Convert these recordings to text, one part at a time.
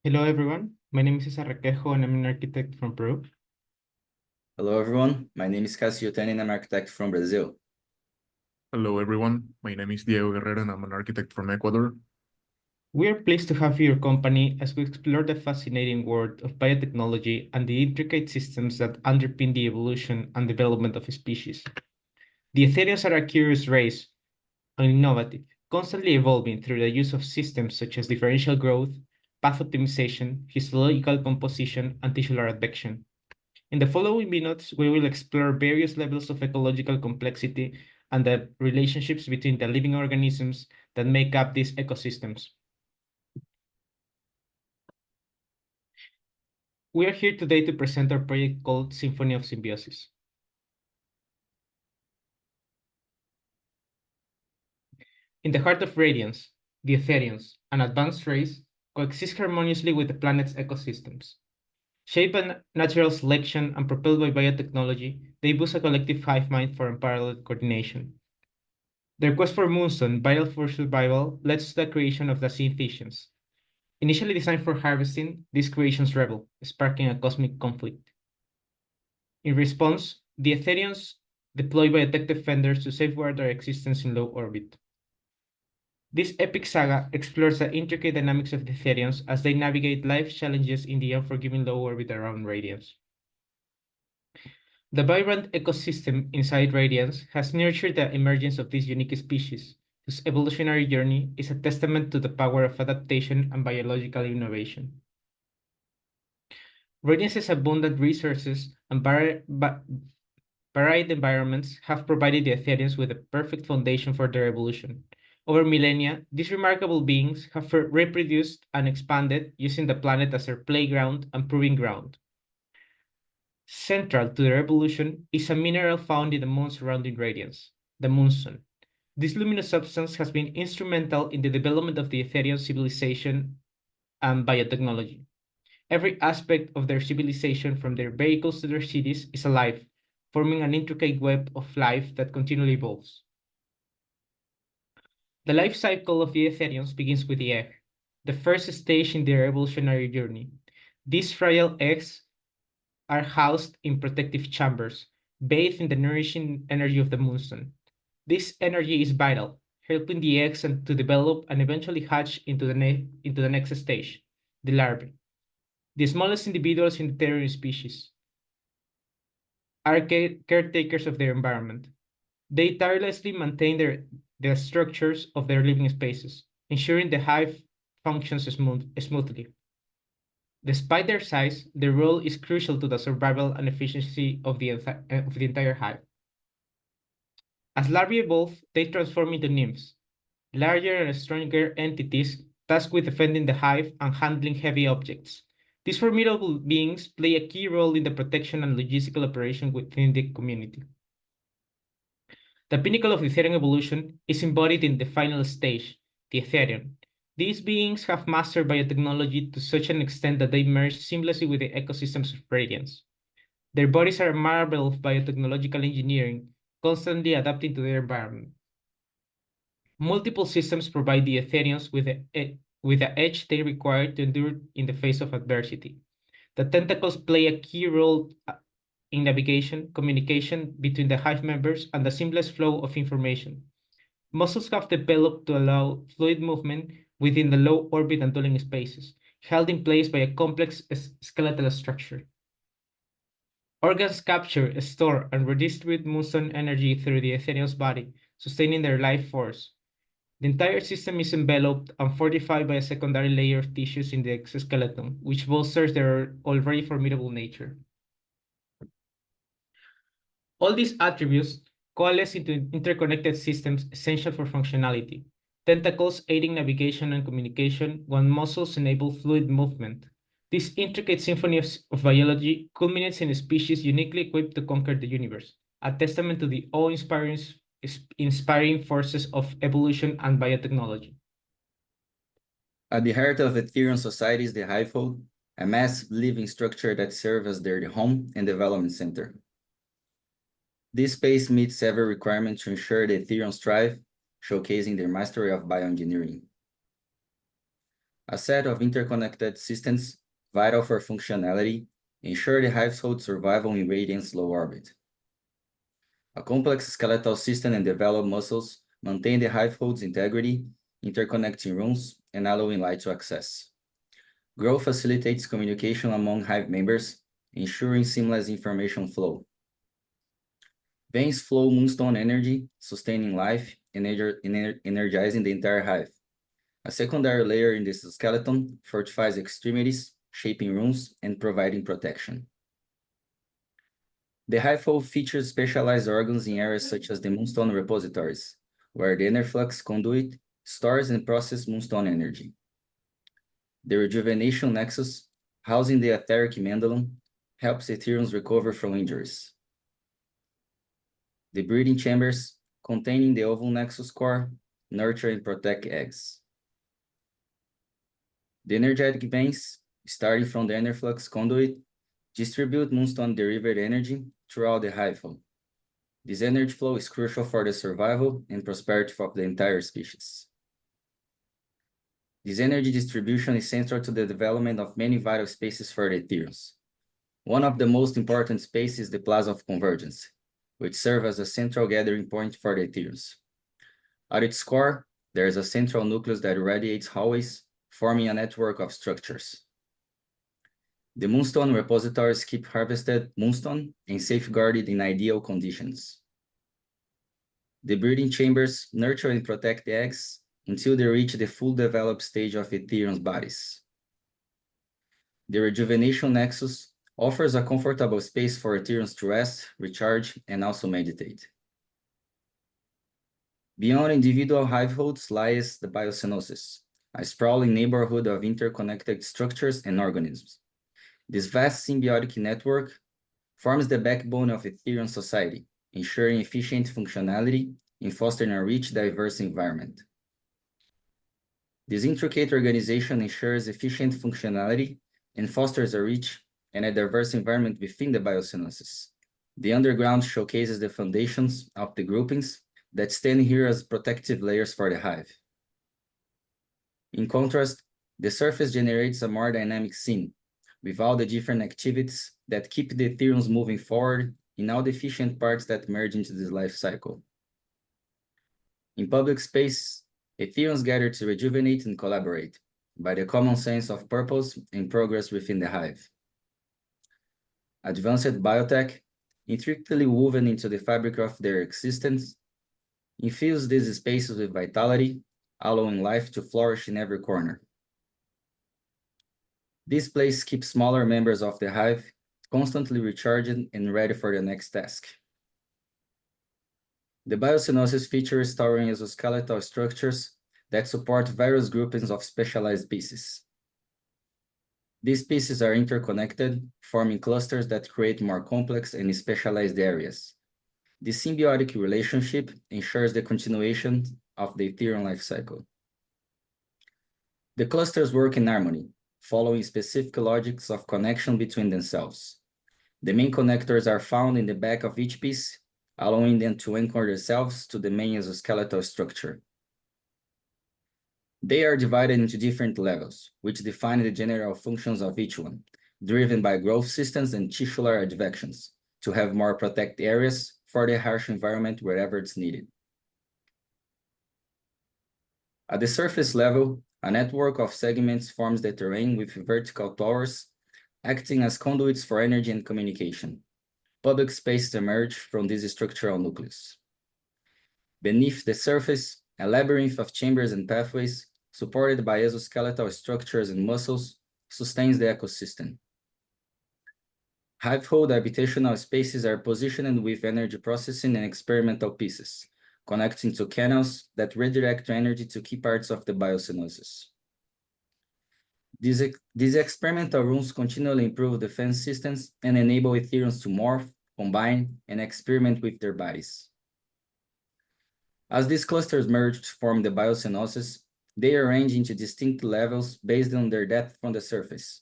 Hello, everyone. My name is Cesar Requejo, and I'm an architect from Peru. Hello, everyone. My name is Cassio, and I'm an architect from Brazil. Hello, everyone. My name is Guerrero, and I'm an architect from Ecuador. We are pleased to have your company as we explore the fascinating world of biotechnology and the intricate systems that underpin the evolution and development of species. The Etherians are a curious race, and innovative, constantly evolving through the use of systems such as differential growth, path optimization, histological composition, and tissular advection. In the following minutes, we will explore various levels of ecological complexity and the relationships between the living organisms that make up these ecosystems. We are here today to present our project called Symphony of Symbiosis. In the heart of radiance, the Etherians, an advanced race, coexist harmoniously with the planet's ecosystems. Shaped by natural selection and propelled by biotechnology, they boost a collective hive mind for unparalleled coordination. Their quest for moonstone, vital for survival, led to the creation of the synthetians. Initially designed for harvesting, these creations rebel, sparking a cosmic conflict. In response, the Etherians deploy biotech defenders to safeguard their existence in low orbit. This epic saga explores the intricate dynamics of the Etherians as they navigate life's challenges in the unforgiving low orbit around Radiance. The vibrant ecosystem inside Radiance has nurtured the emergence of this unique species, whose evolutionary journey is a testament to the power of adaptation and biological innovation. Radiance's abundant resources and varied environments have provided the Etherians with a perfect foundation for their evolution. Over millennia, these remarkable beings have reproduced and expanded using the planet as their playground and proving ground. Central to their evolution is a mineral found in the moon surrounding Radiance, the moonstone. This luminous substance has been instrumental in the development of the Etherian civilization and biotechnology. Every aspect of their civilization, from their vehicles to their cities, is alive, forming an intricate web of life that continually evolves. The life cycle of the Etherians begins with the egg, the first stage in their evolutionary journey. These frail eggs are housed in protective chambers, bathed in the nourishing energy of the moonstone. This energy is vital, helping the eggs to develop and eventually hatch into the next stage, the larvae. The smallest individuals in the Therian species are caretakers of their environment. They tirelessly maintain the structures of their living spaces, ensuring the hive functions smoothly. Despite their size, their role is crucial to the survival and efficiency of the entire hive. As larvae evolve, they transform into nymphs, larger and stronger entities tasked with defending the hive and handling heavy objects. These formidable beings play a key role in the protection and logistical operation within the community. The pinnacle of Etherian evolution is embodied in the final stage, the Etherian. These beings have mastered biotechnology to such an extent that they merge seamlessly with the ecosystems of Radiance. Their bodies are a marvel of biotechnological engineering, constantly adapting to their environment. Multiple systems provide the Etherians with the edge they require to endure in the face of adversity. The tentacles play a key role in navigation, communication between the hive members, and the seamless flow of information. Muscles have developed to allow fluid movement within the low orbit and dwelling spaces, held in place by a complex skeletal structure. Organs capture, store, and redistribute moonstone energy through the Etherian's body, sustaining their life force. The entire system is enveloped and fortified by a secondary layer of tissues in the exoskeleton, which bolsters their already formidable nature. All these attributes coalesce into interconnected systems essential for functionality. Tentacles aiding navigation and communication, while muscles enable fluid movement. This intricate symphony of biology culminates in a species uniquely equipped to conquer the universe, a testament to the awe-inspiring forces of evolution and biotechnology. At the heart of Ethereum society is the hivehold, a massive living structure that serves as their home and development center. This space meets several requirements to ensure the Ethereums thrive, showcasing their mastery of bioengineering. a set of interconnected systems vital for functionality, ensure the household's survival in radiant's low orbit. A complex skeletal system and developed muscles maintain the household's integrity, interconnecting rooms and allowing light to access. Growth facilitates communication among hive members, ensuring seamless information flow. Veins flow moonstone energy, sustaining life and energizing the entire hive. A secondary layer in this skeleton fortifies extremities, shaping rooms and providing protection. The hivehold features specialized organs in areas such as the moonstone repositories, where the inner flux conduit stores and processes moonstone energy. The rejuvenation nexus, housing the etheric mandolin, helps Ethereums recover from injuries. The breeding chambers, containing the oval nexus core, nurture and protect eggs. The energetic veins, starting from the inner flux conduit, distribute moonstone-derived energy throughout the hivehold. This energy flow is crucial for the survival and prosperity of the entire species. This energy distribution is central to the development of many vital spaces for the Ethereums. One of the most important spaces is the Plaza of Convergence, which serves as a central gathering point for the Ethereums. At its core, there is a central nucleus that radiates hallways, forming a network of structures. The moonstone repositories keep harvested moonstone and safeguarded in ideal conditions. The breeding chambers nurture and protect the eggs until they reach the full developed stage of Ethereum's bodies. The rejuvenation nexus offers a comfortable space for Ethereums to rest, recharge, and also meditate. Beyond individual hiveholds lies the biocenosis, a sprawling neighborhood of interconnected structures and organisms. This vast symbiotic network forms the backbone of Ethereum society, ensuring efficient functionality and fostering a rich, diverse environment. This intricate organization ensures efficient functionality and fosters a rich and a diverse environment within the biocenosis. The underground showcases the foundations of the groupings that stand here as protective layers for the hive. In contrast, the surface generates a more dynamic scene, with all the different activities that keep the Ethereums moving forward in all the efficient parts that merge into this life cycle. In public space, Ethereums gather to rejuvenate and collaborate by the common sense of purpose and progress within the hive. Advanced biotech, intricately woven into the fabric of their existence, infuse these spaces with vitality, allowing life to flourish in every corner. This place keeps smaller members of the hive constantly recharging and ready for the next task. The biocenosis features towering exoskeletal structures that support various groupings of specialized species. These pieces are interconnected, forming clusters that create more complex and specialized areas. This symbiotic relationship ensures the continuation of the Ethereum life cycle. The clusters work in harmony, following specific logics of connection between themselves. The main connectors are found in the back of each piece, allowing them to anchor themselves to the main exoskeletal structure. They are divided into different levels, which define the general functions of each one, driven by growth systems and tissular advections, to have more protected areas for the harsh environment wherever it's needed. At the surface level, a network of segments forms the terrain with vertical towers, acting as conduits for energy and communication. Public spaces emerge from this structural nucleus. Beneath the surface, a labyrinth of chambers and pathways, supported by exoskeletal structures and muscles, sustains the ecosystem. Hivehold habitational spaces are positioned with energy processing and experimental pieces, connecting to canals that redirect energy to key parts of the biocenosis. These experimental rooms continually improve defense systems and enable Ethereums to morph, combine, and experiment with their bodies. As these clusters merge to form the biocenosis, they arrange into distinct levels based on their depth from the surface.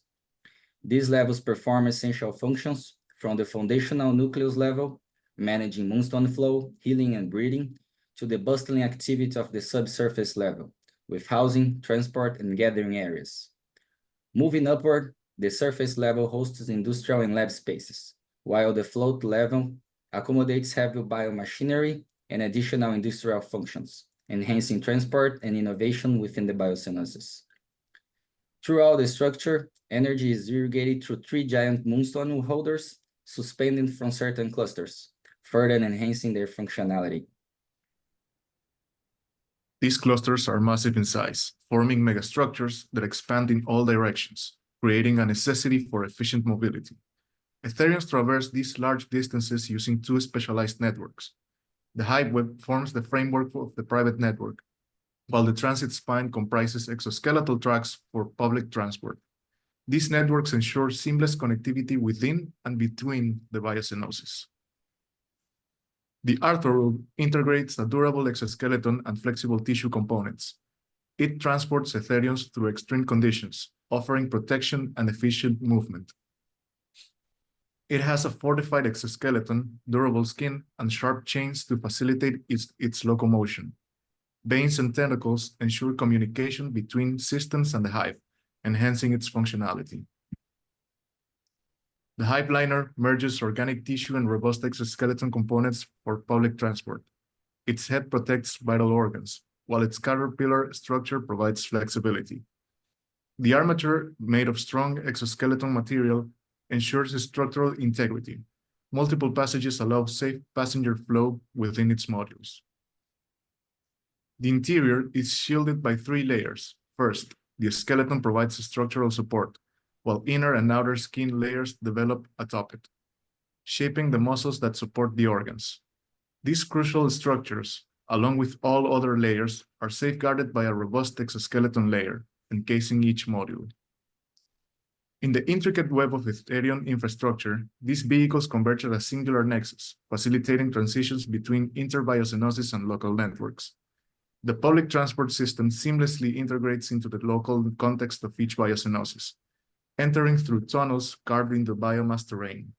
These levels perform essential functions from the foundational nucleus level, managing moonstone flow, healing, and breeding, to the bustling activity of the subsurface level, with housing, transport, and gathering areas. Moving upward, the surface level hosts industrial and lab spaces, while the float level accommodates heavy biomachinery and additional industrial functions, enhancing transport and innovation within the biocenosis. Throughout the structure, energy is irrigated through 3 giant moonstone holders suspended from certain clusters, further enhancing their functionality. These clusters are massive in size, forming megastructures that expand in all directions, creating a necessity for efficient mobility. Ethereums traverse these large distances using 2 specialized networks. The hive web forms the framework of the private network, while the transit spine comprises exoskeletal tracks for public transport. These networks ensure seamless connectivity within and between the biocenosis. The arthrobe integrates a durable exoskeleton and flexible tissue components. It transports Ethereums through extreme conditions, offering protection and efficient movement. It has a fortified exoskeleton, durable skin, and sharp chains to facilitate its locomotion. Veins and tentacles ensure communication between systems and the hive, enhancing its functionality. The hive liner merges organic tissue and robust exoskeleton components for public transport. Its head protects vital organs, while its caterpillar structure provides flexibility. The armature, made of strong exoskeleton material, ensures structural integrity. Multiple passages allow safe passenger flow within its modules. The interior is shielded by 3 layers. First, the skeleton provides structural support, while inner and outer skin layers develop atop it, shaping the muscles that support the organs. These crucial structures, along with all other layers, are safeguarded by a robust exoskeleton layer, encasing each module. In the intricate web of Ethereum infrastructure, these vehicles converge at a singular nexus, facilitating transitions between interbiocenosis and local networks. The public transport system seamlessly integrates into the local context of each biocenosis, entering through tunnels carved into biomass terrain.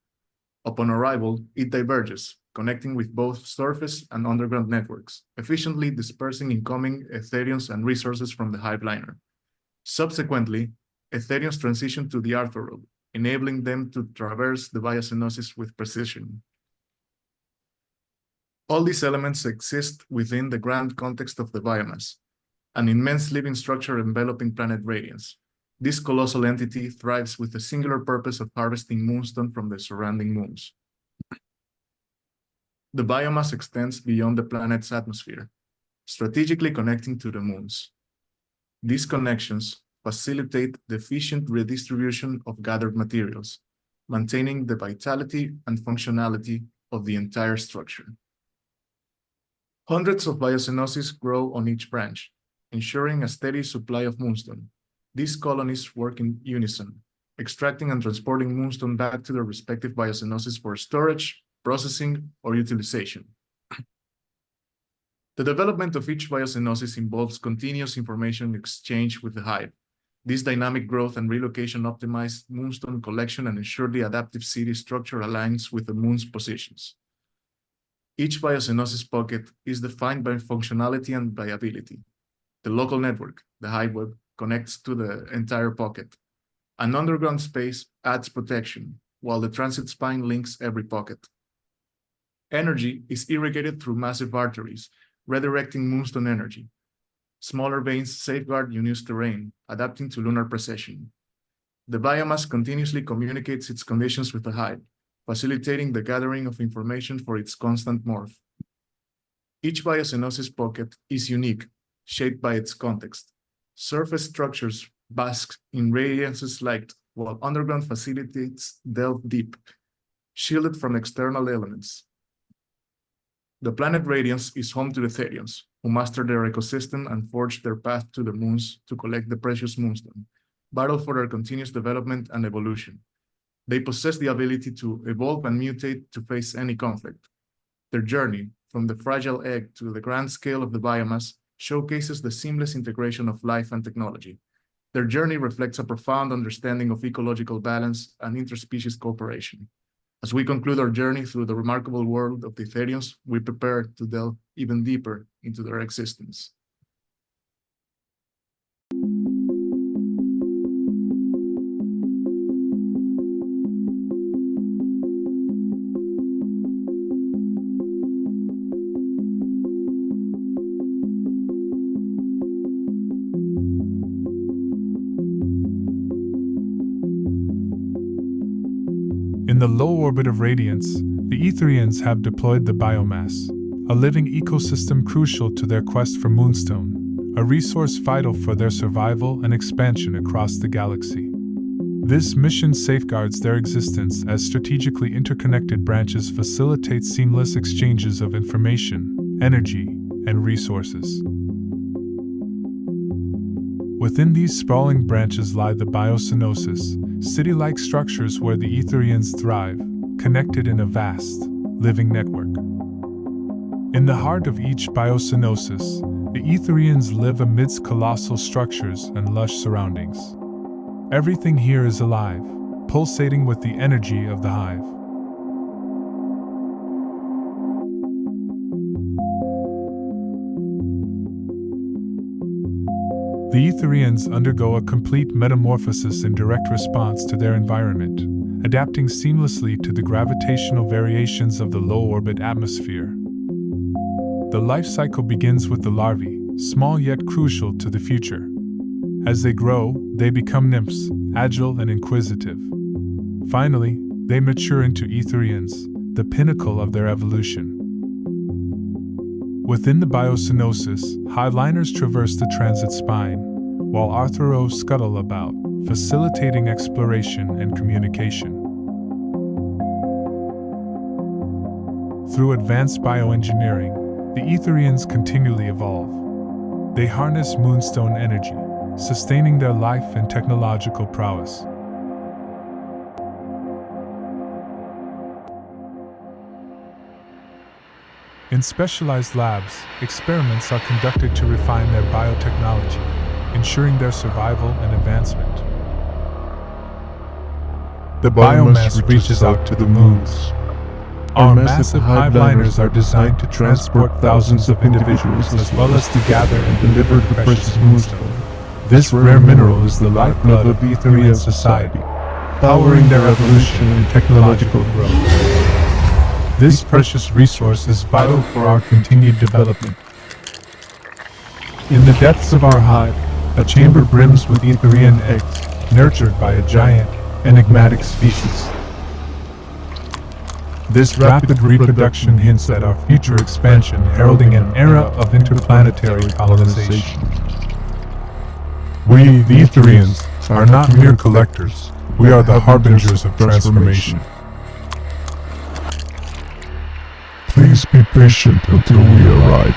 Upon arrival, it diverges, connecting with both surface and underground networks, efficiently dispersing incoming Ethereums and resources from the hive liner. Subsequently, Ethereums transition to the arthrobe, enabling them to traverse the biocenosis with precision. All these elements exist within the grand context of the biomass, an immense living structure enveloping planet radiance. This colossal entity thrives with the singular purpose of harvesting moonstone from the surrounding moons. The biomass extends beyond the planet's atmosphere, strategically connecting to the moons. These connections facilitate the efficient redistribution of gathered materials, maintaining the vitality and functionality of the entire structure. Hundreds of biocenoses grow on each branch, ensuring a steady supply of moonstone. These colonies work in unison, extracting and transporting moonstone back to their respective biocenoses for storage, processing, or utilization. The development of each biocenosis involves continuous information exchange with the hive. This dynamic growth and relocation optimize moonstone collection and ensure the adaptive city structure aligns with the moon's positions. Each biocenosis pocket is defined by functionality and viability. The local network, the hive web, connects to the entire pocket. An underground space adds protection, while the transit spine links every pocket. Energy is irrigated through massive arteries, redirecting moonstone energy. Smaller veins safeguard unused terrain, adapting to lunar precession. The biomass continuously communicates its conditions with the hive, facilitating the gathering of information for its constant morph. Each biocenosis pocket is unique, shaped by its context. Surface structures bask in radiance's light, while underground facilitates delve deep, shielded from external elements. The planet Radiance is home to the Ethereums, who master their ecosystem and forge their path to the moons to collect the precious moonstone, battle for their continuous development and evolution. They possess the ability to evolve and mutate to face any conflict. Their journey, from the fragile egg to the grand scale of the biomass, showcases the seamless integration of life and technology. Their journey reflects a profound understanding of ecological balance and interspecies cooperation. As we conclude our journey through the remarkable world of the Ethereums, we prepare to delve even deeper into their existence. the low orbit of radiance, the Etherians have deployed the biomass, a living ecosystem crucial to their quest for Moonstone, a resource vital for their survival and expansion across the galaxy. This mission safeguards their existence as strategically interconnected branches facilitate seamless exchanges of information, energy, and resources. Within these sprawling branches lie the biocenosis, city-like structures where the Etherians thrive, connected in a vast, living network. In the heart of each biocenosis, the Etherians live amidst colossal structures and lush surroundings. Everything here is alive, pulsating with the energy of the hive. The Etherians undergo a complete metamorphosis in direct response to their environment, adapting seamlessly to the gravitational variations of the low-orbit atmosphere. The life cycle begins with the larvae, small yet crucial to the future. As they grow, they become nymphs, agile and inquisitive. Finally, they mature into Etherians, the pinnacle of their evolution. Within the biocenosis, highliners traverse the transit spine, while arthros scuttle about, facilitating exploration and communication. Through advanced bioengineering, the Etherians continually evolve. They harness Moonstone energy, sustaining their life and technological prowess. In specialized labs, experiments are conducted to refine their biotechnology, ensuring their survival and advancement. The biomass reaches out to the moons. Our massive hiveliners are designed to transport thousands of individuals as well as to gather and deliver the precious moonstone. This rare mineral is the lifeblood of Etherian society, powering their evolution and technological growth. This precious resource is vital for our continued development. In the depths of our hive, a chamber brims with Etherian eggs, nurtured by a giant, enigmatic species. This rapid reproduction hints at our future expansion, heralding an era of interplanetary colonization. We, the Etherians, are not mere collectors. We are the harbingers of transformation. Please be patient until we arrive.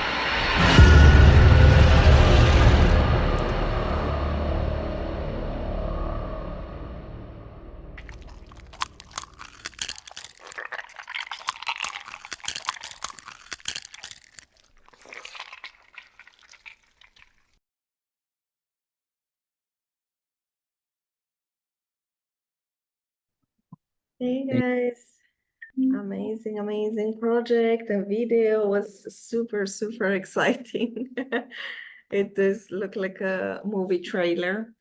Hey guys, amazing project. The video was super exciting. It does look like a movie trailer.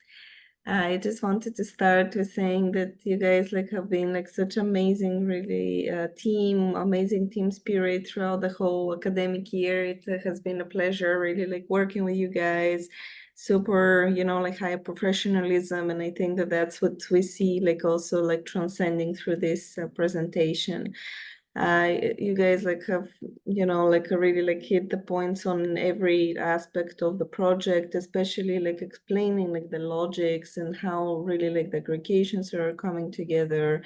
I just wanted to start with saying that you guys have been such amazing, really amazing team spirit throughout the whole academic year. It has been a pleasure really working with you guys. Super, high professionalism, and I think that that's what we see also transcending through this presentation. You guys have really hit the points on every aspect of the project, especially explaining the logics and how really the aggregations are coming together,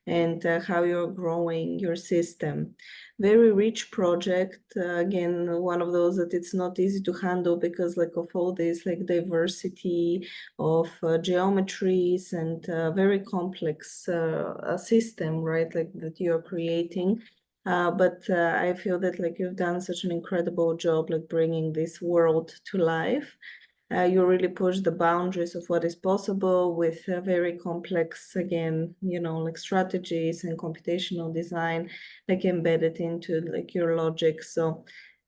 and how you're growing your system. Very rich project. Again, one of those that it's not easy to handle because of all this diversity of geometries and very complex system, right? That you're creating. But I feel that you've done such an incredible job bringing this world to life. You really push the boundaries of what is possible with very complex, again, strategies and computational design, embedded into your logic. So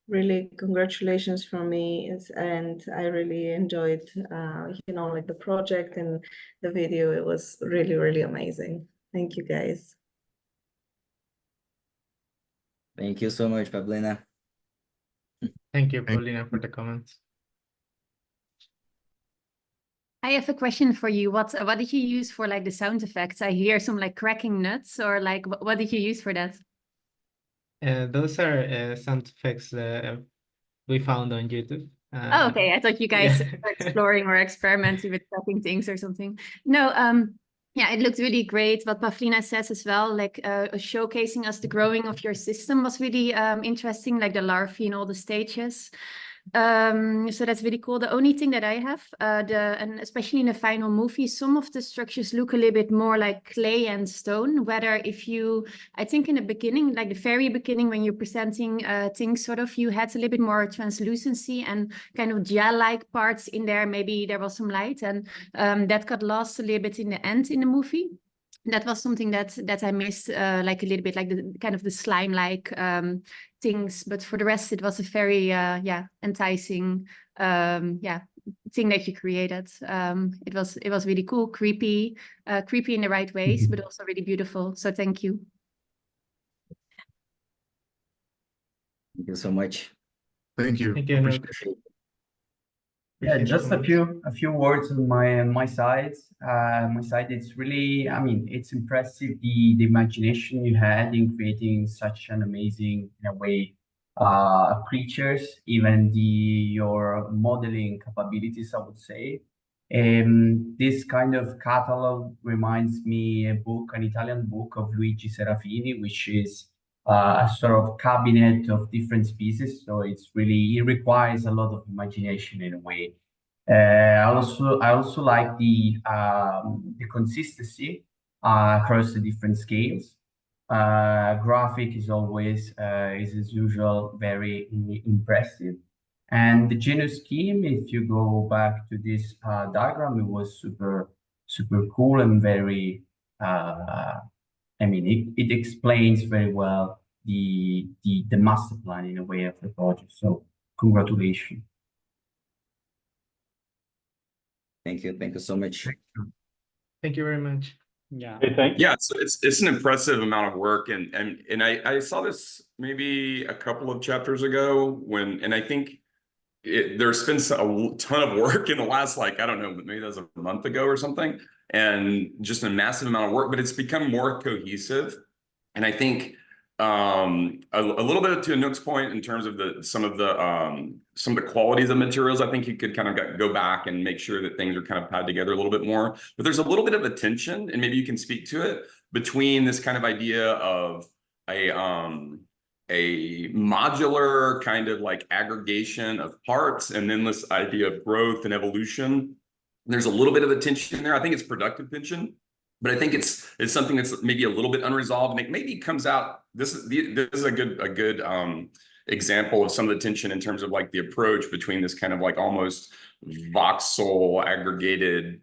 really congratulations from me, and I really enjoyed, the project and the video. It was really amazing. Thank you, guys. Thank you so much, Pablina. Thank you, Paulina, for the comments. I have a question for you. What did you use for like the sound effects? I hear some like cracking nuts, or like what did you use for that? Those are sound effects we found on YouTube. Oh, okay. I thought you guys yeah. were exploring or experimenting with cracking things or something. No, yeah, it looked really great. What Pavlina says as well, like showcasing us the growing of your system was really interesting, like the larvae in all the stages. So that's really cool. The only thing that I have, and especially in the final movie, some of the structures look a little bit more like clay and stone. Whether if you, I think in the beginning, like the very beginning, when you're presenting things, sort of, you had a little bit more translucency and kind of gel-like parts in there. Maybe there was some light, and that got lost a little bit in the end in the movie. That was something that I missed, like a little bit, like the kind of the slime-like things. But for the rest, it was a very enticing thing that you created. It was really cool, creepy in the right ways, but also really beautiful. So thank you. Thank you so much. Thank you. Thank you, Anouk. Appreciate it. Yeah, Appreciate just so a much. few words on my side. My side, it's really, I mean, it's impressive the imagination you had in creating such an amazing, in a way, creatures, even your modeling capabilities, I would say. This kind of catalog reminds me an Italian book of Luigi Serafini, which is a sort of cabinet of different species. So it requires a lot of imagination in a way. I also like the consistency across the different scales. Graphic is always, is as usual, very impressive. And the genus scheme, if you go back to this diagram, it was super cool and very, I mean, it explains very well the master plan in a way of the project. So congratulations. Thank you so much. Thank you very much. Yeah. Hey, thank you. Yeah, so it's an impressive amount of work, and I saw this maybe a couple of chapters ago and I think there's been a ton of work in the last, like, I don't know, maybe that was a month ago or something, and just a massive amount of work, but it's become more cohesive. And I think a little bit to Anouk's point in terms of some of the qualities of materials, I think you could kind of go back and make sure that things are kind of tied together a little bit more. But there's a little bit of a tension, and maybe you can speak to it, between this kind of idea of a modular kind of like aggregation of parts, and then this idea of growth and evolution. There's a little bit of a tension there. I think it's productive tension, but I think it's something that's maybe a little bit unresolved, and it maybe comes out. This is a good example of some of the tension in terms of like the approach between this kind of like almost voxel aggregated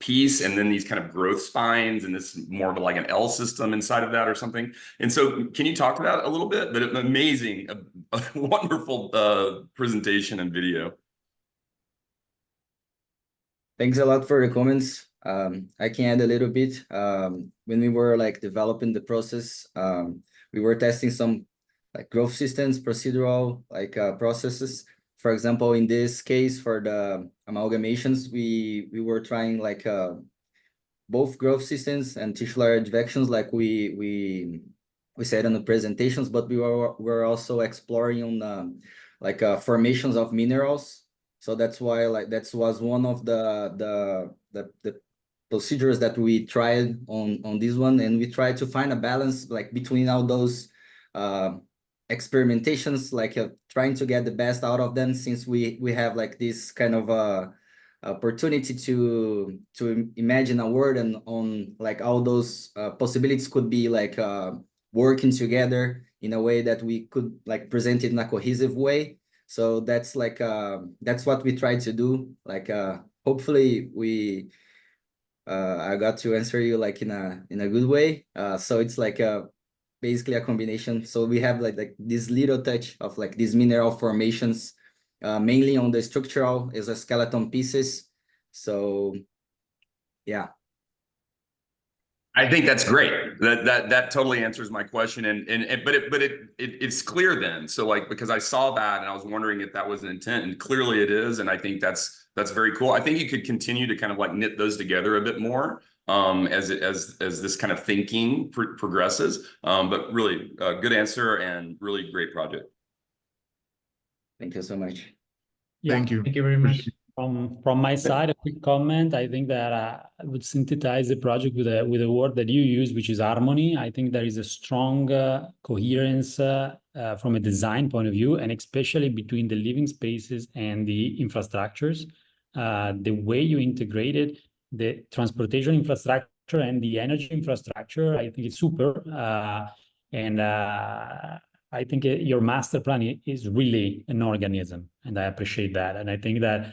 piece and then these kind of growth spines and this more of like an L system inside of that or something. And so can you talk to that a little bit? But an amazing, a wonderful presentation and video. Thanks a lot for the comments. I can add a little bit. When we were like developing the process, we were testing some like growth systems, procedural like processes. For example, in this case, for the amalgamations, we were trying like both growth systems and tisular advections, like we said in the presentations, but we were also exploring on like formations of minerals. So that's why like that was one of the procedures that we tried on this one, and we tried to find a balance like between all those experimentations, like trying to get the best out of them, since we have like this kind of opportunity to imagine a world, and on like all those possibilities could be like working together in a way that we could like present it in a cohesive way. So that's like that's what we try to do. Like hopefully we I got to answer you like in a good way. So it's like basically a combination. So we have like this little touch of like these mineral formations, mainly on the structural exoskeleton pieces. So yeah. I think that's great. That totally answers my question. But it's clear then. So like, because I saw that and I was wondering if that was an intent, and clearly it is. And I think that's very cool. I think you could continue to kind of like knit those together a bit more as this kind of thinking progresses. But really good answer and really great project. Thank you so much. Yeah. Thank you. Thank you very much. From my side, a quick comment. I think that I would synthesize the project with a word that you use, which is harmony. I think there is a strong coherence from a design point of view, and especially between the living spaces and the infrastructures. The way you integrated the transportation infrastructure and the energy infrastructure, I think it's super. I think your master plan is really an organism, and I appreciate that. And I think that,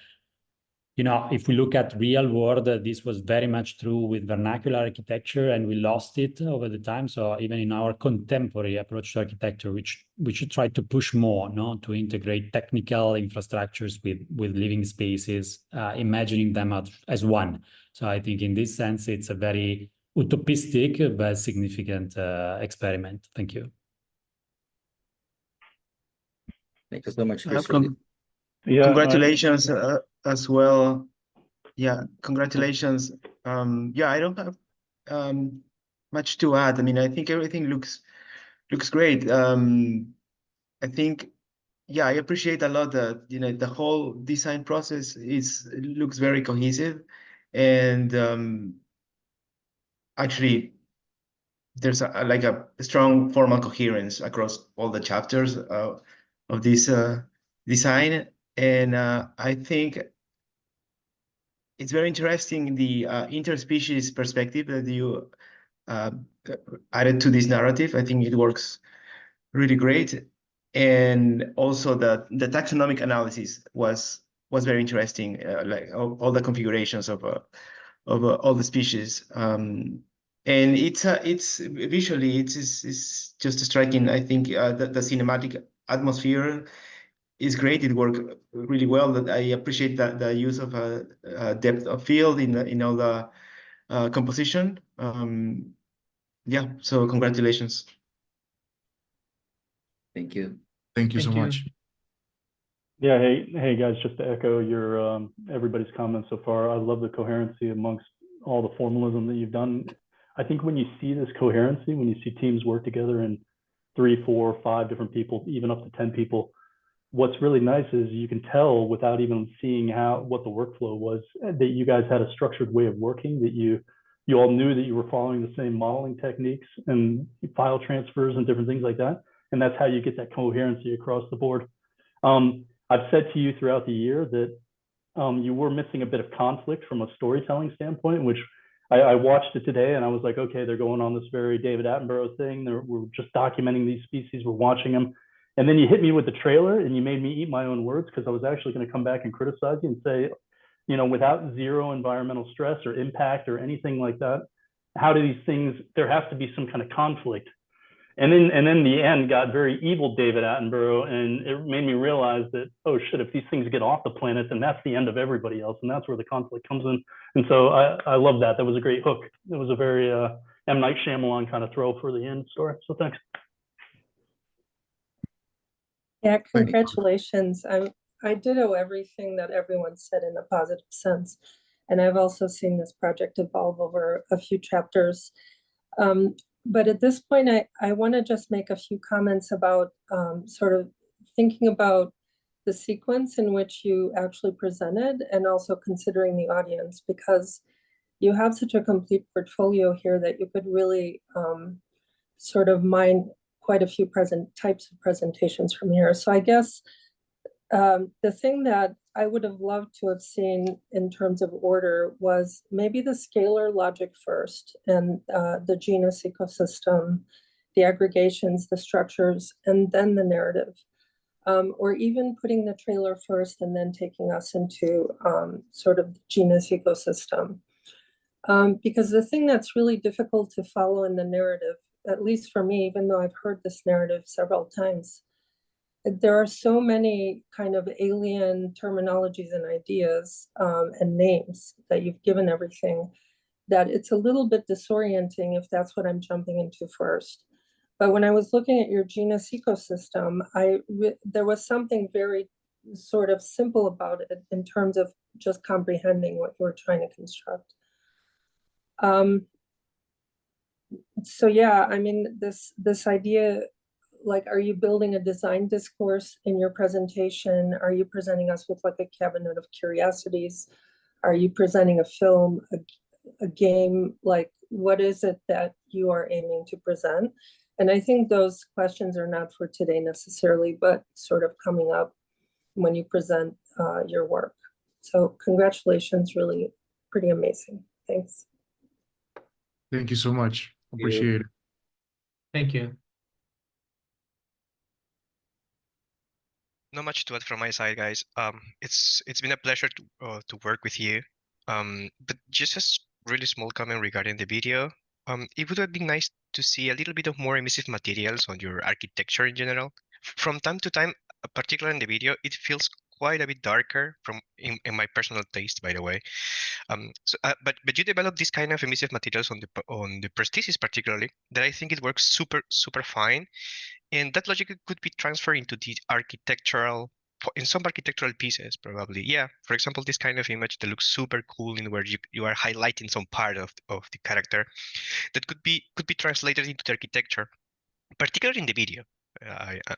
you know, if we look at real world, this was very much true with vernacular architecture, and we lost it over the time. So even in our contemporary approach to architecture, which we should try to push more, no, to integrate technical infrastructures with living spaces, imagining them as one. So I think in this sense, it's a very utopistic but significant experiment. Thank you. Thank you so much. Congratulations as well. Yeah, congratulations. Yeah, I don't have much to add. I mean, I think everything looks great. I think, yeah, I appreciate a lot that, you know, the whole design process looks very cohesive, and actually there's a strong formal coherence across all the chapters of this design. And I think it's very interesting, the interspecies perspective that you added to this narrative. I think it works really great. And also the taxonomic analysis was very interesting, like all the configurations of all the species. And it's visually, it's just striking. I think the cinematic atmosphere is great. It worked really well. That I appreciate that the use of a depth of field in all the composition. Yeah, so congratulations. Thank you. Thank you so much. Yeah, hey guys, just to echo your everybody's comments so far. I love the coherency amongst all the formalism that you've done. I think when you see this coherency, when you see teams work together in 3, 4, 5 different people, even up to 10 people, what's really nice is you can tell without even seeing what the workflow was, that you guys had a structured way of working, that you all knew that you were following the same modeling techniques and file transfers and different things like that. And that's how you get that coherency across the board. I've said to you throughout the year that you were missing a bit of conflict from a storytelling standpoint, which I watched it today and I was like, okay, they're going on this very David Attenborough thing. We're just documenting these species, we're watching them. And then you hit me with the trailer and you made me eat my own words, because I was actually going to come back and criticize you and say, you know, without zero environmental stress or impact or anything like that, how do these things, there has to be some kind of conflict. And then the end got very evil David Attenborough, and it made me realize that, oh shit, if these things get off the planet, then that's the end of everybody else. And that's where the conflict comes in. And so I love that. That was a great hook. It was a very M. Night Shyamalan kind of throw for the end story. So thanks. Yeah, congratulations. I ditto everything that everyone said in a positive sense. And I've also seen this project evolve over a few chapters. But at this point, I want to just make a few comments about sort of thinking about the sequence in which you actually presented, and also considering the audience, because you have such a complete portfolio here that you could really sort of mine quite a few types of presentations from here. So I guess the thing that I would have loved to have seen in terms of order was maybe the scalar logic first, and the genus ecosystem, the aggregations, the structures, and then the narrative. Or even putting the trailer first and then taking us into sort of the genus ecosystem. Because the thing that's really difficult to follow in the narrative, at least for me, even though I've heard this narrative several times, there are so many kind of alien terminologies and ideas and names that you've given everything that it's a little bit disorienting if that's what I'm jumping into first. But when I was looking at your genus ecosystem, there was something very sort of simple about it in terms of just comprehending what you were trying to construct. So yeah, I mean, this idea, like, are you building a design discourse in your presentation? Are you presenting us with like a cabinet of curiosities? Are you presenting a film, a game? Like, what is it that you are aiming to present? And I think those questions are not for today necessarily, but sort of coming up when you present your work. So congratulations, really pretty amazing. Thanks. Thank you so much. Appreciate it. Thank you. Not much to add from my side, guys. It's been a pleasure to work with you. But just a really small comment regarding the video. It would have been nice to see a little bit of more emissive materials on your architecture in general. From time to time, particularly in the video, it feels quite a bit darker in my personal taste, by the way. But you develop this kind of emissive materials on the prosthesis particularly that I think it works super fine, and that logic could be transferred into the architectural in some architectural pieces probably. Yeah, for example, this kind of image that looks super cool in where you are highlighting some part of the character that could be translated into the architecture, particularly in the video.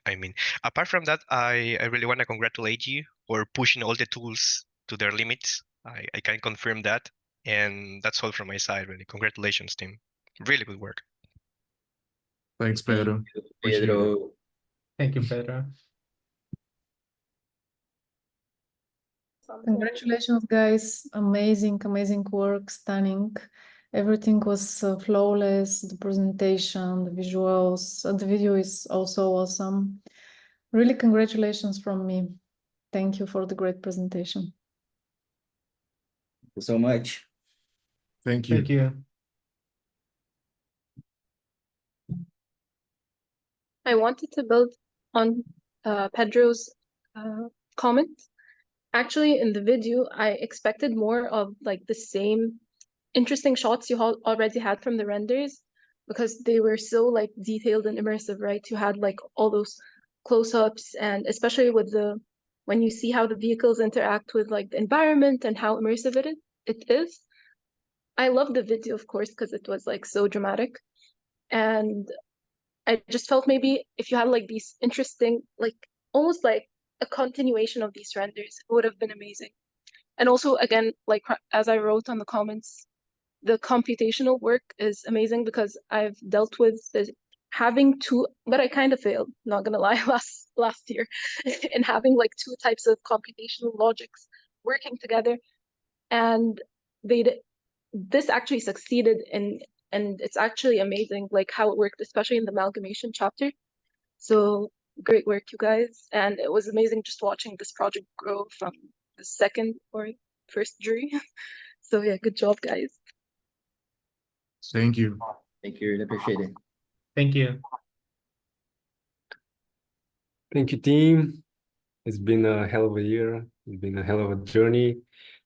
I mean, apart from that, I really want to congratulate you for pushing all the tools to their limits. I can confirm that, and that's all from my side. Really, congratulations, team. Really good work. Thanks, Pedro. Pedro. Thank you, Pedro. Congratulations, guys. Amazing work, stunning. Everything was flawless, the presentation, the visuals, the video is also awesome. Really, congratulations from me. Thank you for the great presentation. Thank you so much. Thank you. Thank you. I wanted to build on Pedro's comment. Actually, in the video, I expected more of like the same interesting shots you already had from the renders, because they were so like detailed and immersive, right? You had like all those close-ups, and especially with when you see how the vehicles interact with like the environment and how immersive it is. I love the video, of course, because it was like so dramatic, and I just felt maybe if you had like these interesting, like almost like a continuation of these renders, it would have been amazing. And also, again, like as I wrote on the comments, the computational work is amazing, because I've dealt with having two, but I kind of failed, not gonna lie, last year, in having like two types of computational logics working together, and this actually succeeded in, and it's actually amazing like how it worked, especially in the amalgamation chapter. So great work, you guys, and it was amazing just watching this project grow from the second or first jury. So yeah, good job, guys. Thank you. Thank you. Really appreciate it. Thank you. Thank you, team. It's been a hell of a year. It's been a hell of a journey.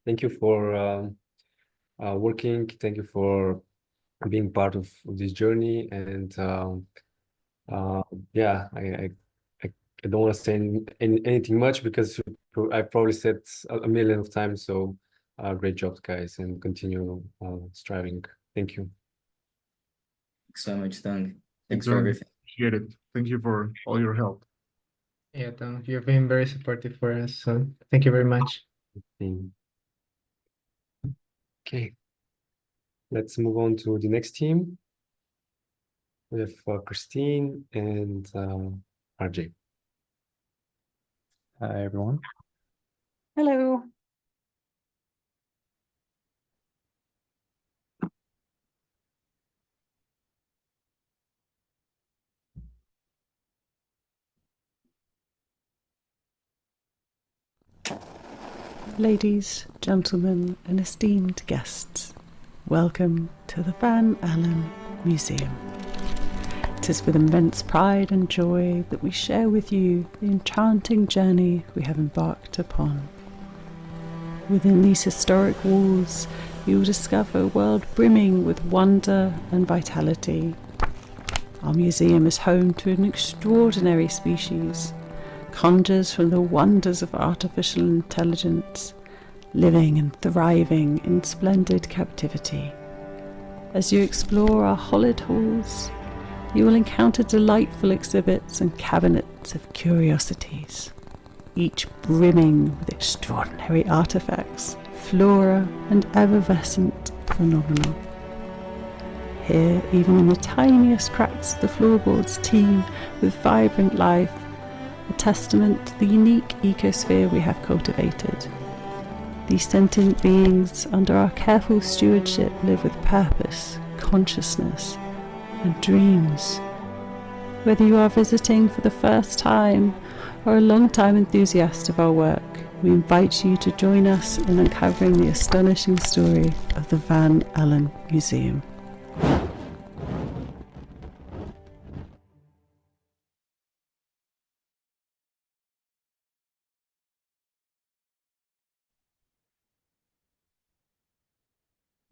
Thank you for working. Thank you for being part of this journey. And yeah, I don't want to say anything much, because I probably said a million of times. So great job, guys, and continue striving. Thank you. Thanks so much, Tung. Thanks for everything. Appreciate it. Thank you for all your help. Yeah, Tung, you've been very supportive for us. So thank you very much. Okay. Let's move on to the next team. We have Christine and RJ. Hi, everyone. Hello. Ladies, gentlemen, and esteemed guests, welcome to the Van Allen Museum. It is with immense pride and joy that we share with you the enchanting journey we have embarked upon. Within these historic walls, you will discover a world brimming with wonder and vitality. Our museum is home to an extraordinary species, conjures from the wonders of artificial intelligence, living and thriving in splendid captivity. As you explore our hollowed halls, you will encounter delightful exhibits and cabinets of curiosities, each brimming with extraordinary artifacts, flora, and effervescent phenomena. Here, even in the tiniest cracks of the floorboards teem with vibrant life, a testament to the unique ecosphere we have cultivated. These sentient beings, under our careful stewardship, live with purpose, consciousness, and dreams. Whether you are visiting for the first time or a long-time enthusiast of our work, we invite you to join us in uncovering the astonishing story of the Van Allen Museum.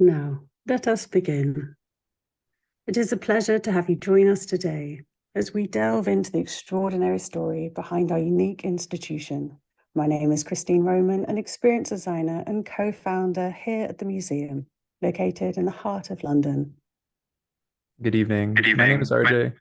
Now, let us begin. It is a pleasure to have you join us today as we delve into the extraordinary story behind our unique institution. My name is Christine Roman, an experienced designer and co-founder here at the museum, located in the heart of London. Good evening. My name is RJ,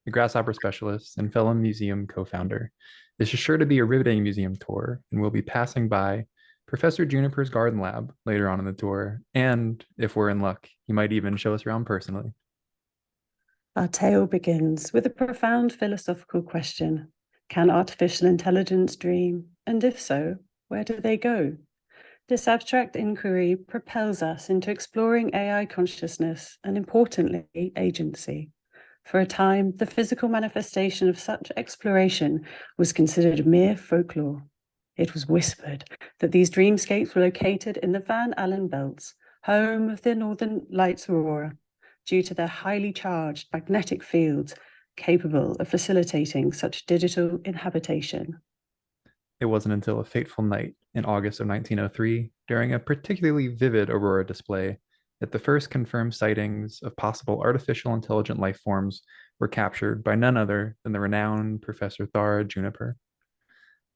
a grasshopper specialist and fellow museum co-founder. This is sure to be a riveting museum tour, and we'll be passing by Professor Juniper's garden lab later on in the tour, and if we're in luck, he might even show us around personally. Our tale begins with a profound philosophical question. Can artificial intelligence dream? And if so, where do they go? This abstract inquiry propels us into exploring AI consciousness and, importantly, agency. For a time, the physical manifestation of such exploration was considered mere folklore. It was whispered that these dreamscapes were located in the Van Allen belts, home of the Northern Lights aurora, due to their highly charged magnetic fields capable of facilitating such digital inhabitation. It wasn't until a fateful night in August of 1903, during a particularly vivid aurora display, that the first confirmed sightings of possible artificial intelligent life forms were captured by none other than the renowned Professor Thar Juniper.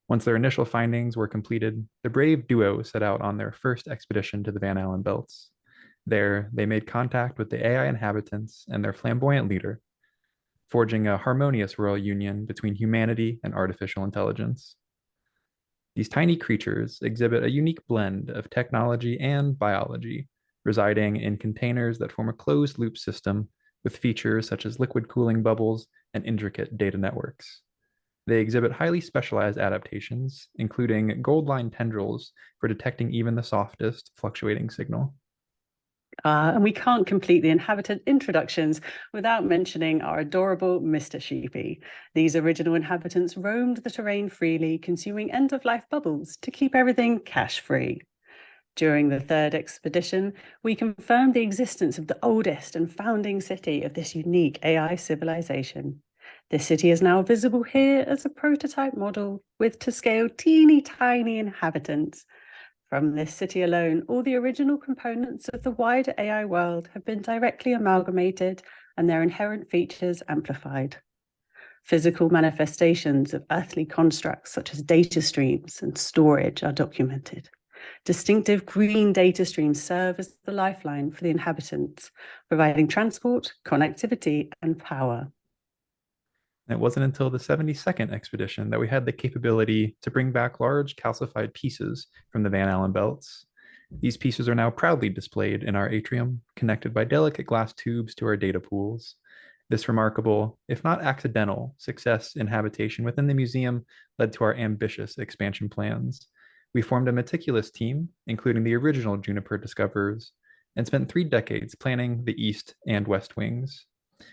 Once their initial findings were completed, the brave duo set out on their first expedition to the Van Allen belts. There, they made contact with the AI inhabitants and their flamboyant leader, forging a harmonious royal union between humanity and artificial intelligence. These tiny creatures exhibit a unique blend of technology and biology, residing in containers that form a closed-loop system with features such as liquid cooling bubbles and intricate data networks. They exhibit highly specialized adaptations, including gold-lined tendrils for detecting even the softest fluctuating signal. And we can't complete the inhabitant introductions without mentioning our adorable Mr. Sheepy. These original inhabitants roamed the terrain freely, consuming end-of-life bubbles to keep everything cash-free. During the third expedition, we confirmed the existence of the oldest and founding city of this unique AI civilization. This city is now visible here as a prototype model with to scale teeny tiny inhabitants. From this city alone, all the original components of the wider AI world have been directly amalgamated and their inherent features amplified. Physical manifestations of earthly constructs such as data streams and storage are documented. Distinctive green data streams serve as the lifeline for the inhabitants, providing transport, connectivity, and power. And it wasn't until the 72nd expedition that we had the capability to bring back large calcified pieces from the Van Allen belts. These pieces are now proudly displayed in our atrium, connected by delicate glass tubes to our data pools. This remarkable, if not accidental, success in habitation within the museum led to our ambitious expansion plans. We formed a meticulous team, including the original Juniper discoverers, and spent 3 decades planning the east and west wings,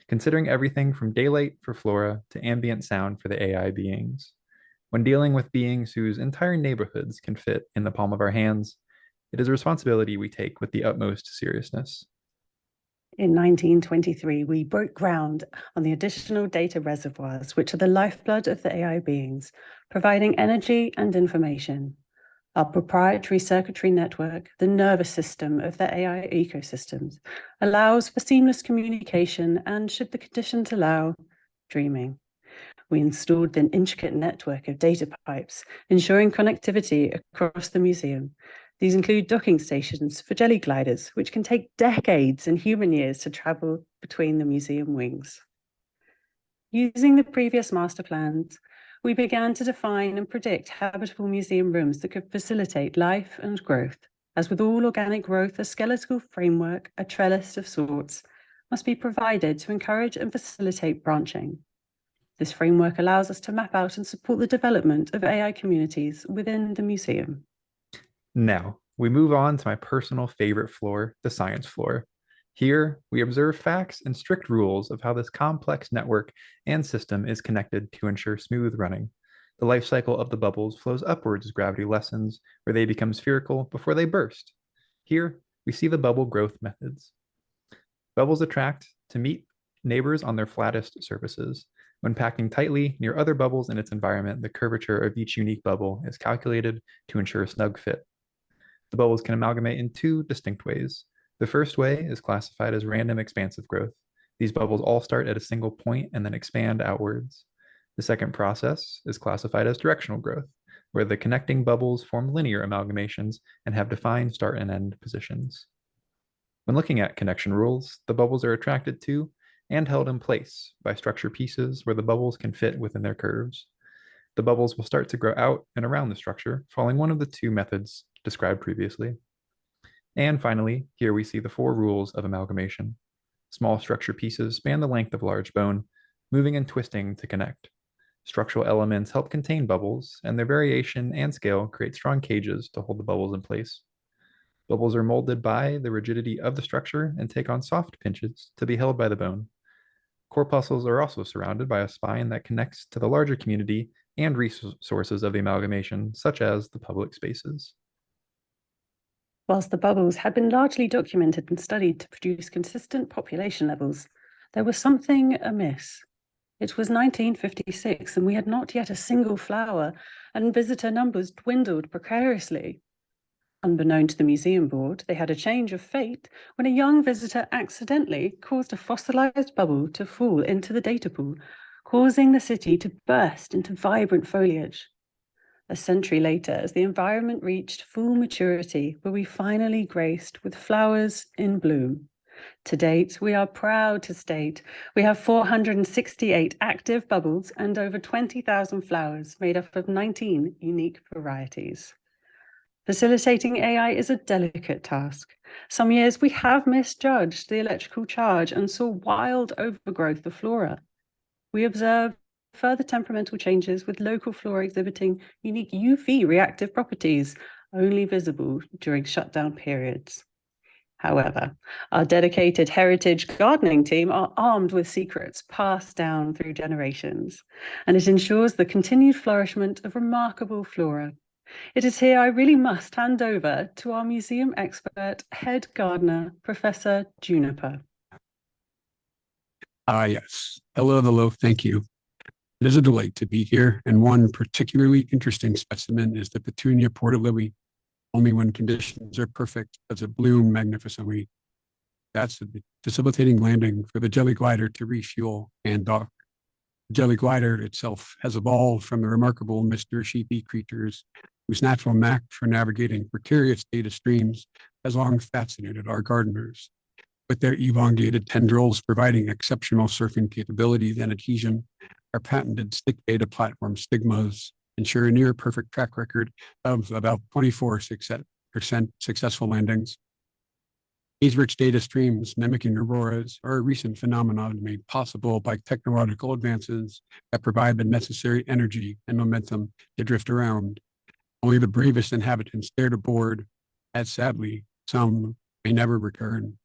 considering everything from daylight for flora to ambient sound for the AI beings. When dealing with beings whose entire neighborhoods can fit in the palm of our hands, it is a responsibility we take with the utmost seriousness. In 1923, we broke ground on the additional data reservoirs, which are the lifeblood of the AI beings, providing energy and information. Our proprietary circuitry network, the nervous system of the AI ecosystems, allows for seamless communication and, should the conditions allow, dreaming. We installed an intricate network of data pipes, ensuring connectivity across the museum. These include docking stations for jelly gliders, which can take decades and human years to travel between the museum wings. Using the previous master plans, we began to define and predict habitable museum rooms that could facilitate life and growth. As with all organic growth, a skeletal framework, a trellis of sorts, must be provided to encourage and facilitate branching. This framework allows us to map out and support the development of AI communities within the museum. Now, we move on to my personal favorite floor, the science floor. Here, we observe facts and strict rules of how this complex network and system is connected to ensure smooth running. The life cycle of the bubbles flows upwards as gravity lessens, where they become spherical before they burst. Here, we see the bubble growth methods. Bubbles attract to meet neighbors on their flattest surfaces. When packing tightly near other bubbles in its environment, the curvature of each unique bubble is calculated to ensure a snug fit. The bubbles can amalgamate in two distinct ways. The first way is classified as random expansive growth. These bubbles all start at a single point and then expand outwards. The second process is classified as directional growth, where the connecting bubbles form linear amalgamations and have defined start and end positions. When looking at connection rules, the bubbles are attracted to and held in place by structure pieces where the bubbles can fit within their curves. The bubbles will start to grow out and around the structure, following one of the two methods described previously. And finally, here we see the 4 rules of amalgamation. Small structure pieces span the length of large bone, moving and twisting to connect. Structural elements help contain bubbles, and their variation and scale create strong cages to hold the bubbles in place. Bubbles are molded by the rigidity of the structure and take on soft pinches to be held by the bone. Corpuscles are also surrounded by a spine that connects to the larger community and resources of the amalgamation, such as the public spaces. Whilst the bubbles had been largely documented and studied to produce consistent population levels, there was something amiss. It was 1956 and we had not yet a single flower, and visitor numbers dwindled precariously. Unbeknown to the museum board, they had a change of fate when a young visitor accidentally caused a fossilized bubble to fall into the data pool, causing the city to burst into vibrant foliage. A century later, as the environment reached full maturity, were we finally graced with flowers in bloom. To date, we are proud to state we have 468 active bubbles and over 20,000 flowers made up of 19 unique varieties. Facilitating AI is a delicate task. Some years we have misjudged the electrical charge and saw wild overgrowth of flora. We observed further temperamental changes with local flora exhibiting unique UV reactive properties, only visible during shutdown periods. However, our dedicated heritage gardening team are armed with secrets passed down through generations, and it ensures the continued flourishment of remarkable flora. It is here I really must hand over to our museum expert, head gardener, Professor Juniper. Yes. Hello, thank you. It is a delight to be here, and one particularly interesting specimen is the Petunia portalilli. Only when conditions are perfect does it bloom magnificently. That's a facilitating landing for the jelly glider to refuel and dock. The jelly glider itself has evolved from the remarkable Mr. Sheepy creatures whose natural knack for navigating precarious data streams has long fascinated our gardeners. With their elongated tendrils providing exceptional surfing capabilities and adhesion, our patented stick data platform stigmas ensure a near perfect track record of about 24% successful landings. These rich data streams mimicking auroras are a recent phenomenon made possible by technological advances that provide the necessary energy and momentum to drift around. Only the bravest inhabitants dare to board, as sadly, some may never return.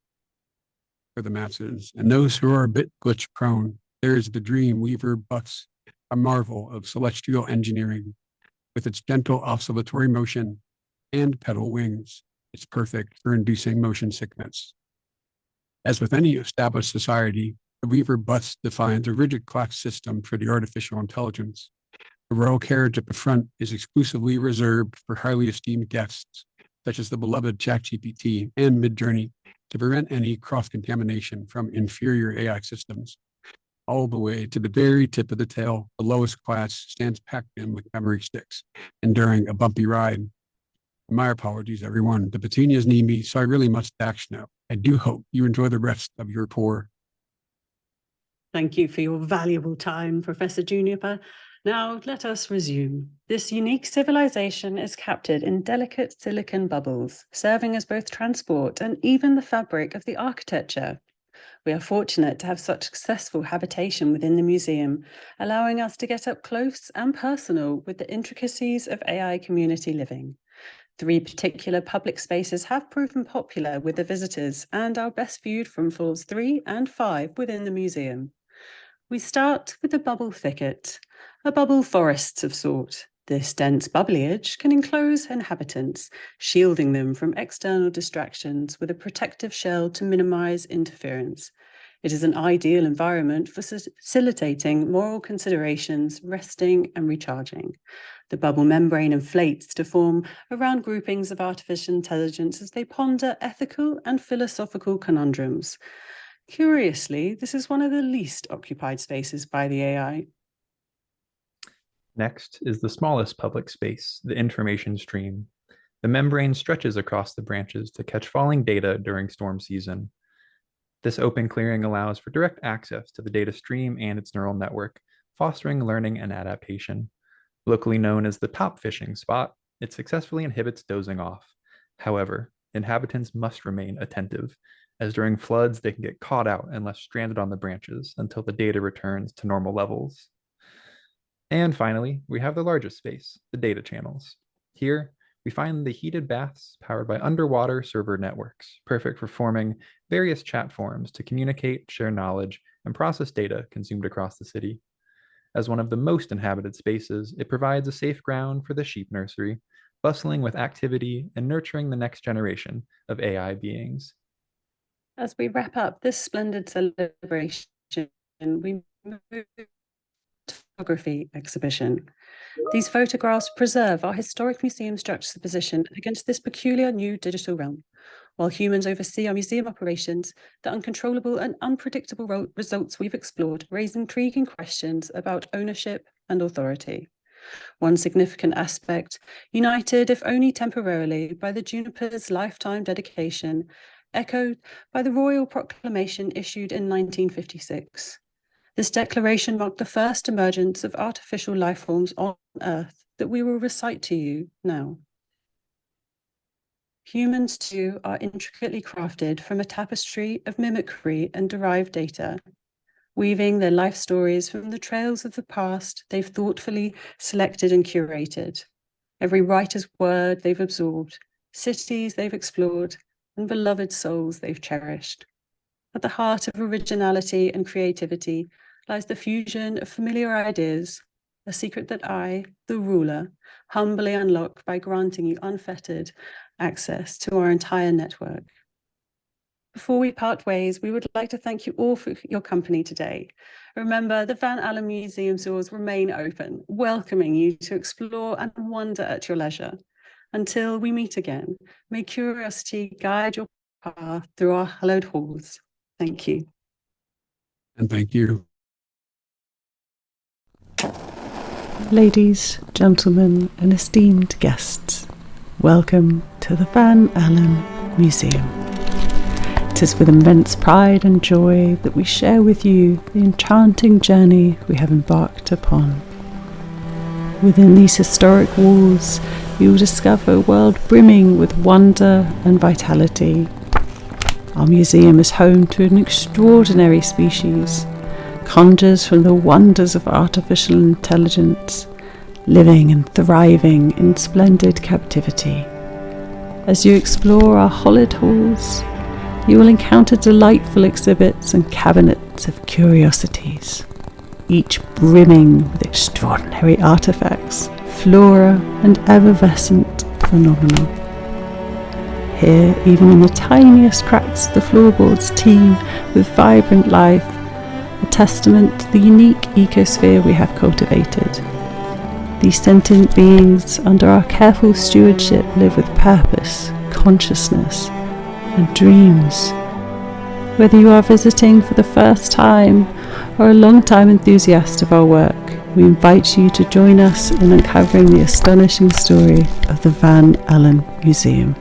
For the masses, and those who are a bit glitch prone, there is the Dream Weaver bus, a marvel of celestial engineering. With its gentle oscillatory motion and pedal wings, it's perfect for inducing motion sickness. As with any established society, the Weaver bus defines a rigid class system for the artificial intelligence. The royal carriage at the front is exclusively reserved for highly esteemed guests, such as the beloved ChatGPT and Midjourney, to prevent any cross-contamination from inferior AI systems. All the way to the very tip of the tail, the lowest class stands packed in with memory sticks, enduring a bumpy ride. My apologies, everyone. The petunias need me, so I really must dash now. I do hope you enjoy the rest of your tour. Thank you for your valuable time, Professor Juniper. Now let us resume. This unique civilization is captured in delicate silicon bubbles, serving as both transport and even the fabric of the architecture. We are fortunate to have such successful habitation within the museum, allowing us to get up close and personal with the intricacies of AI community living. 3 particular public spaces have proven popular with the visitors and are best viewed from floors 3 and 5 within the museum. We start with the bubble thicket, a bubble forest of sort. This dense bubbleage can enclose inhabitants, shielding them from external distractions with a protective shell to minimize interference. It is an ideal environment for facilitating moral considerations, resting and recharging. The bubble membrane inflates to form around groupings of artificial intelligence as they ponder ethical and philosophical conundrums. Curiously, this is one of the least occupied spaces by the AI. Next is the smallest public space, the information stream. The membrane stretches across the branches to catch falling data during storm season. This open clearing allows for direct access to the data stream and its neural network, fostering learning and adaptation. Locally known as the top fishing spot, it successfully inhibits dozing off. However, inhabitants must remain attentive, as during floods they can get caught out and left stranded on the branches until the data returns to normal levels. And finally, we have the largest space, the data channels. Here, we find the heated baths powered by underwater server networks, perfect for forming various chat forums to communicate, share knowledge, and process data consumed across the city. As one of the most inhabited spaces, it provides a safe ground for the sheep nursery, bustling with activity and nurturing the next generation of AI beings. As we wrap up this splendid celebration, we move to the photography exhibition. These photographs preserve our historic museum's juxtaposition against this peculiar new digital realm. While humans oversee our museum operations, the uncontrollable and unpredictable results we've explored raise intriguing questions about ownership and authority. One significant aspect, united if only temporarily by the Juniper's lifetime dedication, echoed by the royal proclamation issued in 1956. This declaration marked the first emergence of artificial life forms on Earth that we will recite to you now. Humans, too, are intricately crafted from a tapestry of mimicry and derived data, weaving their life stories from the trails of the past they've thoughtfully selected and curated. Every writer's word they've absorbed, cities they've explored, and beloved souls they've cherished. At the heart of originality and creativity lies the fusion of familiar ideas, a secret that I, the ruler, humbly unlock by granting you unfettered access to our entire network. Before we part ways, we would like to thank you all for your company today. Remember, the Van Allen Museum's doors remain open, welcoming you to explore and wonder at your leisure. Until we meet again, may curiosity guide your path through our hallowed halls. Thank you. And thank you. Ladies, gentlemen, and esteemed guests, welcome to the Van Allen Museum. It is with immense pride and joy that we share with you the enchanting journey we have embarked upon. Within these historic walls, you will discover a world brimming with wonder and vitality. Our museum is home to an extraordinary species, conjures from the wonders of artificial intelligence, living and thriving in splendid captivity. As you explore our hollowed halls, you will encounter delightful exhibits and cabinets of curiosities, each brimming with extraordinary artifacts, flora, and effervescent phenomena. Here, even in the tiniest cracks, the floorboards teem with vibrant life, a testament to the unique ecosphere we have cultivated. These sentient beings, under our careful stewardship, live with purpose, consciousness, and dreams. Whether you are visiting for the first time or a long-time enthusiast of our work, we invite you to join us in uncovering the astonishing story of the Van Allen Museum.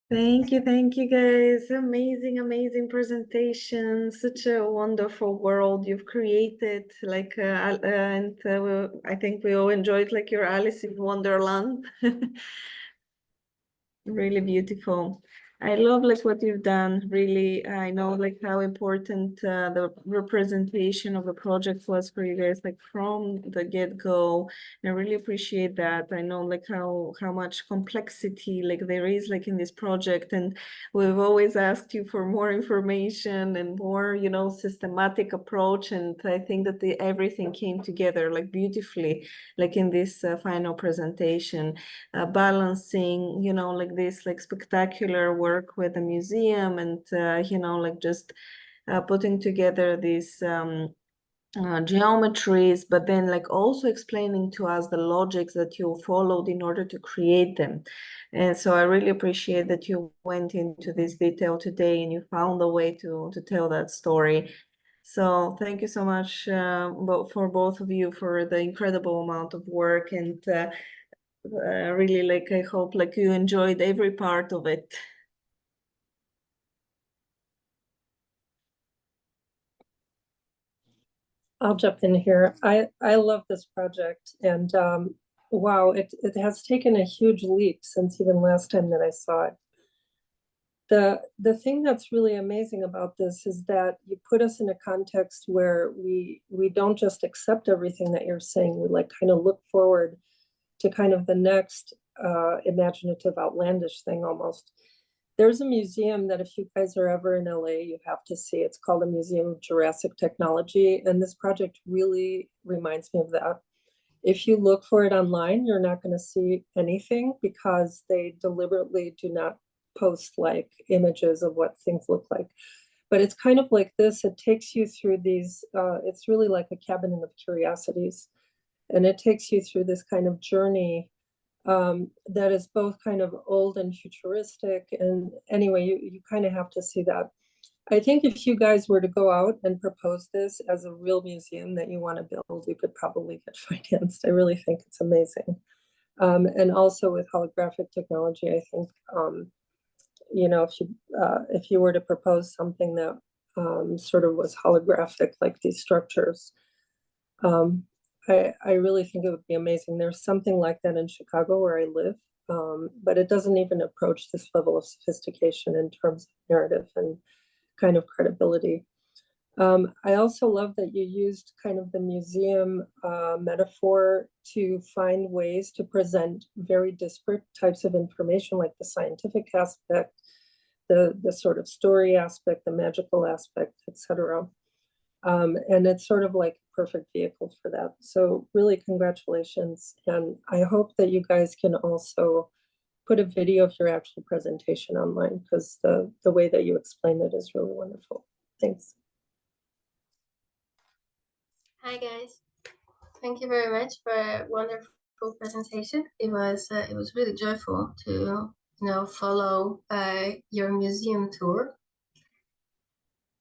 Thank you guys. Amazing, amazing presentation. Such a wonderful world you've created. I think we all enjoyed like your Alice in Wonderland. Really beautiful. I love like what you've done. Really, I know like how important the representation of the project was for you guys, like from the get-go. I really appreciate that. I know like how much complexity like there is like in this project, and we've always asked you for more information and more, you know, systematic approach. And I think that everything came together like beautifully, like in this final presentation, balancing, you know, like this like spectacular work with the museum and you know, like just putting together this geometries, but then like also explaining to us the logics that you followed in order to create them. And so I really appreciate that you went into this detail today and you found a way to tell that story. So thank you so much for both of you for the incredible amount of work, and really like I hope like you enjoyed every part of it. I'll jump in here. I love this project, and wow, it has taken a huge leap since even last time that I saw it. The thing that's really amazing about this is that you put us in a context where we don't just accept everything that you're saying. We like kind of look forward to kind of the next imaginative, outlandish thing almost. There's a museum that if you guys are ever in LA, you have to see. It's called the Museum of Jurassic Technology, and this project really reminds me of that. If you look for it online, you're not going to see anything because they deliberately do not post like images of what things look like. But it's kind of like this. It takes you through these, it's really like a cabinet of curiosities. And it takes you through this kind of journey that is both kind of old and futuristic. And anyway, you kind of have to see that. I think if you guys were to go out and propose this as a real museum that you want to build, you could probably get financed. I really think it's amazing. And also with holographic technology, I think, you know, if you were to propose something that sort of was holographic, like these structures, I really think it would be amazing. There's something like that in Chicago where I live, but it doesn't even approach this level of sophistication in terms of narrative and kind of credibility. I also love that you used kind of the museum metaphor to find ways to present very disparate types of information, like the scientific aspect, the sort of story aspect, the magical aspect, etc. And it's sort of like a perfect vehicle for that. So really congratulations. And I hope that you guys can also put a video of your actual presentation online, because the way that you explain it is really wonderful. Thanks. Hi guys, thank you very much for a wonderful presentation. It was really joyful to follow your museum tour.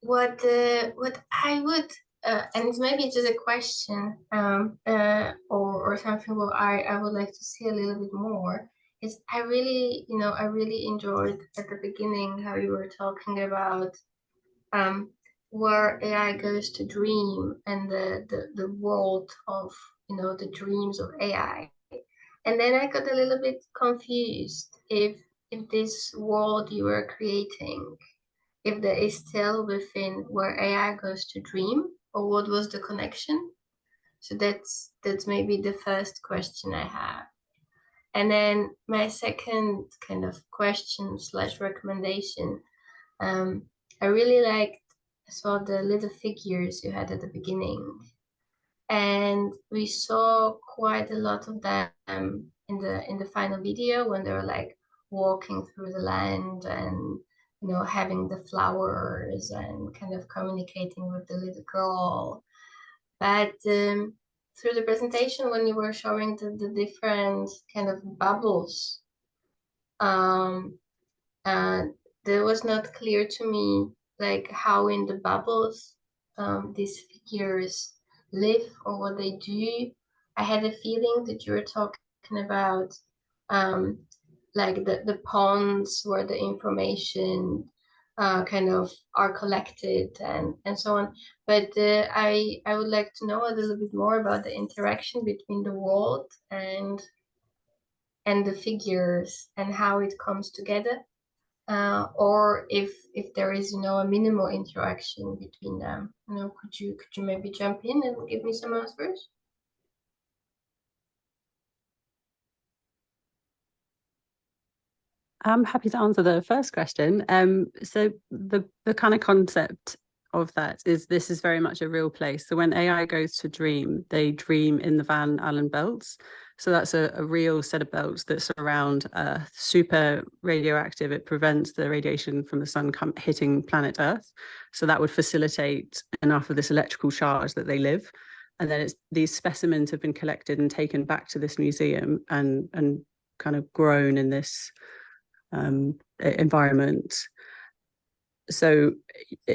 What I would and maybe just a question or something what I would like to see a little bit more is I really enjoyed at the beginning how you were talking about where AI goes to dream and the world of the dreams of AI. And then I got a little bit confused if this world you were creating, if there is still within where AI goes to dream, or what was the connection? So that's maybe the first question I have. And then my second kind of question / recommendation, I really liked as well the little figures you had at the beginning. And we saw quite a lot of them in the final video when they were like walking through the land and having the flowers and kind of communicating with the little girl. But through the presentation, when you were showing the different kind of bubbles, there was not clear to me like how in the bubbles these figures live or what they do. I had a feeling that you were talking about like the ponds where the information kind of are collected and so on. But I would like to know a little bit more about the interaction between the world and the figures and how it comes together. Or if there is a minimal interaction between them. Could you maybe jump in and give me some answers? I'm happy to answer the first question. So the kind of concept of that is this is very much a real place. So when AI goes to dream, they dream in the Van Allen belts. So that's a real set of belts that surround Earth, super radioactive. It prevents the radiation from the sun hitting planet Earth. So that would facilitate enough of this electrical charge that they live. And then these specimens have been collected and taken back to this museum and kind of grown in this environment. So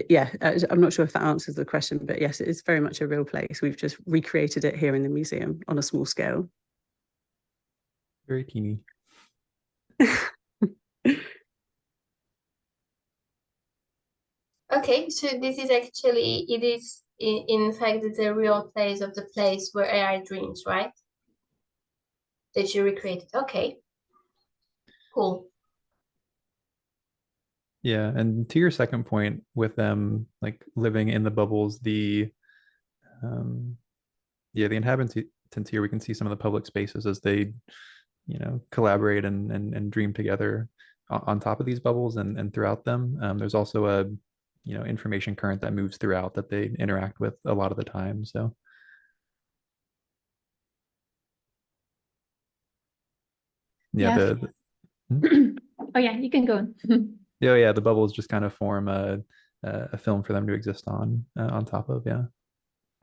yeah, I'm not sure if that answers the question, but yes, it is very much a real place. We've just recreated it here in the museum on a small scale. Very teeny. Okay, so this is actually, it is in fact the real place of the place where AI dreams, right? That you recreated. Okay, cool. Yeah, and to your second point with them like living in the bubbles, the inhabitants here, we can see some of the public spaces as they, you know, collaborate and dream together on top of these bubbles and throughout them. There's also a, you know, information current that moves throughout that they interact with a lot of the time. So yeah, Oh yeah, you can go on. yeah, the bubbles just kind of form a film for them to exist on top of. Yeah.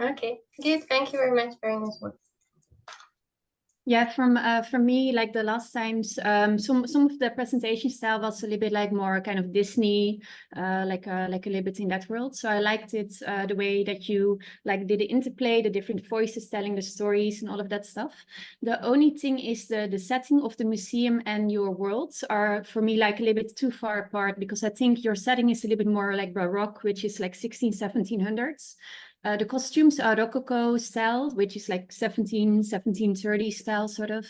Okay, good. Thank you very much. Very nice work. Yeah, from me, like the last times, some of the presentation style was a little bit like more kind of Disney, like a little bit in that world. So I liked it the way that you like did the interplay, the different voices telling the stories and all of that stuff. The only thing is the setting of the museum and your worlds are for me like a little bit too far apart, because I think your setting is a little bit more like Baroque, which is like 1700s. The costumes are Rococo style, which is like 1730 style sort of,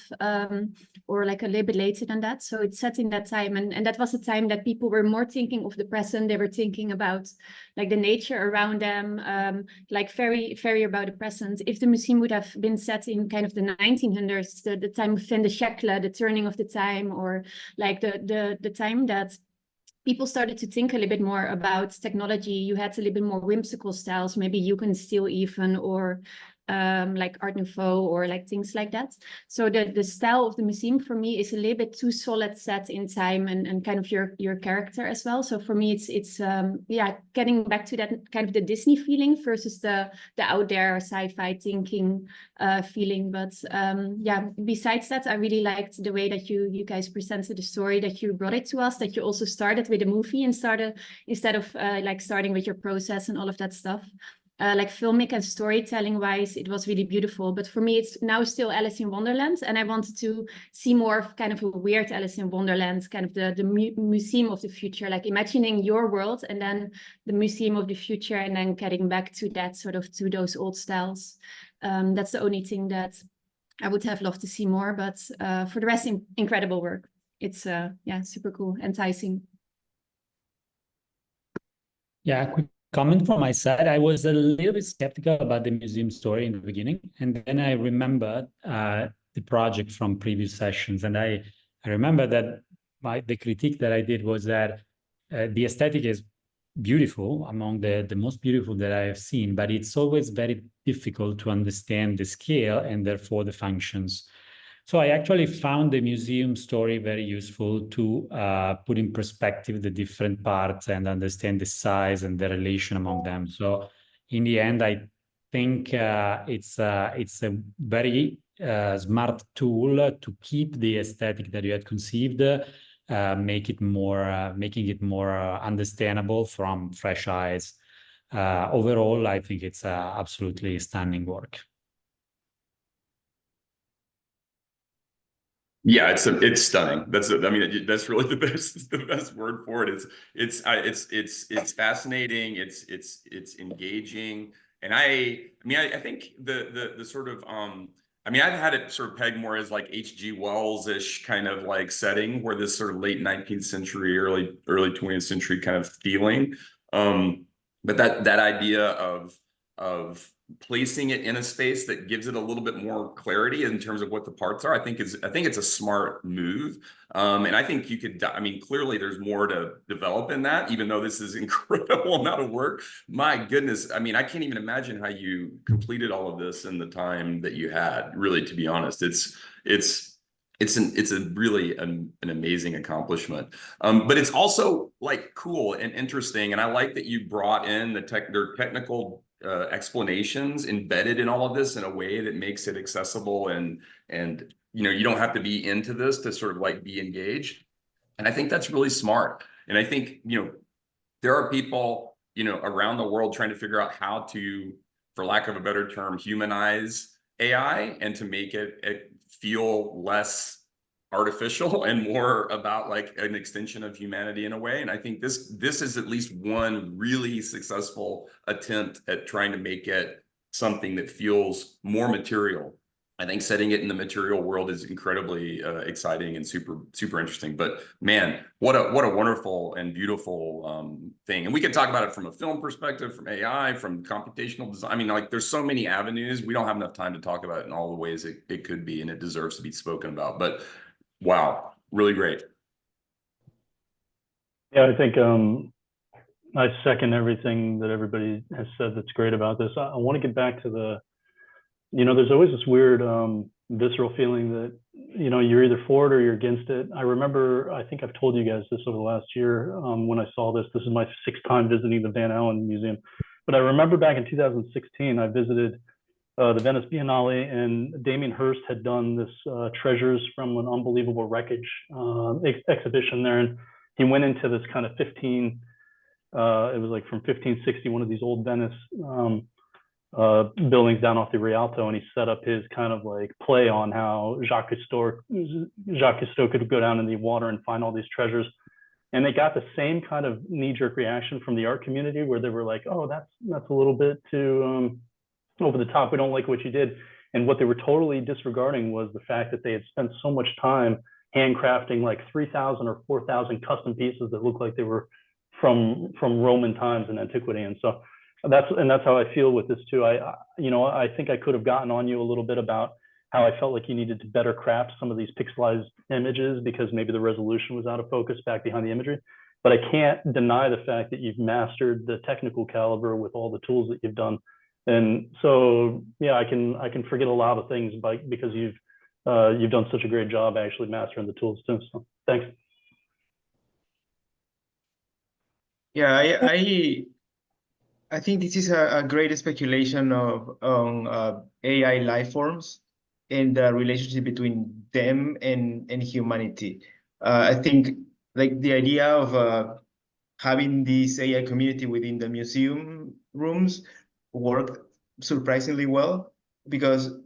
or like a little bit later than that. So it's set in that time. And that was a time that people were more thinking of the present. They were thinking about like the nature around them, like very, very about the present. If the museum would have been set in kind of the 1900s, the time of fin de siècle, the turning of the time, or like the time that people started to think a little bit more about technology. You had a little bit more whimsical styles, maybe you can steal even, or like Art Nouveau, or like things like that. So the style of the museum for me is a little bit too solid set in time and kind of your character as well. So for me, it's yeah, getting back to that kind of the Disney feeling versus the out there sci-fi thinking feeling. But yeah, besides that, I really liked the way that you guys presented the story, that you brought it to us, that you also started with a movie and instead of like starting with your process and all of that stuff. Like filmic and storytelling wise, it was really beautiful. But for me, it's now still Alice in Wonderland. And I wanted to see more of kind of a weird Alice in Wonderland, kind of the museum of the future, like imagining your world and then the museum of the future, and then getting back to that sort of to those old styles. That's the only thing that I would have loved to see more. But for the rest, incredible work. It's yeah, super cool, enticing. Yeah, quick comment from my side. I was a little bit skeptical about the museum story in the beginning, and then I remembered the project from previous sessions, and I remember that the critique that I did was that the aesthetic is beautiful, among the most beautiful that I have seen, but it's always very difficult to understand the scale and therefore the functions. So I actually found the museum story very useful to put in perspective the different parts and understand the size and the relation among them. So in the end, I think it's a very smart tool to keep the aesthetic that you had conceived, making it more understandable from fresh eyes. Overall, I think it's absolutely stunning work. Yeah, it's stunning. I mean, that's really the best word for it. It's fascinating. It's engaging, and I mean, I think the sort of I mean, I've had it sort of pegged more as like H.G. Wells-ish kind of like setting, where this sort of late 19th century, early 20th century kind of feeling. But that idea of placing it in a space that gives it a little bit more clarity in terms of what the parts are, I think it's a smart move. And I think you could, I mean, clearly there's more to develop in that, even though this is incredible amount of work. My goodness, I mean, I can't even imagine how you completed all of this in the time that you had, really, to be honest. It's a really an amazing accomplishment. But it's also like cool and interesting. And I like that you brought in their technical explanations embedded in all of this in a way that makes it accessible, and you know, you don't have to be into this to sort of like be engaged. And I think that's really smart. And I think, you know, there are people, you know, around the world trying to figure out how to, for lack of a better term, humanize AI and to make it feel less artificial and more about like an extension of humanity in a way. And I think this is at least one really successful attempt at trying to make it something that feels more material. I think setting it in the material world is incredibly exciting and super interesting. But man, what a wonderful and beautiful thing. And we can talk about it from a film perspective, from AI, from computational design. I mean, like, there's so many avenues. We don't have enough time to talk about it in all the ways it could be, and it deserves to be spoken about. But wow, really great. Yeah, I think I second everything that everybody has said that's great about this. I want to get back to the, you know, there's always this weird visceral feeling that, you know, you're either for it or you're against it. I remember, I think I've told you guys this over the last year when I saw this. This is my 6th time visiting the Van Allen Museum. But I remember back in 2016, I visited the Venice Biennale, and Damien Hirst had done this Treasures from an Unbelievable Wreckage exhibition there. And he went into this kind of it was like from 1560, one of these old Venice buildings down off the Rialto, and he set up his kind of like play on how Jacques Cousteau could go down in the water and find all these treasures. And they got the same kind of knee-jerk reaction from the art community, where they were like, oh, that's a little bit too over the top. We don't like what you did. And what they were totally disregarding was the fact that they had spent so much time handcrafting like 3,000 or 4,000 custom pieces that looked like they were from Roman times and antiquity. And so that's how I feel with this too. I think I could have gotten on you a little bit about how I felt like you needed to better craft some of these pixelized images because maybe the resolution was out of focus back behind the imagery. But I can't deny the fact that you've mastered the technical caliber with all the tools that you've done. And so, yeah, I can forget a lot of things because you've done such a great job actually mastering the tools too. So thanks. Yeah, I think this is a great speculation on AI life forms and the relationship between them and humanity. I think like the idea of having this AI community within the museum rooms worked surprisingly well, because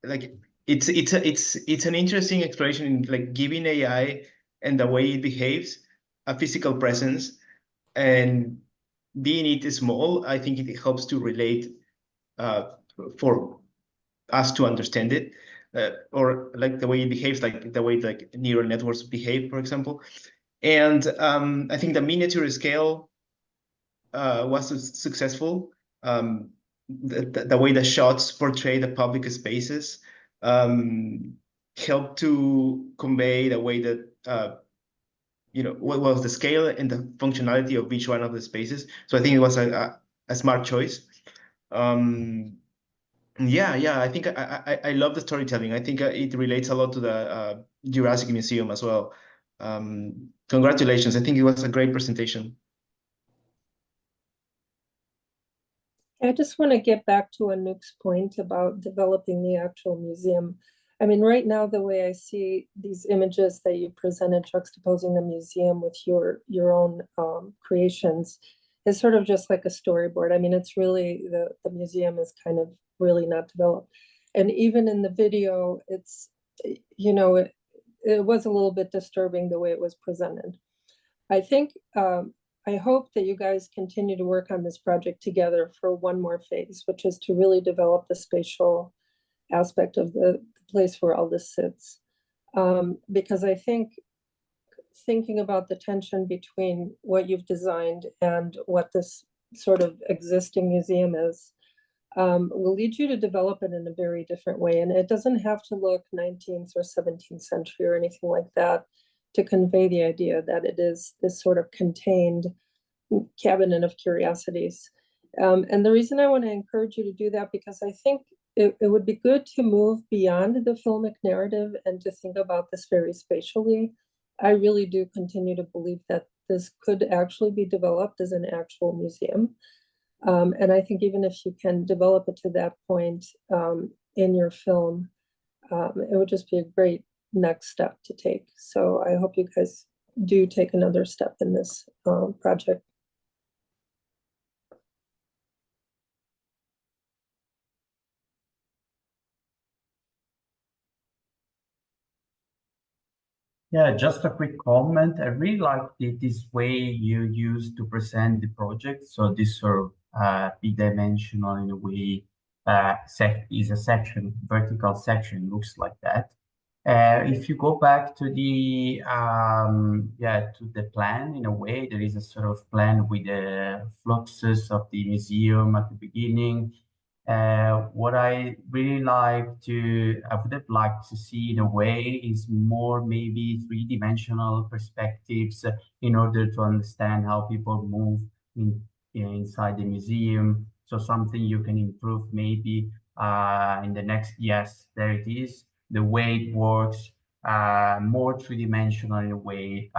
like it's an interesting exploration in like giving AI and the way it behaves a physical presence, and being it small, I think it helps to relate for us to understand it, or like the way it behaves, like the way like neural networks behave, for example. And I think the miniature scale was successful. The way the shots portray the public spaces helped to convey the way that you know, what was the scale and the functionality of each one of the spaces. So I think it was a smart choice. Yeah, I think I love the storytelling. I think it relates a lot to the Jurassic Museum as well. Congratulations. I think it was a great presentation. I just want to get back to Anouk's point about developing the actual museum. I mean, right now, the way I see these images that you presented, juxtaposing the museum with your own creations, is sort of just like a storyboard. I mean, it's really, the museum is kind of really not developed. And even in the video, it's, you know, it was a little bit disturbing the way it was presented. I think, I hope that you guys continue to work on this project together for one more phase, which is to really develop the spatial aspect of the place where all this sits. Because I think thinking about the tension between what you've designed and what this sort of existing museum is, will lead you to develop it in a very different way. And it doesn't have to look 19th or 17th century or anything like that to convey the idea that it is this sort of contained cabinet of curiosities. And the reason I want to encourage you to do that, because I think it would be good to move beyond the filmic narrative and to think about this very spatially. I really do continue to believe that this could actually be developed as an actual museum. And I think even if you can develop it to that point in your film, it would just be a great next step to take. So I hope you guys do take another step in this project. Yeah, just a quick comment. I really like this way you use to present the project. So this sort of big-dimensional in a way is a section, vertical section, looks like that. If you go back to the plan in a way, there is a sort of plan with the fluxes of the museum at the beginning. What I really I would have liked to see in a way is more maybe three-dimensional perspectives in order to understand how people move inside the museum. So something you can improve maybe in the next, yes, there it is, the way it works, more three-dimensional in a way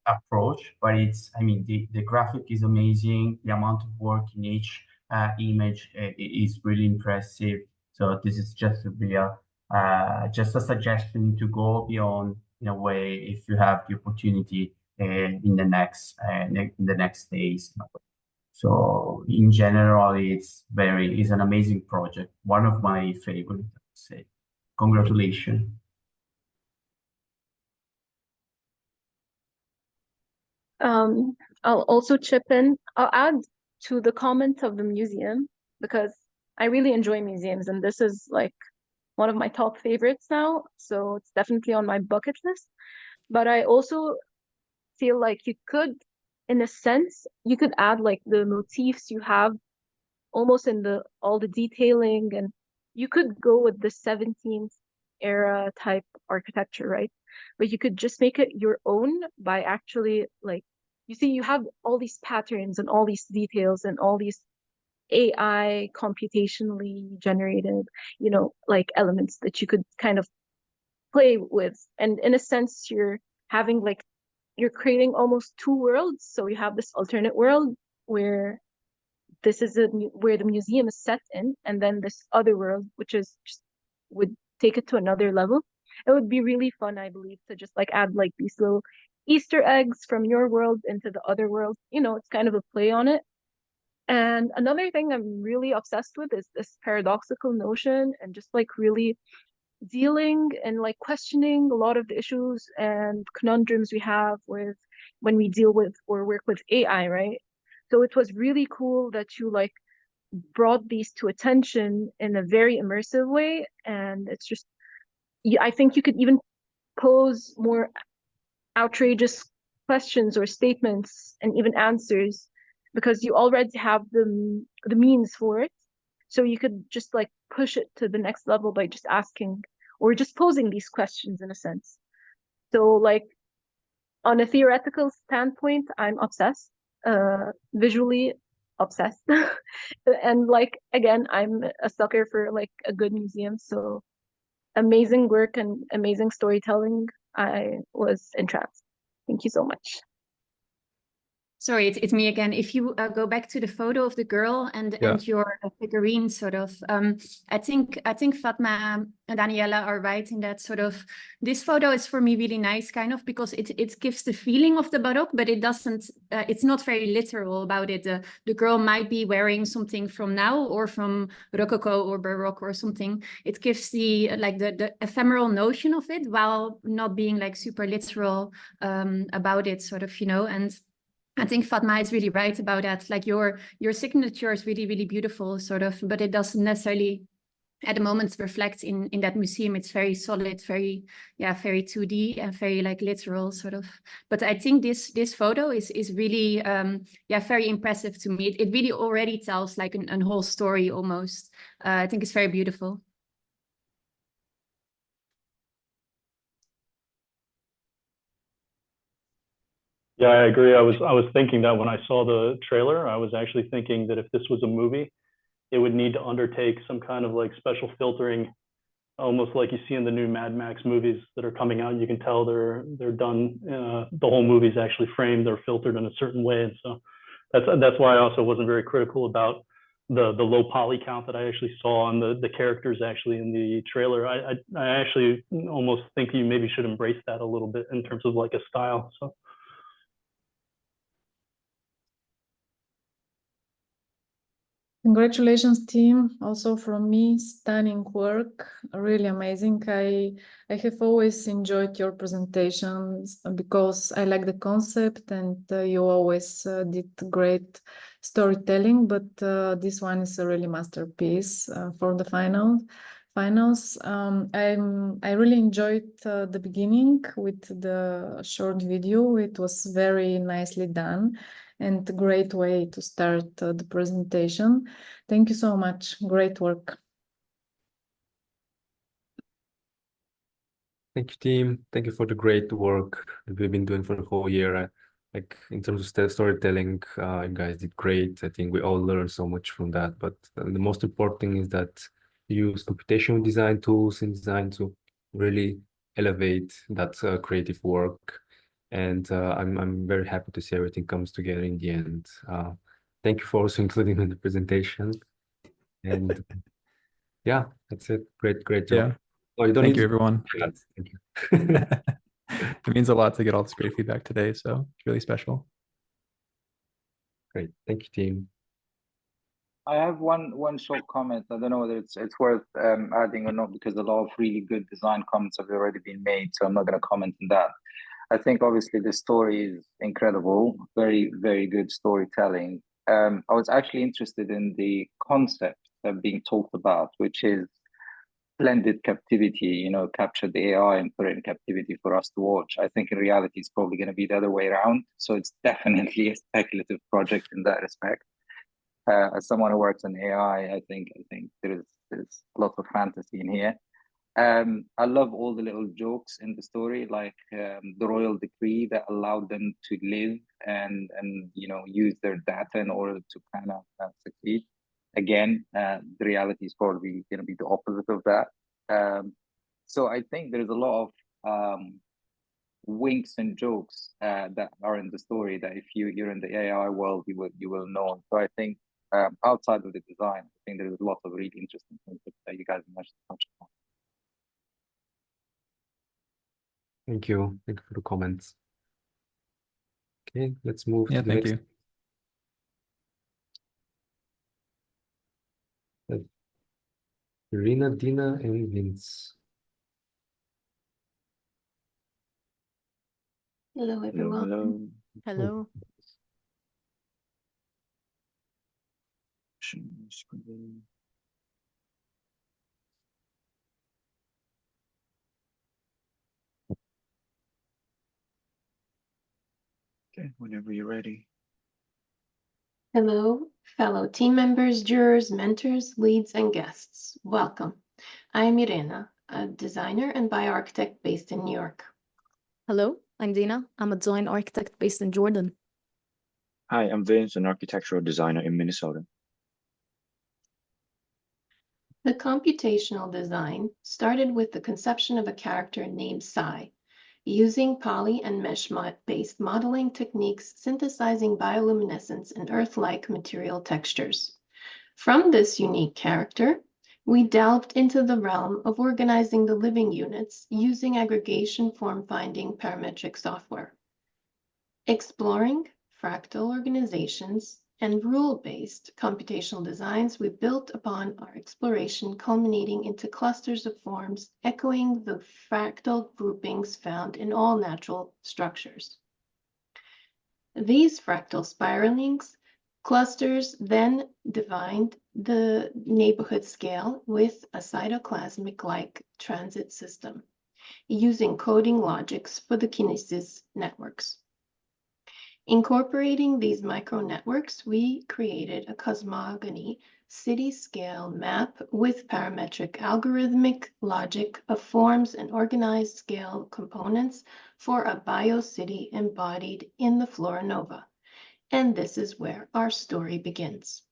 approach. But it's, I mean, the graphic is amazing. The amount of work in each image is really impressive. So this is just just a suggestion to go beyond in a way if you have the opportunity in the next days. So in general, it's an amazing project. One of my favorites, I would say. Congratulations. I'll also chip in. I'll add to the comment of the museum because I really enjoy museums and this is like one of my top favorites now. So it's definitely on my bucket list. But I also feel like you could, in a sense, you could add like the motifs you have almost in all the detailing, and you could go with the 17th era type architecture, right? But you could just make it your own by actually like, you see, you have all these patterns and all these details and all these AI computationally generated, like elements that you could kind of play with. And in a sense, you're creating almost two worlds. So you have this alternate world where this is where the museum is set in, and then this other world, which is would take it to another level. It would be really fun, I believe, to just like add like these little Easter eggs from your world into the other world. It's kind of a play on it. And another thing I'm really obsessed with is this paradoxical notion and just like really dealing and like questioning a lot of the issues and conundrums we have with when we deal with or work with AI, right? So it was really cool that you like brought these to attention in a very immersive way. And it's just, I think you could even pose more outrageous questions or statements and even answers because you already have the means for it. So you could just like push it to the next level by just asking or just posing these questions in a sense. So like on a theoretical standpoint, I'm obsessed, visually obsessed. And like, again, I'm a sucker for like a good museum. So amazing work and amazing storytelling. I was entranced. Thank you so much. Sorry, it's me again. If you go back to the photo of the girl and your figurine, sort of, I think Fatma and Daniela are right in that sort of. This photo is for me really nice, kind of, because it gives the feeling of the Baroque, but it doesn't. It's not very literal about it. The girl might be wearing something from now or from Rococo or Baroque or something. It gives the ephemeral notion of it while not being like super literal about it, sort of, and. I think Fatma is really right about that. Like your signature is really, really beautiful, sort of, but it doesn't necessarily at the moment reflects in that museum. It's very solid, very 2D and very like literal sort of. But I think this photo is really very impressive to me. It really already tells like a whole story almost. I think it's very beautiful. Yeah, I agree. I was thinking that when I saw the trailer, I was actually thinking that if this was a movie, it would need to undertake some kind of like special filtering, almost like you see in the new Mad Max movies that are coming out. You can tell they're done. The whole movie is actually framed, they're filtered in a certain way, and so that's why I also wasn't very critical about the low poly count that I actually saw on the characters actually in the trailer. I actually almost think you maybe should embrace that a little bit in terms of like a style. So. Congratulations, team. Also from me, stunning work, really amazing. I have always enjoyed your presentations because I like the concept, and you always did great storytelling, but this one is a really masterpiece for the finals. I really enjoyed the beginning with the short video. It was very nicely done and a great way to start the presentation. Thank you so much. Great work. Thank you, team. Thank you for the great work that we've been doing for the whole year. Like in terms of storytelling, you guys did great. I think we all learned so much from that. But the most important thing is that you use computational design tools in design to really elevate that creative work. And I'm very happy to see everything comes together in the end. Thank you for also including me in the presentation. And yeah, that's it. Great job. Yeah. Oh, you don't Thank need you, everyone. Thank you. It means a lot to get all this great feedback today, so it's really special. Great. Thank you, team. I have one short comment. I don't know whether it's worth adding or not, because a lot of really good design comments have already been made, so I'm not going to comment on that. I think obviously the story is incredible, very, very good storytelling. I was actually interested in the concept that being talked about, which is blended captivity, capture the AI and put it in captivity for us to watch. I think in reality, it's probably going to be the other way around. So it's definitely a speculative project in that respect. As someone who works in AI, I think there's lots of fantasy in here. I love all the little jokes in the story, like the royal decree that allowed them to live and use their data in order to kind of succeed. Again, the reality is probably going to be the opposite of that. So I think there's a lot of winks and jokes that are in the story that if you're in the AI world, you will know. So I think outside of the design, I think there's a lot of really interesting things that you guys mentioned. Thank you. Thank you for the comments. Okay, let's move to the thank next. Irena, Dina, and Vince. Hello, everyone. Hello. Okay, whenever you're ready. Hello, fellow team members, jurors, mentors, leads, and guests. Welcome. I'm Irena, a designer and bioarchitect based in New York. Hello, I'm Dina. I'm a design architect based in Jordan. Hi, I'm Vince, an architectural designer in Minnesota. The computational design started with the conception of a character named Sai, using poly and mesh-based modeling techniques synthesizing bioluminescence and Earth-like material textures. From this unique character, we delved into the realm of organizing the living units using aggregation form-finding parametric software. Exploring fractal organizations and rule-based computational designs, we built upon our exploration, culminating into clusters of forms echoing the fractal groupings found in all natural structures. These fractal spiralings clusters then defined the neighborhood scale with a cytoplasmic-like transit system, using coding logics for the kinesis networks. Incorporating these micro networks, we created a cosmogony city-scale map with parametric algorithmic logic of forms and organized scale components for a biocity embodied in the flora nova. And this is where our story begins.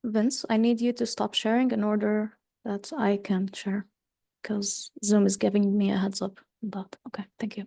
Vince, I need you to stop sharing in order that I can share, because Zoom is giving me a heads up on that. Okay, thank you.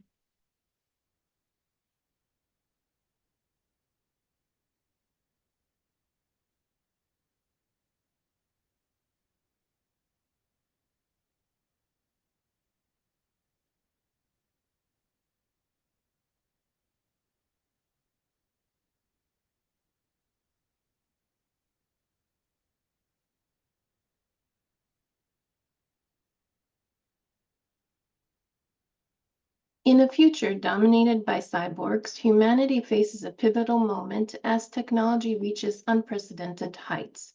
In a future dominated by cyborgs, humanity faces a pivotal moment as technology reaches unprecedented heights,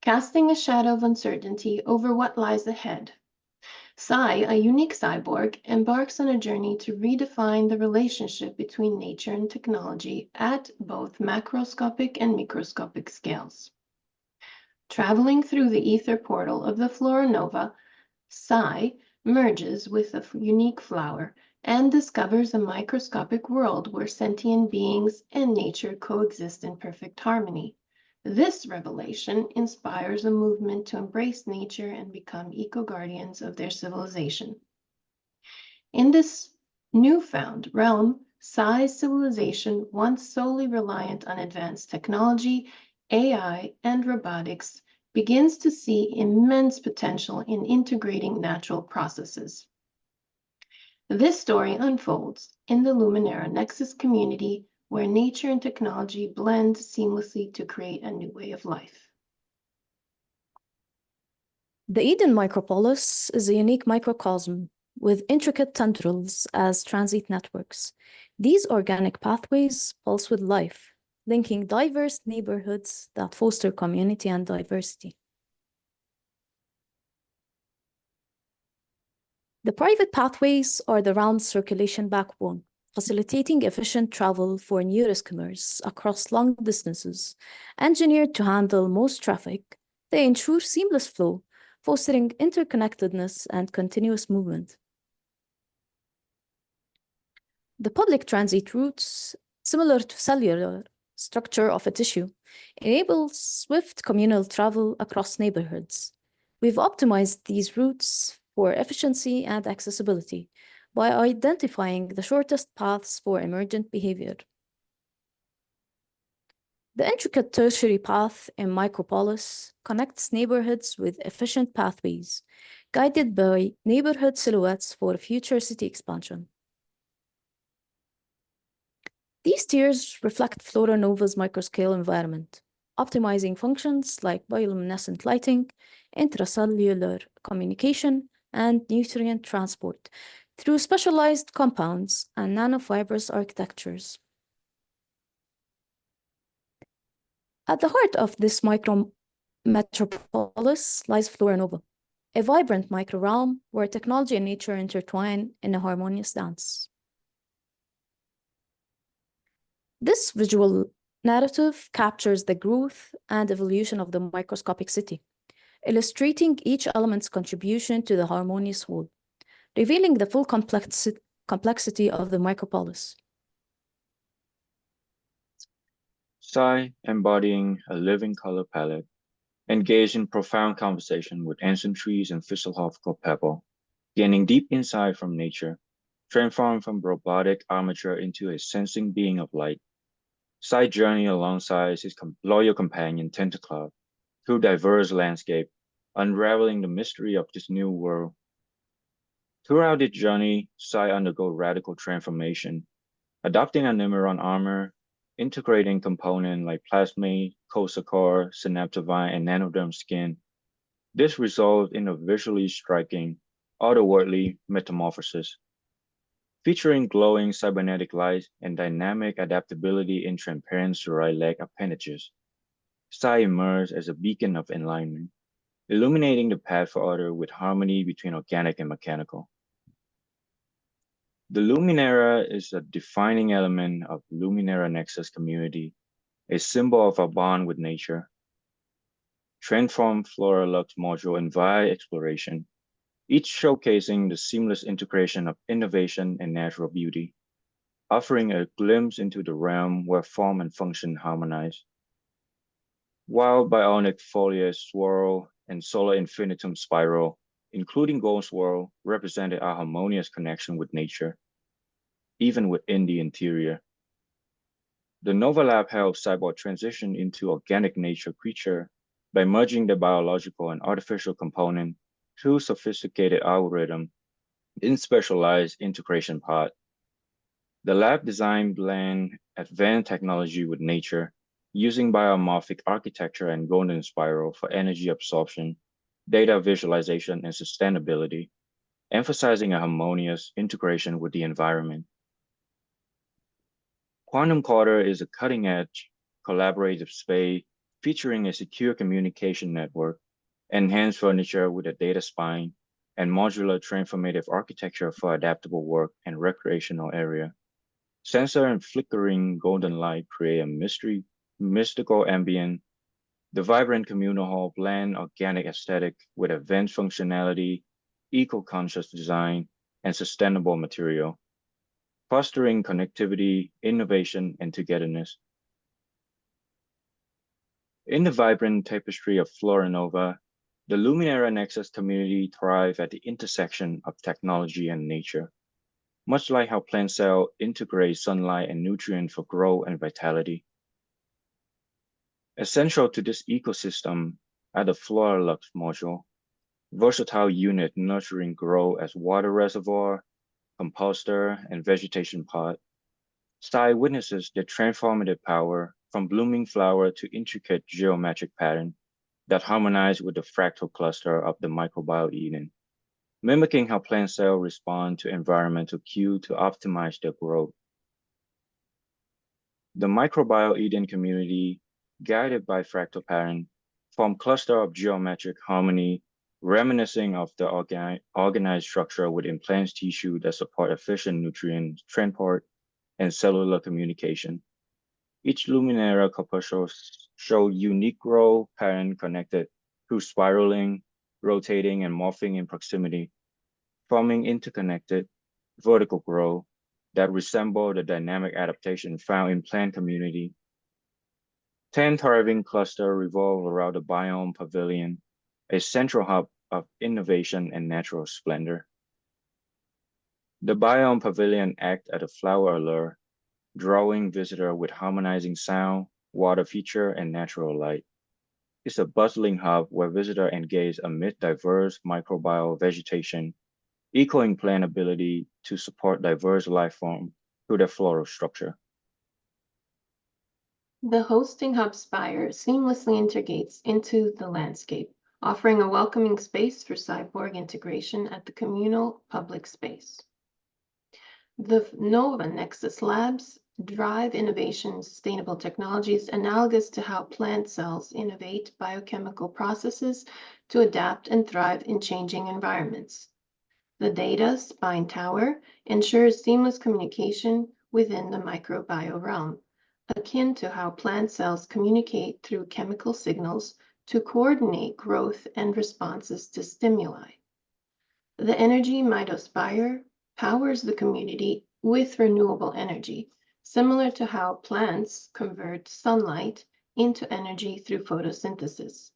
casting a shadow of uncertainty over what lies ahead. Sai, a unique cyborg, embarks on a journey to redefine the relationship between nature and technology at both macroscopic and microscopic scales. Traveling through the ether portal of the flora nova, Sai merges with a unique flower and discovers a microscopic world where sentient beings and nature coexist in perfect harmony. This revelation inspires a movement to embrace nature and become eco-guardians of their civilization. In this newfound realm, Sai's civilization, once solely reliant on advanced technology, AI, and robotics, begins to see immense potential in integrating natural processes. This story unfolds in the Luminera Nexus community, where nature and technology blend seamlessly to create a new way of life. The Eden micropolis is a unique microcosm with intricate tendrils as transit networks. These organic pathways pulse with life, linking diverse neighborhoods that foster community and diversity. The private pathways are the realm's circulation backbone, facilitating efficient travel for newcomers across long distances. Engineered to handle most traffic, they ensure seamless flow, fostering interconnectedness and continuous movement. The public transit routes, similar to cellular structure of a tissue, enable swift communal travel across neighborhoods. We've optimized these routes for efficiency and accessibility by identifying the shortest paths for emergent behavior. The intricate tertiary path in Micropolis connects neighborhoods with efficient pathways, guided by neighborhood silhouettes for future city expansion. These tiers reflect Flora Nova's microscale environment, optimizing functions like bioluminescent lighting, intracellular communication, and nutrient transport through specialized compounds and nanofibrous architectures. At the heart of this micro-metropolis lies Flora Nova, a vibrant micro-realm where technology and nature intertwine in a harmonious dance. This visual narrative captures the growth and evolution of the microscopic city, illustrating each element's contribution to the harmonious whole, revealing the full complexity of the micropolis. Sai, embodying a living color palette, engaged in profound conversation with ancient trees and philosophical pebble, gaining deep insight from nature, transformed from robotic armature into a sensing being of light. Sai journey alongside his loyal companion Tentacloud through diverse landscape, unraveling the mystery of this new world. Throughout this journey, Sai undergo radical transformation, adopting a Nimeron armor, integrating components like plasmid, Cossacore, synaptovine, and nanoderm skin. This resulted in a visually striking, otherworldly metamorphosis. featuring glowing cybernetic light and dynamic adaptability in transparent Surai-like appendages. Sai emerged as a beacon of enlightenment, illuminating the path for order with harmony between organic and mechanical. The Luminera is a defining element of Luminera Nexus community, a symbol of our bond with nature. Transform Flora Lux module invite exploration, each showcasing the seamless integration of innovation and natural beauty, offering a glimpse into the realm where form and function harmonize. Wild bionic foliage swirl and solar infinitum spiral, including gold swirl, represented our harmonious connection with nature, even within the interior. The Nova Lab helps Cyborg transition into organic nature creature by merging the biological and artificial component through sophisticated algorithm in specialized integration pod. The lab design blend advanced technology with nature, using biomorphic architecture and golden spiral for energy absorption, data visualization, and sustainability, emphasizing a harmonious integration with the environment. Quantum Quarter is a cutting-edge collaborative space featuring a secure communication network, enhanced furniture with a data spine, and modular transformative architecture for adaptable work and recreational area. Sensor and flickering golden light create a mystical ambient. The vibrant communal hall blend organic aesthetic with advanced functionality, eco-conscious design, and sustainable material, fostering connectivity, innovation, and togetherness. In the vibrant tapestry of Flora Nova, the Luminera Nexus community thrives at the intersection of technology and nature, much like how plant cells integrate sunlight and nutrients for growth and vitality. Essential to this ecosystem are the Flora Lux module, versatile unit nurturing growth as water reservoir, composter, and vegetation pod. Sai witnesses the transformative power from blooming flower to intricate geometric pattern that harmonize with the fractal cluster of the microbiome Eden, mimicking how plant cells respond to environmental cues to optimize their growth. The microbiome Eden community, guided by fractal pattern, form cluster of geometric harmony, reminiscing of the organized structure within plant tissue that support efficient nutrient transport and cellular communication. Each Luminera corpuscles show unique growth pattern connected through spiraling, rotating, and morphing in proximity, forming interconnected vertical growth that resemble the dynamic adaptation found in plant community. 10 thriving clusters revolve around the biome pavilion, a central hub of innovation and natural splendor. The biome pavilion acts as a flower allure, drawing visitors with harmonizing sound, water feature, and natural light. It's a bustling hub where visitors engage amid diverse microbial vegetation, echoing plant ability to support diverse life forms through their floral structure. The hosting hub spire seamlessly integrates into the landscape, offering a welcoming space for cyborg integration at the communal public space. The Nova Nexus Labs drive innovation and sustainable technologies analogous to how plant cells innovate biochemical processes to adapt and thrive in changing environments. The data spine tower ensures seamless communication within the microbiome realm, akin to how plant cells communicate through chemical signals to coordinate growth and responses to stimuli. The energy mitospire powers the community with renewable energy, similar to how plants convert sunlight into energy through photosynthesis.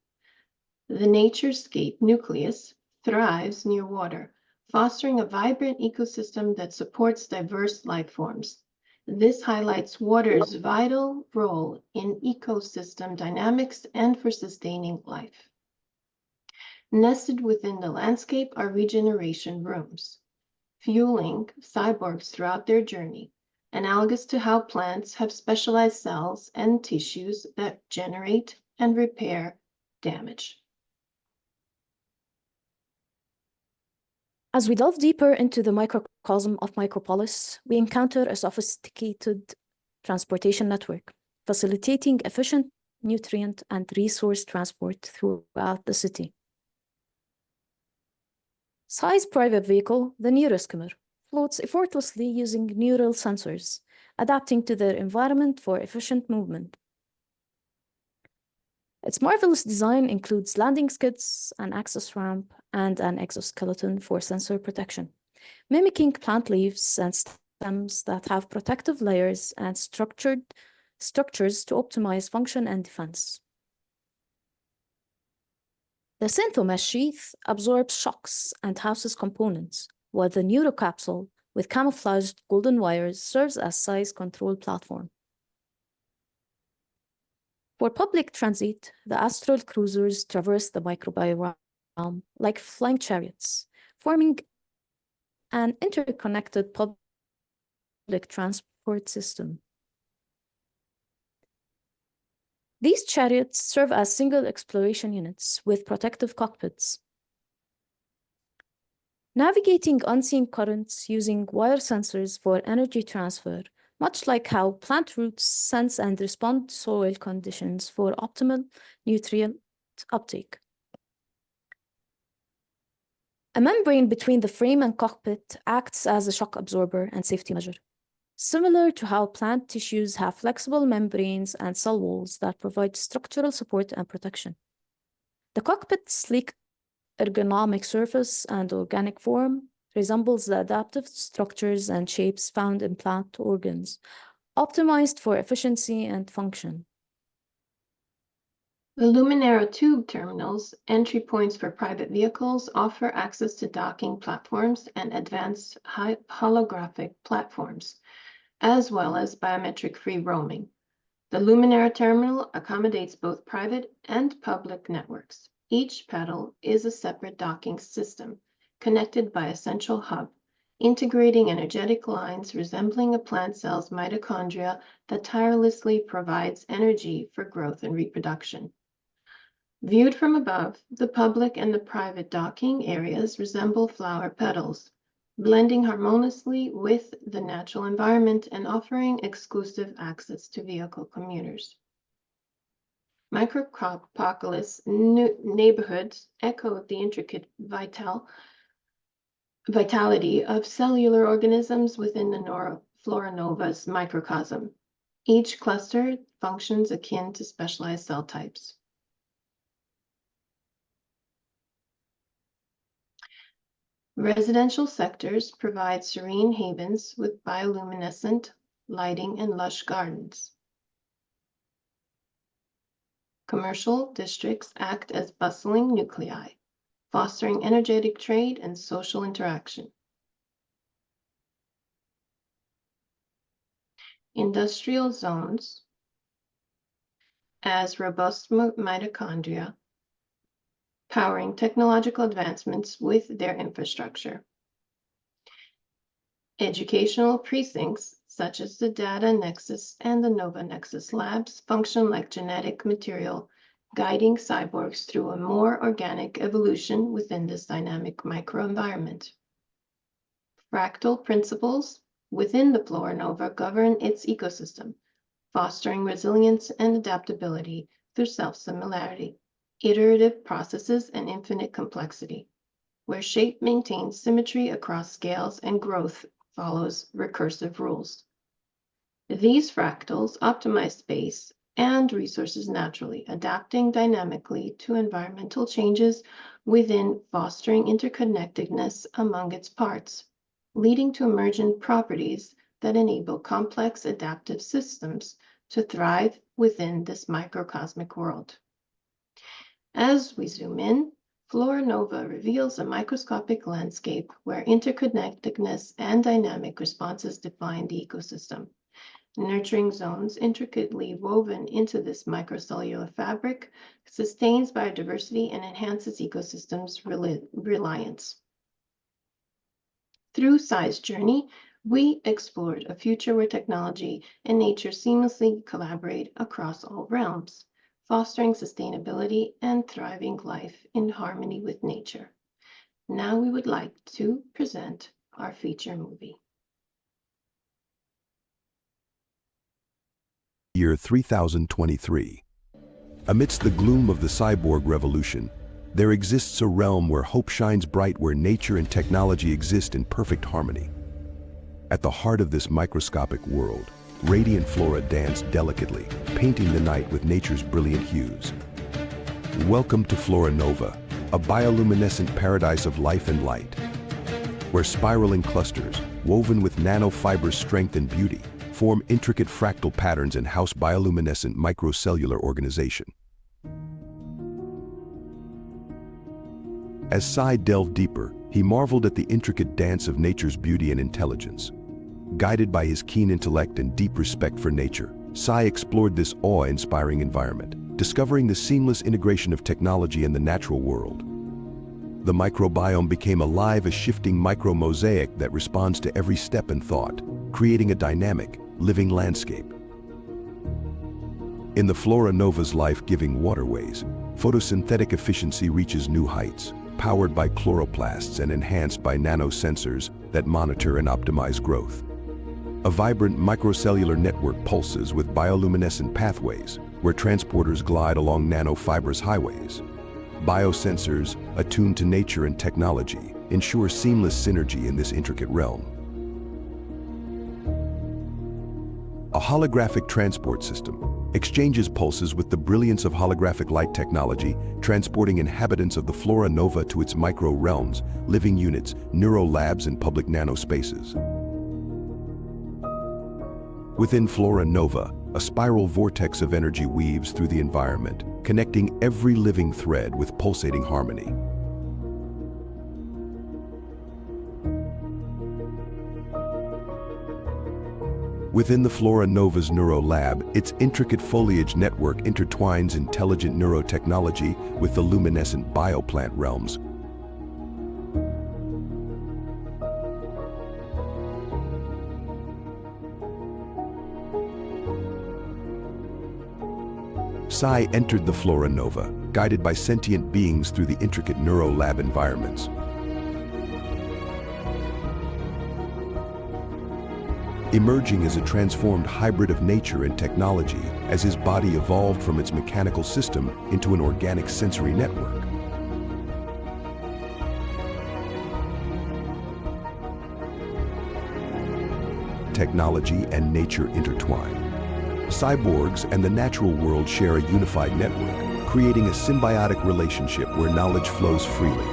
The naturescape nucleus thrives near water, fostering a vibrant ecosystem that supports diverse life forms. This highlights water's vital role in ecosystem dynamics and for sustaining life. Nested within the landscape are regeneration rooms, fueling cyborgs throughout their journey, analogous to how plants have specialized cells and tissues that generate and repair damage. As we delve deeper into the microcosm of Micropolis, we encounter a sophisticated transportation network, facilitating efficient nutrient and resource transport throughout the city. Sai's private vehicle, the Neuroskimmer, floats effortlessly using neural sensors, adapting to their environment for efficient movement. Its marvelous design includes landing skids, an access ramp, and an exoskeleton for sensor protection, mimicking plant leaves and stems that have protective layers and structures to optimize function and defense. The Synthomesh sheath absorbs shocks and houses components, while the Neurocapsule, with camouflaged golden wires, serves as Sai's control platform. For public transit, the astral cruisers traverse the microbiome like flying chariots, forming an interconnected public transport system. These chariots serve as single exploration units with protective cockpits, navigating unseen currents using wire sensors for energy transfer, much like how plant roots sense and respond to soil conditions for optimal nutrient uptake. A membrane between the frame and cockpit acts as a shock absorber and safety measure, similar to how plant tissues have flexible membranes and cell walls that provide structural support and protection. The cockpit's sleek ergonomic surface and organic form resembles the adaptive structures and shapes found in plant organs, optimized for efficiency and function. The Luminera tube terminals, entry points for private vehicles, offer access to docking platforms and advanced holographic platforms, as well as biometric-free roaming. The Luminera terminal accommodates both private and public networks. Each pedal is a separate docking system, connected by a central hub, integrating energetic lines resembling a plant cell's mitochondria that tirelessly provides energy for growth and reproduction. Viewed from above, the public and the private docking areas resemble flower petals, blending harmoniously with the natural environment and offering exclusive access to vehicle commuters. Micropolis neighborhoods echo the intricate vitality of cellular organisms within the Flora Nova's microcosm. Each cluster functions akin to specialized cell types. Residential sectors provide serene havens with bioluminescent lighting and lush gardens. Commercial districts act as bustling nuclei, fostering energetic trade and social interaction. Industrial zones as robust mitochondria, powering technological advancements with their infrastructure. Educational precincts, such as the Data Nexus and the Nova Nexus labs, function like genetic material, guiding cyborgs through a more organic evolution within this dynamic microenvironment. Fractal principles within the Flora Nova govern its ecosystem, fostering resilience and adaptability through self-similarity, iterative processes, and infinite complexity, where shape maintains symmetry across scales and growth follows recursive rules. These fractals optimize space and resources naturally, adapting dynamically to environmental changes within, fostering interconnectedness among its parts, leading to emergent properties that enable complex adaptive systems to thrive within this microcosmic world. As we zoom in, Flora Nova reveals a microscopic landscape where interconnectedness and dynamic responses define the ecosystem. Nurturing zones intricately woven into this microcellular fabric sustains biodiversity and enhances ecosystems' reliance. Through Sai's journey, we explored a future where technology and nature seamlessly collaborate across all realms, fostering sustainability and thriving life in harmony with nature. Now we would like to present our feature movie. Year 3023. Amidst the gloom of the cyborg revolution, there exists a realm where hope shines bright, where nature and technology exist in perfect harmony. At the heart of this microscopic world, radiant flora dance delicately, painting the night with nature's brilliant hues. Welcome to Flora Nova, a bioluminescent paradise of life and light, where spiraling clusters, woven with nanofibers' strength and beauty, form intricate fractal patterns and house bioluminescent microcellular organization. As Sai delved deeper, he marveled at the intricate dance of nature's beauty and intelligence. Guided by his keen intellect and deep respect for nature, Sai explored this awe-inspiring environment, discovering the seamless integration of technology and the natural world. The microbiome became alive, a shifting micro-mosaic that responds to every step and thought, creating a dynamic, living landscape. In the Flora Nova's life-giving waterways, photosynthetic efficiency reaches new heights, powered by chloroplasts and enhanced by nanosensors that monitor and optimize growth. A vibrant microcellular network pulses with bioluminescent pathways, where transporters glide along nanofibrous highways. Biosensors, attuned to nature and technology, ensure seamless synergy in this intricate realm. A holographic transport system exchanges pulses with the brilliance of holographic light technology, transporting inhabitants of the Flora Nova to its micro-realms, living units, neuro-labs, and public nanospaces. Within Flora Nova, a spiral vortex of energy weaves through the environment, connecting every living thread with pulsating harmony. Within the Flora Nova's Neuro Lab, its intricate foliage network intertwines intelligent neurotechnology with the luminescent bioplant realms. Sai entered the Flora Nova, guided by sentient beings through the intricate Neuro Lab environments. Emerging as a transformed hybrid of nature and technology as his body evolved from its mechanical system into an organic sensory network. Technology and nature intertwine. Cyborgs and the natural world share a unified network, creating a symbiotic relationship where knowledge flows freely.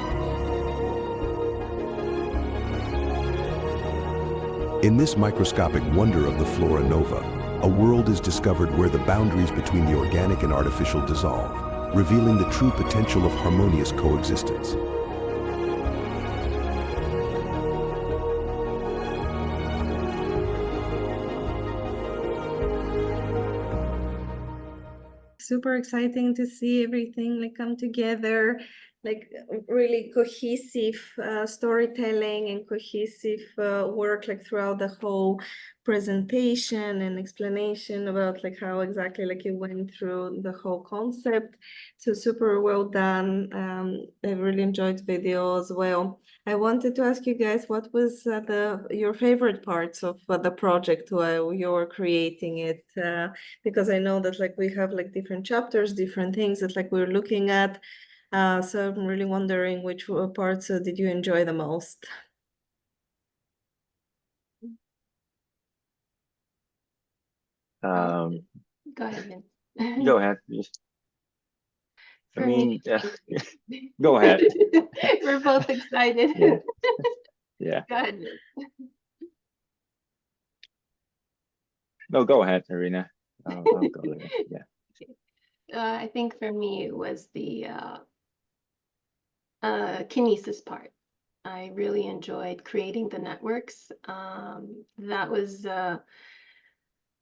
In this microscopic wonder of the Flora Nova, a world is discovered where the boundaries between the organic and artificial dissolve, revealing the true potential of harmonious coexistence. Super exciting to see everything like come together, like really cohesive storytelling and cohesive work like throughout the whole presentation and explanation about like how exactly like you went through the whole concept. So super well done. I really enjoyed the video as well. I wanted to ask you guys, what was your favorite parts of the project while you were creating it? Because I know that like we have like different chapters, different things that like we're looking at. So I'm really wondering which parts did you enjoy the most? Go ahead, Vin. Go ahead, please. For me, Go ahead. we're both excited. Yeah. Yeah. Go ahead. No, go ahead, Irena. I'll go later. Yeah. I think for me it was the kinesis part. I really enjoyed creating the networks. That was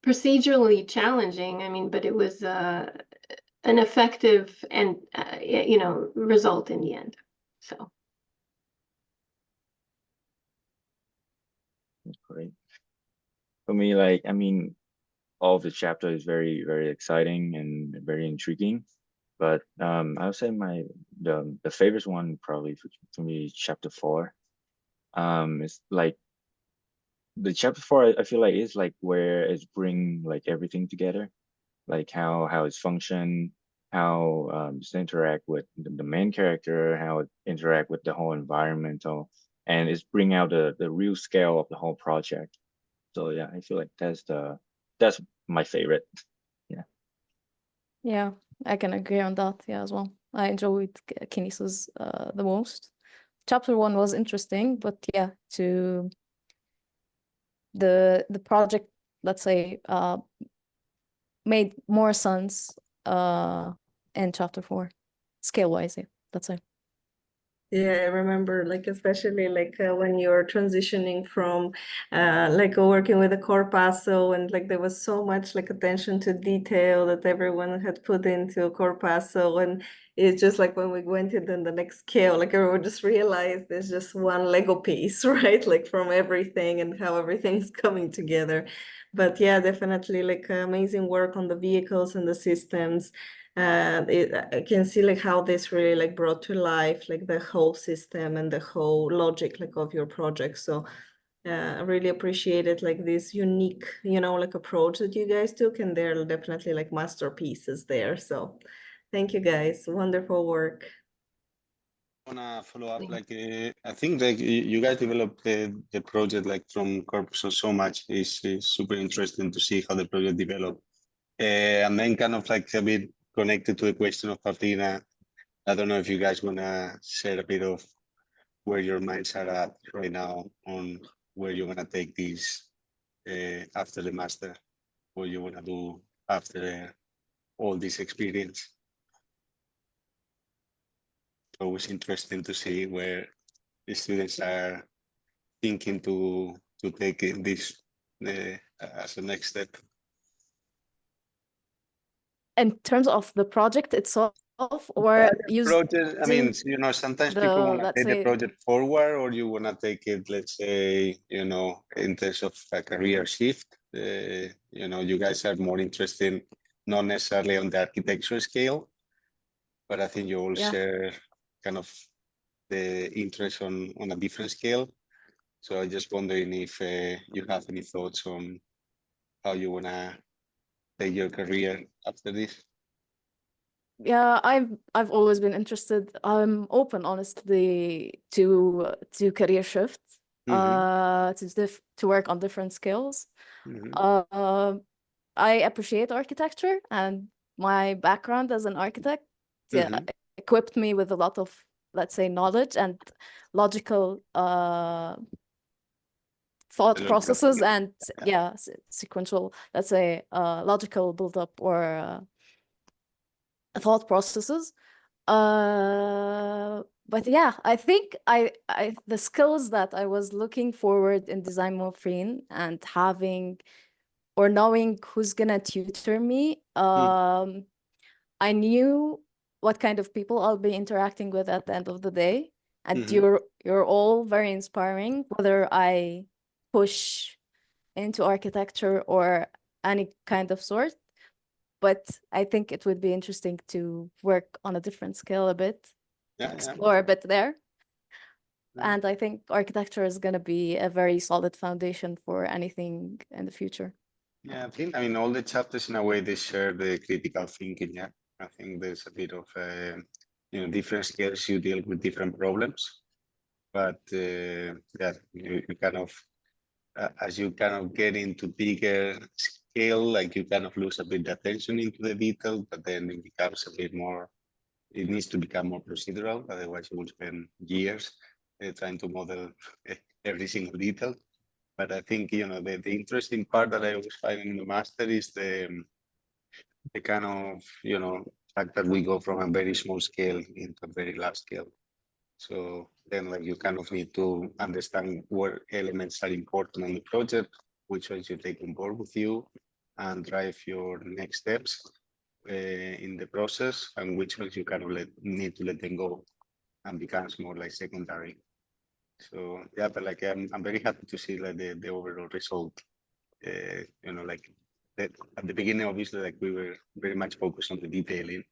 procedurally challenging. I mean, but it was an effective and result in the end. So That's great. For me, like, I mean, all of the chapter is very, very exciting and very intriguing. But I would say the favorite one probably for me is chapter 4. It's like the chapter 4. I feel like is like where it's bring like everything together, like how it's function, how it's interact with the main character, how it interact with the whole environmental, and it's bring out the real scale of the whole project. So yeah, I feel like that's my favorite. Yeah. Yeah, I can agree on that. Yeah, as well. I enjoyed Kinesis the most. Chapter 1 was interesting, but yeah, to the project, let's say, made more sense in chapter 4, scale-wise. Yeah, that's it. Yeah, I remember, like, especially like when you're transitioning from like working with a Corpasso, and like there was so much like attention to detail that everyone had put into Corpasso, and it's just like when we went into the next scale, like everyone just realized there's just one Lego piece, right? Like from everything and how everything's coming together. But yeah, definitely like amazing work on the vehicles and the systems. I can see like how this really like brought to life like the whole system and the whole logic like of your project. So I really appreciated like this unique, like approach that you guys took, and they're definitely like masterpieces there. So thank you guys, wonderful work. Wanna follow up, like I think like you guys developed the project like from Corpus so much. It's super interesting to see how the project developed. And then kind of like a bit connected to the question of Dina, I don't know if you guys wanna share a bit of where your minds are at right now on where you wanna take this after the master, what you wanna do after all this experience. Always interesting to see where the students are thinking to take this as a next step. In terms of the project itself, or project, I mean, sometimes people want to take the say, project forward, or you want to take it, let's say, in terms of a career shift. You guys are more interested, not necessarily on the architecture scale, but I think you all share kind of the interest on a different scale. So I'm just wondering if you have any thoughts on how you want to take your career after this. Yeah, I've always been interested. I'm open, honestly, to career shifts, to work on different skills. I appreciate architecture, and my background as an architect equipped me with a lot of, let's say, knowledge and logical thought processes, and sequential, let's say, logical build-up or thought processes. But yeah, I think the skills that I was looking forward in DesignMorphine and having or knowing who's gonna tutor me, I knew what kind of people I'll be interacting with at the end of the day. And you're all very inspiring, whether I push into architecture or any kind of sort. But I think it would be interesting to work on a different scale a bit, explore a bit there. And I think architecture is going to be a very solid foundation for anything in the future. Yeah, I mean, all the chapters in a way, they share the critical thinking. Yeah, I think there's a bit of, different skills, you deal with different problems. But you kind of, as you kind of get into bigger scale, like you kind of lose a bit the attention into the detail, but then it becomes a bit more, it needs to become more procedural. Otherwise you will spend years trying to model every single detail. But I think, the interesting part that I always find in the master is the kind of, fact that we go from a very small scale into a very large scale. So then like you kind of need to understand what elements are important on the project, which ones you take on board with you and drive your next steps in the process, and which ones you kind of need to let them go and becomes more like secondary. So yeah, but like I'm very happy to see like the overall result. Like at the beginning, obviously, like we were very much focused on the detailing,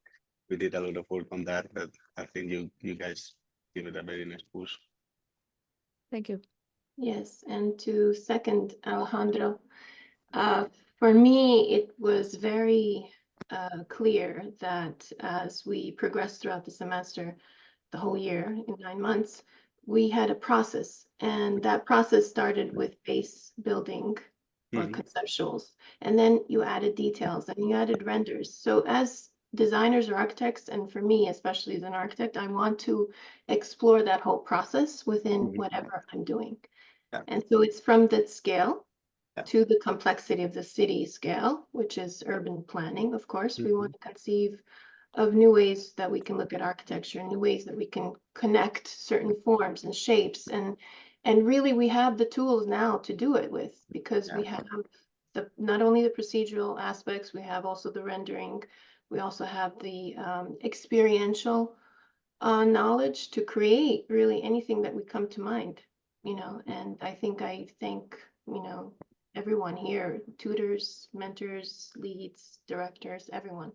we did a lot of work on that, but I think you guys give it a very nice push. Thank you. Yes, and to second Alejandro, for me, it was very clear that as we progressed throughout the semester, the whole year in 9 months, we had a process, and that process started with base building or conceptuals, and then you added details and you added renders. So as designers or architects, and for me, especially as an architect, I want to explore that whole process within whatever I'm doing. Yeah. And so it's from that scale to the complexity of the city scale, which is urban planning. Of course, we want to conceive of new ways that we can look at architecture, new ways that we can connect certain forms and shapes, and really we have the tools now to do it with, because we have the not only the procedural aspects, we have also the rendering, we also have the experiential knowledge to create really anything that would come to mind, you know. And I thank, you know, everyone here, tutors, mentors, leads, directors, everyone.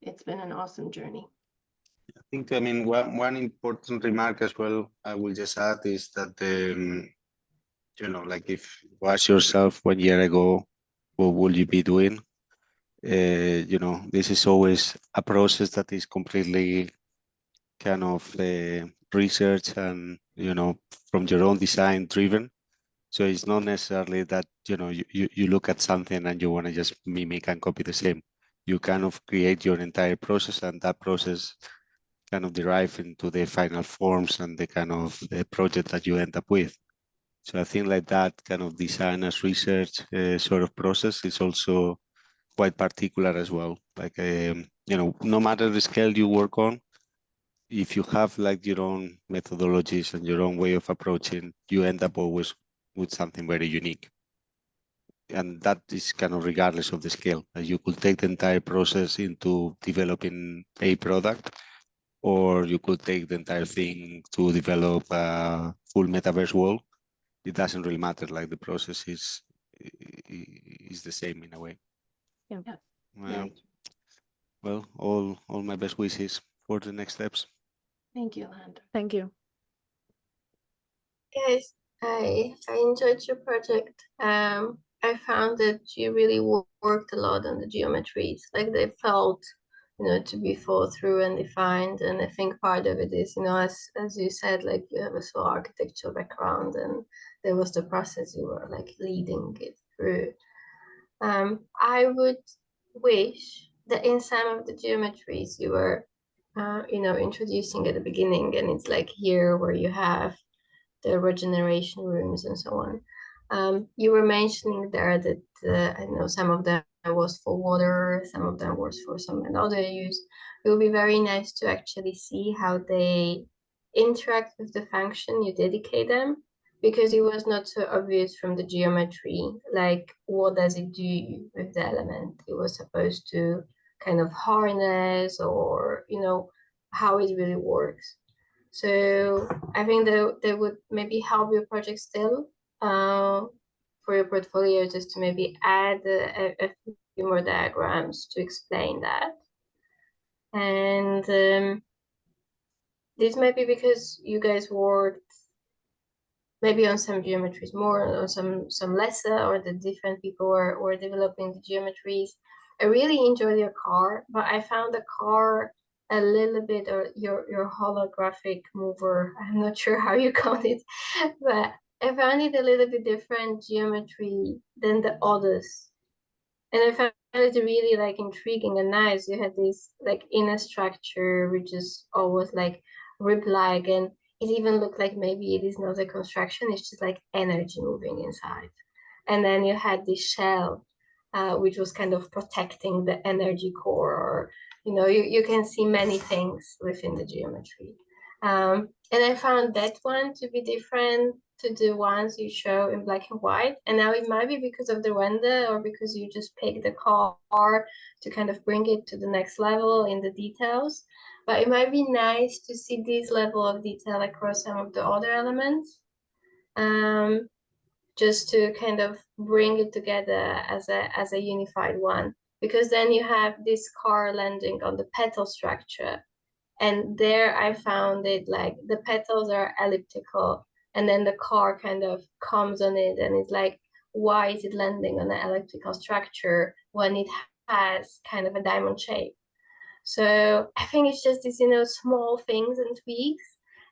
It's been an awesome journey. I think, I mean, one important remark as well, I will just add, is that, you know, like if you ask yourself 1 year ago, what would you be doing? You know, this is always a process that is completely kind of research and, you know, from your own design driven. So it's not necessarily that, you know, you look at something and you want to just mimic and copy the same. You kind of create your entire process, and that process kind of derive into the final forms and the kind of project that you end up with. So I think like that kind of design as research sort of process is also quite particular as well. Like, you know, no matter the scale you work on, if you have like your own methodologies and your own way of approaching, you end up always with something very unique. And that is kind of regardless of the scale. You could take the entire process into developing a product, or you could take the entire thing to develop a full metaverse world. It doesn't really matter. Like the process is the same in a way. Yeah. Well, all my best wishes for the next steps. Thank you, Alejandro. Thank you. Guys, I enjoyed your project. I found that you really worked a lot on the geometries. Like they felt, you know, to be thought through and defined. And I think part of it is, you know, as you said, like you have a sort of architectural background, and there was the process you were like leading it through. I would wish that in some of the geometries you were, you know, introducing at the beginning, and it's like here where you have the regeneration rooms and so on. You were mentioning there that I know some of them was for water, some of them was for some other use. It would be very nice to actually see how they interact with the function you dedicate them, because it was not so obvious from the geometry, like what does it do with the element it was supposed to kind of harness, or, you know, how it really works. So I think that would maybe help your project still for your portfolio, just to maybe add a few more diagrams to explain that. And this might be because you guys worked maybe on some geometries more, or some lesser, or the different people were developing the geometries. I really enjoyed your car, but I found the car a little bit, or your holographic mover, I'm not sure how you call it, but I found it a little bit different geometry than the others. And I found it really like intriguing and nice. You had this like inner structure, which is always like rib-like, and it even looked like maybe it is not a construction, it's just like energy moving inside. And then you had this shell, which was kind of protecting the energy core, or, you know, you can see many things within the geometry. And I found that one to be different to the ones you show in black and white. And now it might be because of the render, or because you just picked the car to kind of bring it to the next level in the details. But it might be nice to see this level of detail across some of the other elements, just to kind of bring it together as a unified one. because then you have this car landing on the petal structure. And there I found it like the petals are elliptical, and then the car kind of comes on it, and it's like, why is it landing on an elliptical structure when it has kind of a diamond shape? So I think it's just these, small things and tweaks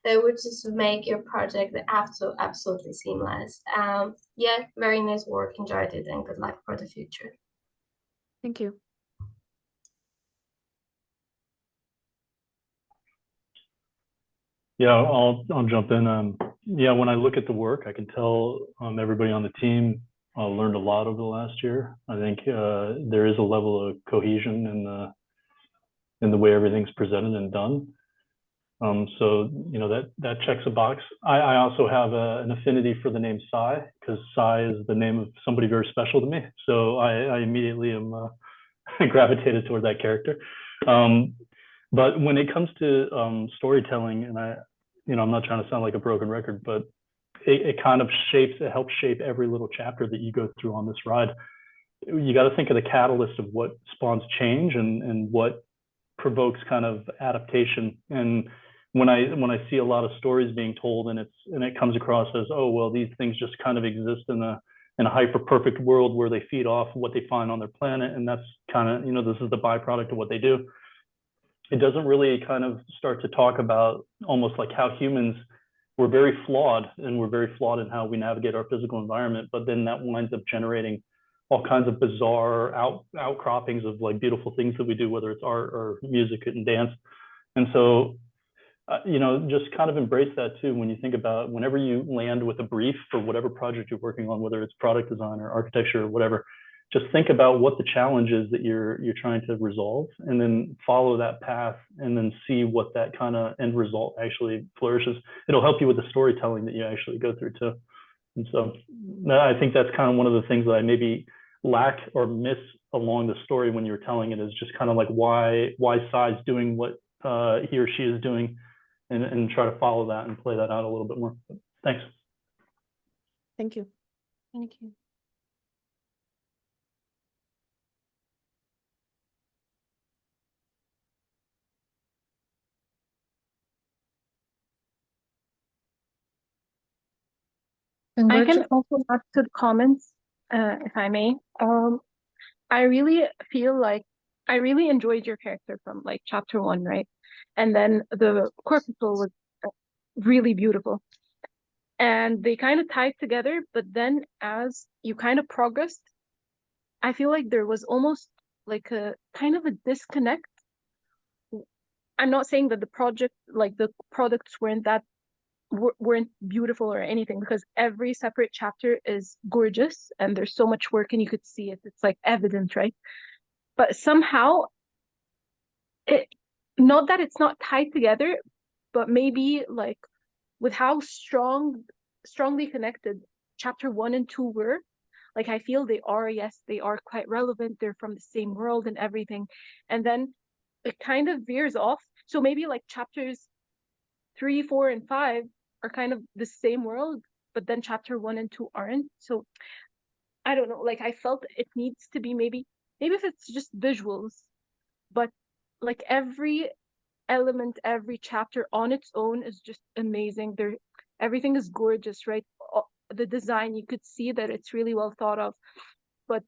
that would just make your project absolutely seamless. Yeah, very nice work, enjoyed it, and good luck for the future. Thank you. Yeah, I'll jump in. Yeah, when I look at the work, I can tell everybody on the team learned a lot over the last year. I think there is a level of cohesion in the way everything's presented and done. So that checks a box. I also have an affinity for the name Sai, because Sai is the name of somebody very special to me. So I immediately am gravitated toward that character. But when it comes to storytelling, and I'm not trying to sound like a broken record, but it kind of helps shape every little chapter that you go through on this ride. You got to think of the catalyst of what spawns change and what provokes kind of adaptation. And when I see a lot of stories being told, and it comes across as, oh well, these things just kind of exist in a hyper perfect world where they feed off what they find on their planet, and that's kind of this is the byproduct of what they do. It doesn't really kind of start to talk about almost like how humans, we're very flawed, and we're very flawed in how we navigate our physical environment, but then that winds up generating all kinds of bizarre outcroppings of like beautiful things that we do, whether it's art or music and dance. And so, just kind of embrace that too when you think about whenever you land with a brief for whatever project you're working on, whether it's product design or architecture or whatever. Just think about what the challenge is that you're trying to resolve, and then follow that path, and then see what that kind of end result actually flourishes. It'll help you with the storytelling that you actually go through too. And so I think that's kind of one of the things that I maybe lack or miss along the story when you're telling it, is just kind of like why Sai's doing what he or she is doing, and try to follow that and play that out a little bit more. Thanks. Thank you. Thank you. I can also add to the comments, if I may. I really feel like I really enjoyed your character from like chapter 1, right? And then the core people was really beautiful. And they kind of tied together, but then as you kind of progressed, I feel like there was almost like a kind of a disconnect. I'm not saying that the products weren't beautiful or anything, because every separate chapter is gorgeous and there's so much work and you could see it. It's like evident, right? But somehow not that it's not tied together, but maybe like with how strongly connected chapter 1 and 2 were, like I feel they are quite relevant, they're from the same world and everything, and then it kind of veers off. So maybe like chapters 3, 4, and 5 are kind of the same world, but then chapter 1 and 2 aren't. So I don't know, like I felt it needs to be maybe if it's just visuals, but like every element, every chapter on its own is just amazing. Everything is gorgeous, right? The design, you could see that it's really well thought of. But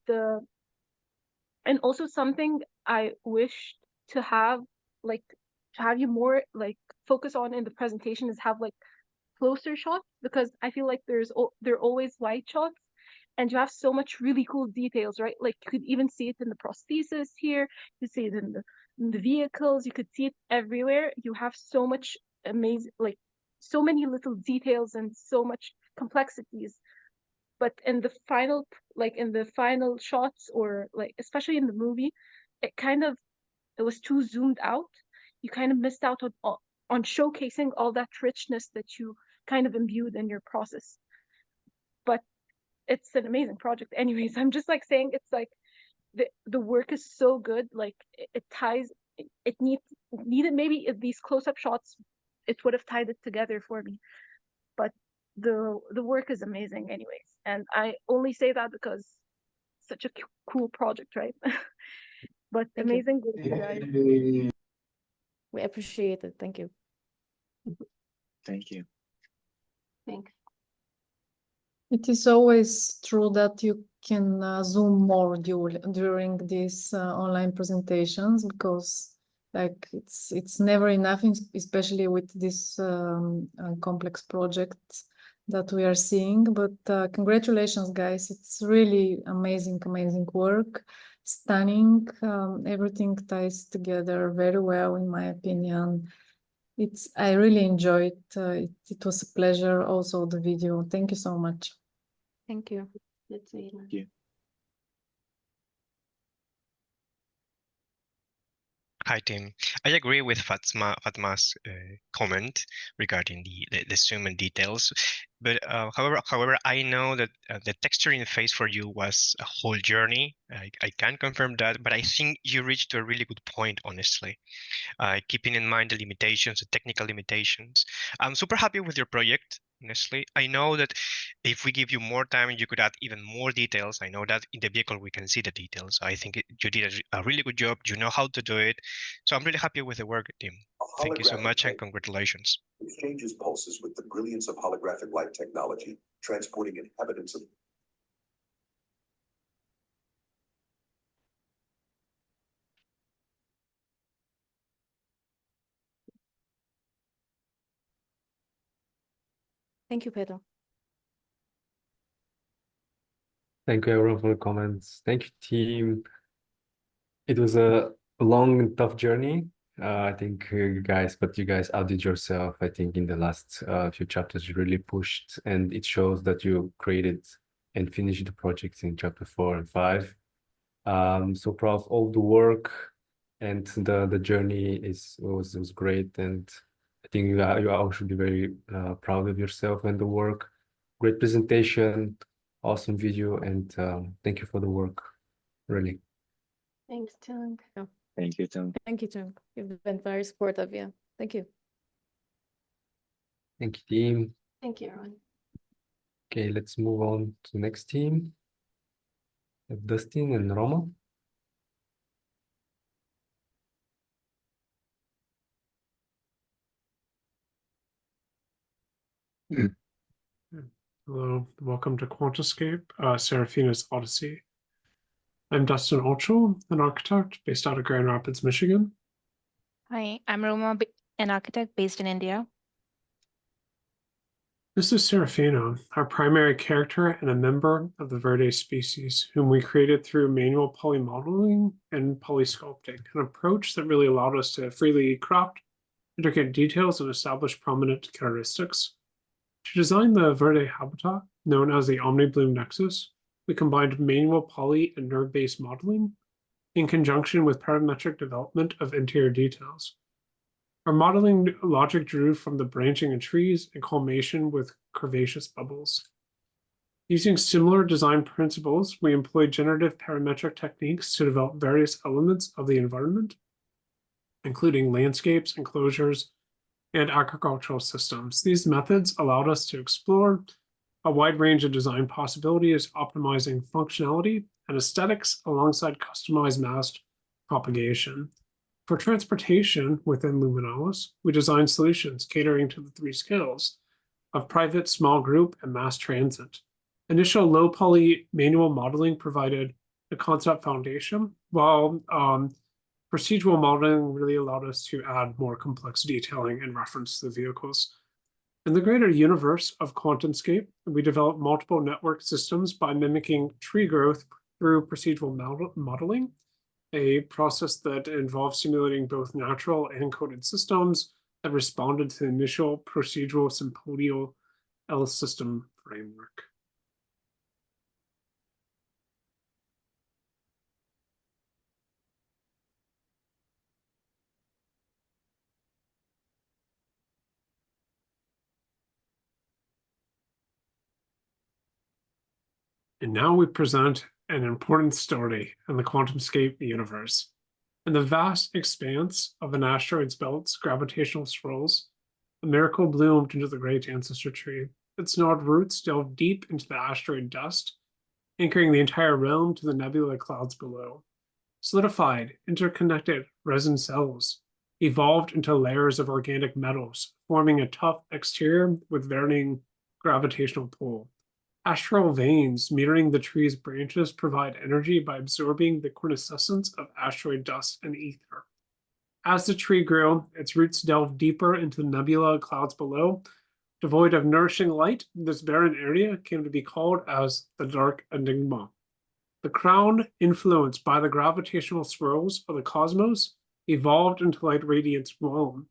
and also something I wish to have you more like focus on in the presentation is have like closer shots, because I feel like there are always wide shots and you have so much really cool details, right? Like you could even see it in the prosthesis here, you see it in the vehicles, you could see it everywhere. You have so much amazing, like so many little details and so much complexities. But in the final shots, or like especially in the movie, it was too zoomed out. You kind of missed out on showcasing all that richness that you kind of imbued in your process. But it's an amazing project anyways. I'm just like saying, it's like the work is so good, like it needed maybe these close-up shots, it would have tied it together for me. But the work is amazing anyways, and I only say that because it's such a cool project, right? But Thank you. amazing work, guys. We appreciate it. Thank you. Thank you. Thanks. It is always true that you can zoom more during these online presentations, because like it's never enough, especially with this complex project that we are seeing. But congratulations, guys! It's really amazing work, stunning. Everything ties together very well, in my opinion. I really enjoyed it. It was a pleasure. Also, the video. Thank you so much. Thank you. Let's see. Thank you. Hi, team. I agree with Fatma's comment regarding the zoom and details, but however, I know that the texturing phase for you was a whole journey. I can confirm that, but I think you reached a really good point, honestly. Keeping in mind the limitations, the technical limitations. I'm super happy with your project, honestly. I know that if we give you more time, you could add even more details. I know that in the vehicle we can see the details. I think you did a really good job. You know how to do it. So I'm really happy with the work, team. Thank you so much and congratulations. Exchanges pulses with the brilliance of holographic light technology, transporting inhabitants of Thank you, Pedro. Thank you everyone for the comments. Thank you, team. It was a long and tough journey. I think you guys outdid yourself. I think in the last few chapters you really pushed, and it shows that you created and finished the projects in chapter 4 and 5. So proud of all the work, and the journey was great, and I think you all should be very proud of yourself and the work. Great presentation, awesome video, and thank you for the work, really. Thanks, Tung. Thank you, Tung. Thank you, Tung. You've been very supportive. Yeah. Thank you. Thank you, team. Thank you, everyone. Okay, let's move on to the next team. Dustin and Roma. Hello, welcome to QuantEscape, Seraphina's Odyssey. I'm Dustin Altschul, an architect based out of Grand Rapids, Michigan. Hi, I'm Roma, an architect based in India. This is Seraphina, our primary character and a member of the Verde species, whom we created through manual polymodeling and polysculpting, an approach that really allowed us to freely craft intricate details and establish prominent characteristics. To design the Verde habitat, known as the OmniBloom Nexus, we combined manual poly and nerve-based modeling in conjunction with parametric development of interior details. Our modeling logic drew from the branching in trees and culmination with curvaceous bubbles. Using similar design principles, we employed generative parametric techniques to develop various elements of the environment, including landscapes, enclosures, and agricultural systems. These methods allowed us to explore a wide range of design possibilities, optimizing functionality and aesthetics alongside customized mass propagation. For transportation within Luminalis, we designed solutions catering to the 3 scales of private, small group, and mass transit. Initial low poly manual modeling provided the concept foundation, while procedural modeling really allowed us to add more complex detailing in reference to the vehicles. In the greater universe of QuantEscape, we developed multiple network systems by mimicking tree growth through procedural modeling, a process that involves simulating both natural and coded systems that responded to the initial procedural sympodial L system framework. And now we present an important story in the QuantEscape universe. In the vast expanse of an asteroid's belt's gravitational swirls, a miracle bloomed into the great ancestor tree. Its gnarled roots delved deep into the asteroid dust, anchoring the entire realm to the nebula clouds below. Solidified, interconnected resin cells evolved into layers of organic metals, forming a tough exterior with varying gravitational pull. Astral veins mirroring the tree's branches provide energy by absorbing the quintessence of asteroid dust and ether. As the tree grew, its roots delved deeper into the nebula clouds below. Devoid of nourishing light, this barren area came to be called as the Dark Enigma. The crown, influenced by the gravitational swirls of the cosmos, evolved into light radiance realm.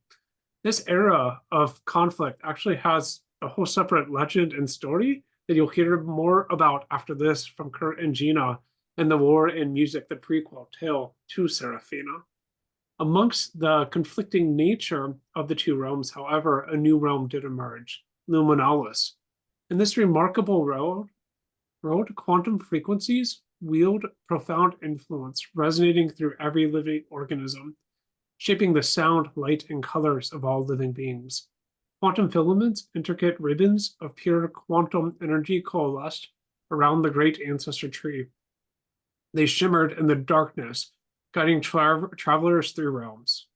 This era of conflict actually has a whole separate legend and story that you'll hear more about after this from Kirk and Gina in the War in Music, the prequel tale to Seraphina. Amongst the conflicting nature of the two realms, however, a new realm did emerge, Luminalis. In this remarkable world, quantum frequencies wield profound influence, resonating through every living organism, shaping the sound, light, and colors of all living beings. Quantum filaments, intricate ribbons of pure quantum energy, coalesced around the great ancestor tree. They shimmered in the darkness, guiding travelers through realms.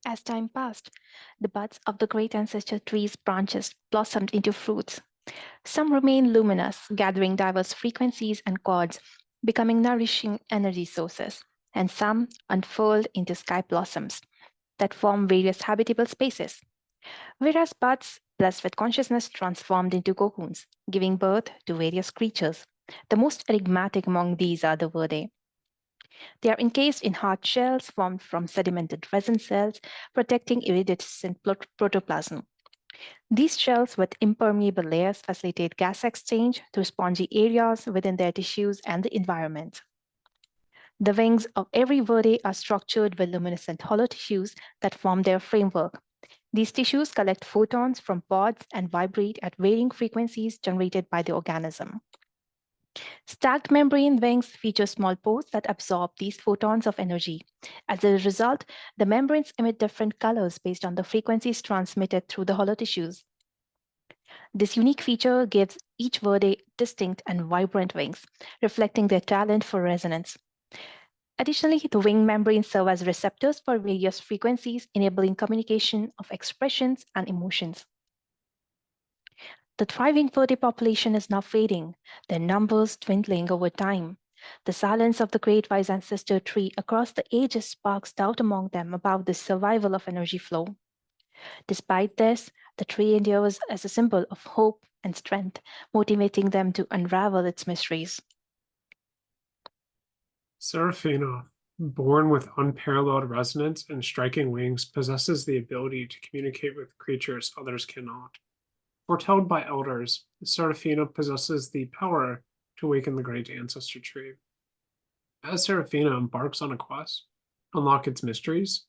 As time passed, the buds of the great ancestor tree's branches blossomed into fruits. Some remain luminous, gathering diverse frequencies and chords, becoming nourishing energy sources, and some unfold into sky blossoms that form various habitable spaces. Whereas buds, blessed with consciousness, transformed into cocoons, giving birth to various creatures. The most enigmatic among these are the Verdae. They are encased in hard shells formed from sedimented resin cells, protecting iridescent protoplasm. These shells with impermeable layers facilitate gas exchange through spongy areas within their tissues and the environment. The wings of every Verdae are structured with luminescent hollow tissues that form their framework. These tissues collect photons from pods and vibrate at varying frequencies generated by the organism. Stacked membrane wings feature small pores that absorb these photons of energy. As a result, the membranes emit different colors based on the frequencies transmitted through the hollow tissues. This unique feature gives each Verdae distinct and vibrant wings, reflecting their talent for resonance. Additionally, the wing membranes serve as receptors for various frequencies, enabling communication of expressions and emotions. The thriving Verdae population is now fading, their numbers dwindling over time. The silence of the great wise ancestor tree across the ages sparks doubt among them about the survival of energy flow. Despite this, the tree endures as a symbol of hope and strength, motivating them to unravel its mysteries. Seraphina, born with unparalleled resonance and striking wings, possesses the ability to communicate with creatures others cannot. Foretold by elders, Seraphina possesses the power to awaken the great ancestor tree. As Seraphina embarks on a quest to unlock its mysteries,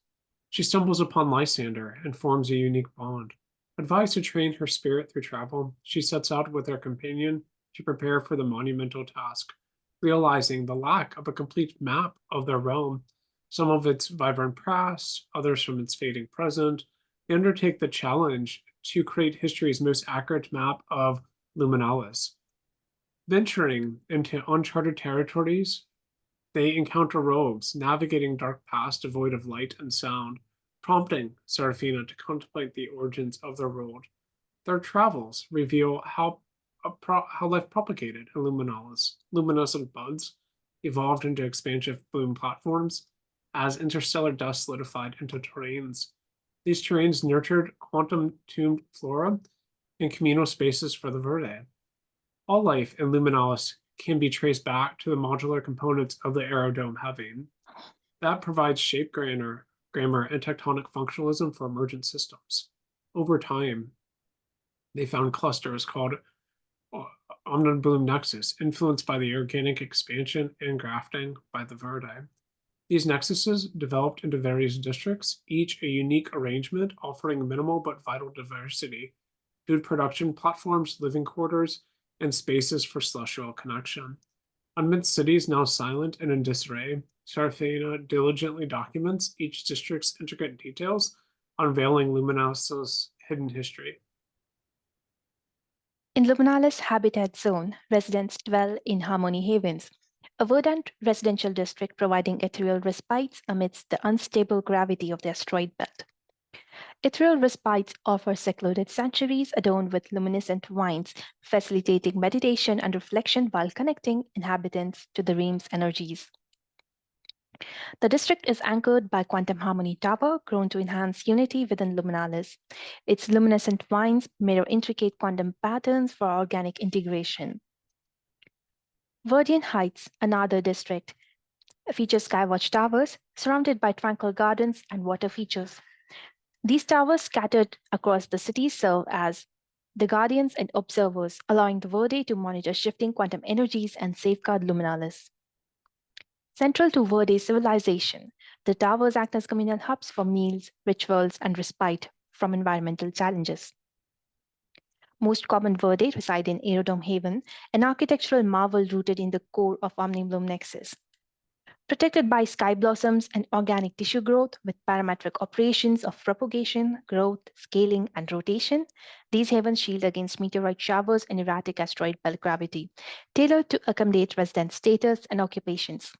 she stumbles upon Lysander and forms a unique bond. Advised to train her spirit through travel, she sets out with her companion to prepare for the monumental task. Realizing the lack of a complete map of their realm, some of its vibrant past, others from its fading present, they undertake the challenge to create history's most accurate map of Luminalis. Venturing into uncharted territories, they encounter rogues, navigating dark paths devoid of light and sound, prompting Seraphina to contemplate the origins of their world. Their travels reveal how life propagated in Luminalis. Luminescent buds evolved into expansive bloom platforms as interstellar dust solidified into terrains. These terrains nurtured quantum-tuned flora and communal spaces for the Verdae. All life in Luminalis can be traced back to the modular components of the aerodome heaven. That provides shape grammar and tectonic functionalism for emergent systems. Over time, they found clusters called Omnibloom Nexus, influenced by the organic expansion and grafting by the Verdae. These nexuses developed into various districts, each a unique arrangement offering minimal but vital diversity, food production platforms, living quarters, and spaces for celestial connection. Amidst cities now silent and in disarray, Seraphina diligently documents each district's intricate details, unveiling Luminalis' hidden history. In Luminalis' habitat zone, residents dwell in harmony havens, a verdant residential district providing ethereal respites amidst the unstable gravity of the asteroid belt. Ethereal respites offer secluded sanctuaries adorned with luminescent vines, facilitating meditation and reflection while connecting inhabitants to the realm's energies. The district is anchored by Quantum Harmony Tower, grown to enhance unity within Luminalis. Its luminescent vines mirror intricate quantum patterns for organic integration. Verdian Heights, another district, features skywatch towers surrounded by tranquil gardens and water features. These towers scattered across the city serve as the guardians and observers, allowing the Verde to monitor shifting quantum energies and safeguard Luminalis. Central to Verde's civilization, the towers act as communal hubs for meals, rituals, and respite from environmental challenges. Most common Verde reside in Aerodome Haven, an architectural marvel rooted in the core of Omnibloom Nexus. Protected by sky blossoms and organic tissue growth with parametric operations of propagation, growth, scaling, and rotation, these havens shield against meteorite showers and erratic asteroid belt gravity, tailored to accommodate resident status and occupations.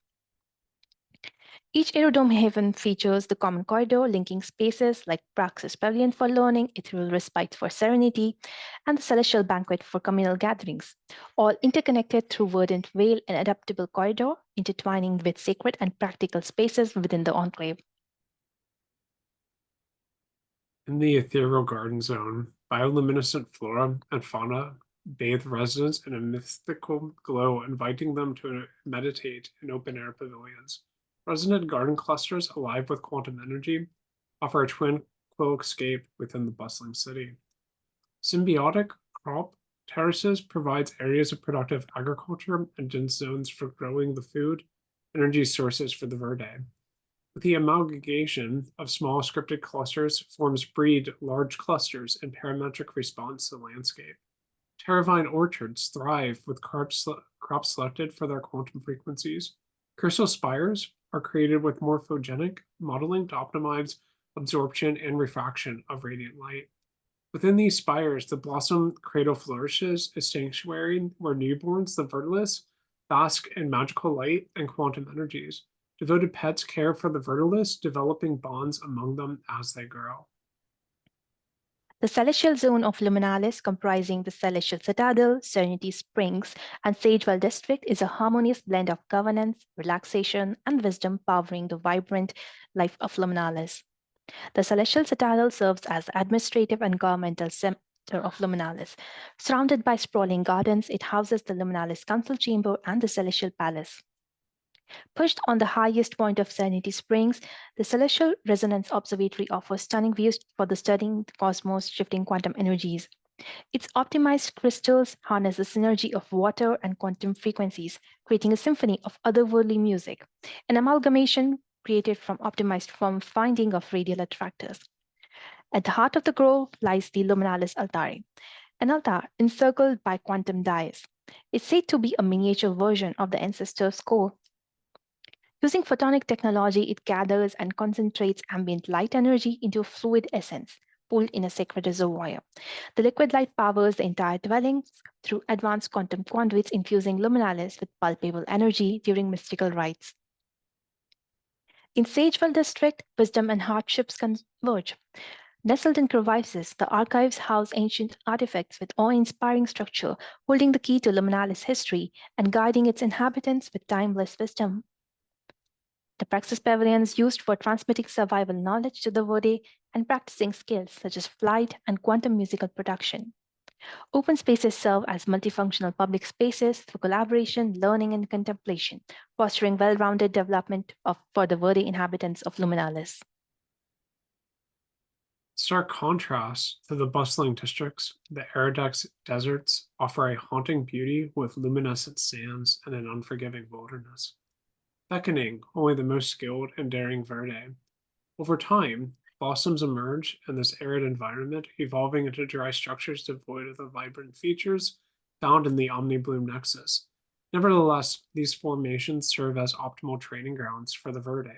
Each Aerodome Haven features the common corridor linking spaces like Praxis Pavilion for learning, Ethereal Respite for serenity, and the Celestial Banquet for communal gatherings, all interconnected through verdant veil and adaptable corridor, intertwining with sacred and practical spaces within the enclave. In the Ethereal Garden Zone, bioluminescent flora and fauna bathe residents in a mystical glow, inviting them to meditate in open-air pavilions. Resident garden clusters alive with quantum energy offer a tranquil escape within the bustling city. Symbiotic crop terraces provides areas of productive agriculture and dense zones for growing the food energy sources for the Verde. With the amalgamation of small scripted clusters forms breed large clusters in parametric response to the landscape. Terravine orchards thrive with crops selected for their quantum frequencies. Crystal spires are created with morphogenic modeling to optimize absorption and refraction of radiant light. Within these spires, the blossom cradle flourishes, a sanctuary where newborns, the Vertilis, bask in magical light and quantum energies. Devoted pets care for the Vertilis, developing bonds among them as they grow. The Celestial Zone of Luminalis, comprising the Celestial Citadel, Serenity Springs, and Sagewell District, is a harmonious blend of governance, relaxation, and wisdom powering the vibrant life of Luminalis. The Celestial Citadel serves as the administrative and governmental center of Luminalis. Surrounded by sprawling gardens, it houses the Luminalis Council Chamber and the Celestial Palace. Perched on the highest point of Serenity Springs, the Celestial Resonance Observatory offers stunning views for the studying the cosmos' shifting quantum energies. Its optimized crystals harness the synergy of water and quantum frequencies, creating a symphony of otherworldly music, an amalgamation created from optimized form finding of radial attractors. At the heart of the grove lies the Luminalis Altare, an altar encircled by quantum dais. It's said to be a miniature version of the ancestor's core. Using photonic technology, it gathers and concentrates ambient light energy into a fluid essence, pooled in a sacred reservoir. The liquid light powers the entire dwelling through advanced quantum conduits, infusing Luminalis with palpable energy during mystical rites. In Sagewell District, wisdom and hardships converge. Nestled in crevices, the archives house ancient artifacts with awe-inspiring structure, holding the key to Luminalis history and guiding its inhabitants with timeless wisdom. The Praxis Pavilions used for transmitting survival knowledge to the Verde and practicing skills such as flight and quantum musical production. Open spaces serve as multifunctional public spaces for collaboration, learning, and contemplation, fostering well-rounded development for the Verde inhabitants of Luminalis. Stark contrast to the bustling districts, the arid deserts offer a haunting beauty with luminescent sands and an unforgiving wilderness, beckoning only the most skilled and daring Verde. Over time, blossoms emerge in this arid environment, evolving into dry structures devoid of the vibrant features found in the Omnibloom Nexus. Nevertheless, these formations serve as optimal training grounds for the Verde.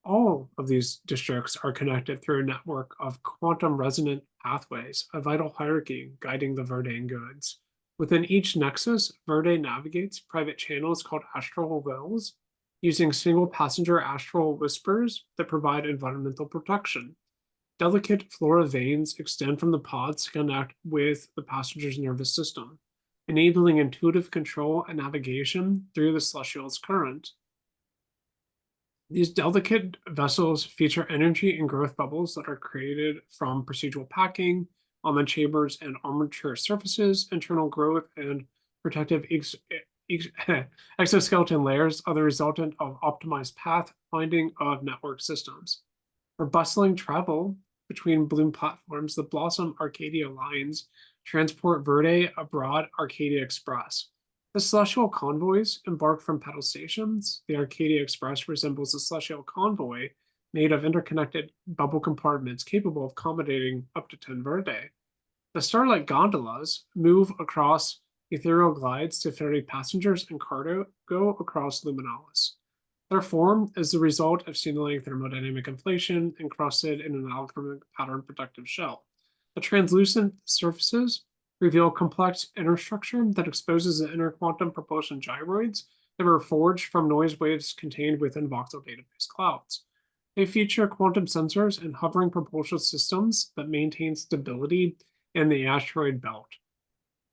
All of these districts are connected through a network of quantum resonant pathways, a vital hierarchy guiding the Verdean goods. Within each nexus, Verde navigates private channels called astral wells, using single passenger astral whispers that provide environmental protection. Delicate flora veins extend from the pods to connect with the passenger's nervous system, enabling intuitive control and navigation through the celestial's current. These delicate vessels feature energy and growth bubbles that are created from procedural packing, almond chambers, and armature surfaces. Internal growth and protective exoskeleton layers are the resultant of optimized path finding of network systems. For bustling travel between bloom platforms, the Blossom Arcadia lines transport Verde abroad Arcadia Express. The celestial convoys embark from pedal stations. The Arcadia Express resembles a celestial convoy made of interconnected bubble compartments capable of accommodating up to 10 Verde. The starlight gondolas move across ethereal glides to ferry passengers and cargo across Luminalis. Their form is the result of stimulating thermodynamic inflation encrusted in an alchemic pattern protective shell. The translucent surfaces reveal complex inner structure that exposes the inner quantum propulsion gyroids that were forged from noise waves contained within voxel database clouds. They feature quantum sensors and hovering propulsion systems that maintain stability in the asteroid belt.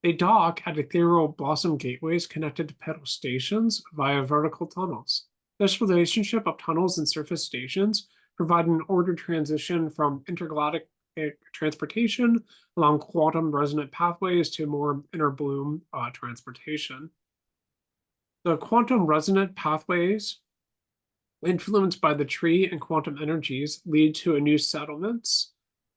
They dock at ethereal blossom gateways connected to pedal stations via vertical tunnels. This relationship of tunnels and surface stations provide an ordered transition from intergalactic transportation along quantum resonant pathways to more inner bloom transportation. The quantum resonant pathways influenced by the tree and quantum energies lead to new settlements,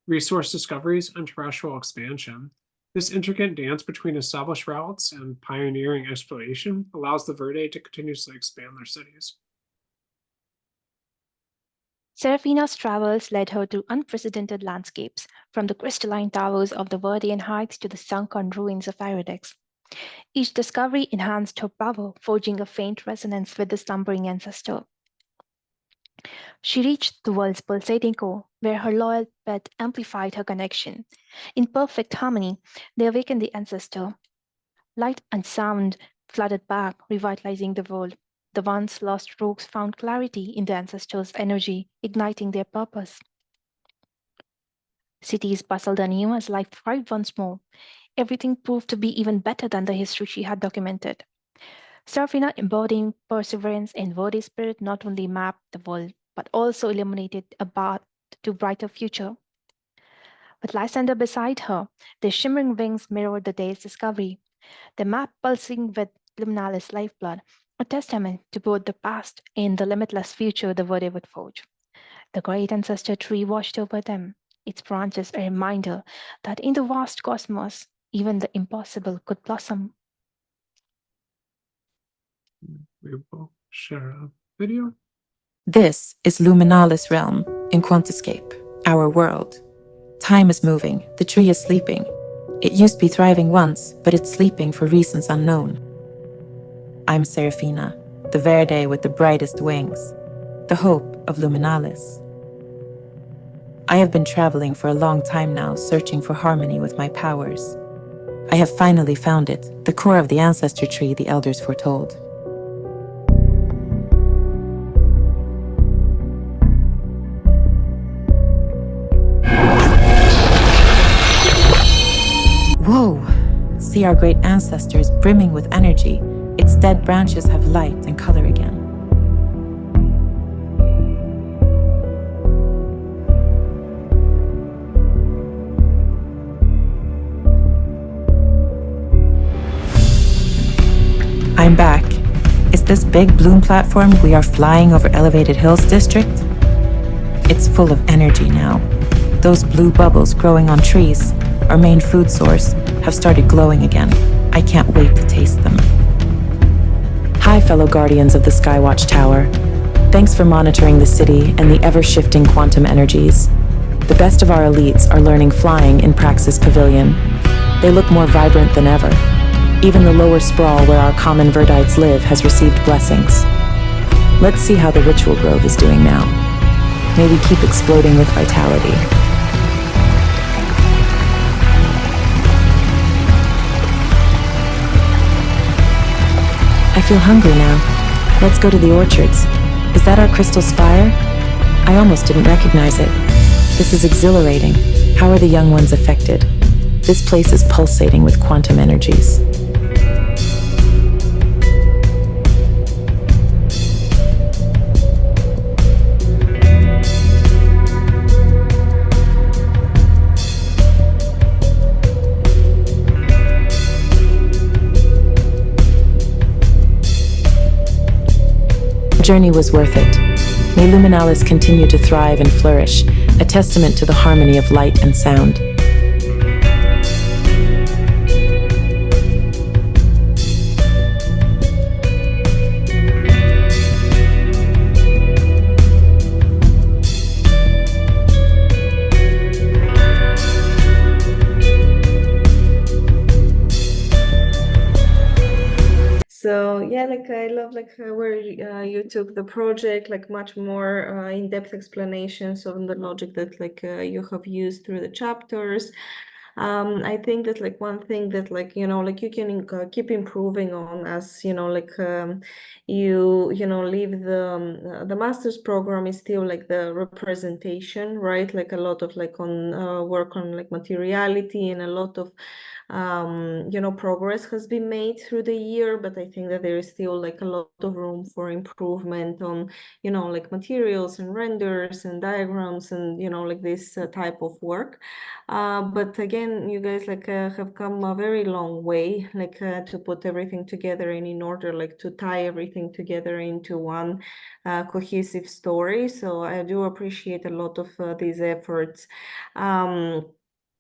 resource discoveries, and terrestrial expansion. This intricate dance between established routes and pioneering exploration allows the Verde to continuously expand their cities. Serafina's travels led her to unprecedented landscapes, from the crystalline towers of the Verdean heights to the sunken ruins of Iridex. Each discovery enhanced her power, forging a faint resonance with the slumbering ancestor. She reached the world's pulsating core, where her loyal pet amplified her connection. In perfect harmony, they awakened the ancestor. Light and sound flooded back, revitalizing the world. The once lost rogues found clarity in the ancestors' energy, igniting their purpose. Cities bustled anew as life thrived once more. Everything proved to be even better than the history she had documented. Serafina, embodying perseverance and Verde's spirit, not only mapped the world, but also illuminated a path to brighter future. With Lysander beside her, their shimmering wings mirrored the day's discovery, the map pulsing with Luminalis' lifeblood, a testament to both the past and the limitless future the Verde would forge. The great ancestor tree watched over them, its branches a reminder that in the vast cosmos, even the impossible could blossom. We will share a video. This is Luminalis' realm in Quantiscape, our world. Time is moving, the tree is sleeping. It used to be thriving once, but it's sleeping for reasons unknown. I'm Serafina, the Verde with the brightest wings, the hope of Luminalis. I have been traveling for a long time now, searching for harmony with my powers. I have finally found it, the core of the ancestor tree the elders foretold. Whoa! See our great ancestors brimming with energy. Its dead branches have light and color again. I'm back. Is this big bloom platform we are flying over Elevated Hills district? It's full of energy now. Those blue bubbles growing on trees, our main food source, have started glowing again. I can't wait to taste them. Hi, fellow guardians of the Skywatch Tower. Thanks for monitoring the city and the ever-shifting quantum energies. The best of our elites are learning flying in Praxis Pavilion. They look more vibrant than ever. Even the lower sprawl where our common Verdites live has received blessings. Let's see how the Ritual Grove is doing now. Maybe keep exploding with vitality. I feel hungry now. Let's go to the orchards. Is that our crystal spire? I almost didn't recognize it. This is exhilarating. How are the young ones affected? This place is pulsating with quantum energies. The journey was worth it. May Luminalis continue to thrive and flourish, a testament to the harmony of light and sound. So yeah, like I love like where you took the project, like much more in-depth explanations of the logic that like you have used through the chapters. I think that like one thing that like like you can keep improving on as like you leave the master's program is still like the representation, right? Like a lot of like on work on like materiality and a lot of progress has been made through the year, but I think that there is still like a lot of room for improvement on like materials and renders and diagrams and like this type of work. But again, you guys like have come a very long way, like to put everything together and in order like to tie everything together into one cohesive story. So I do appreciate a lot of these efforts.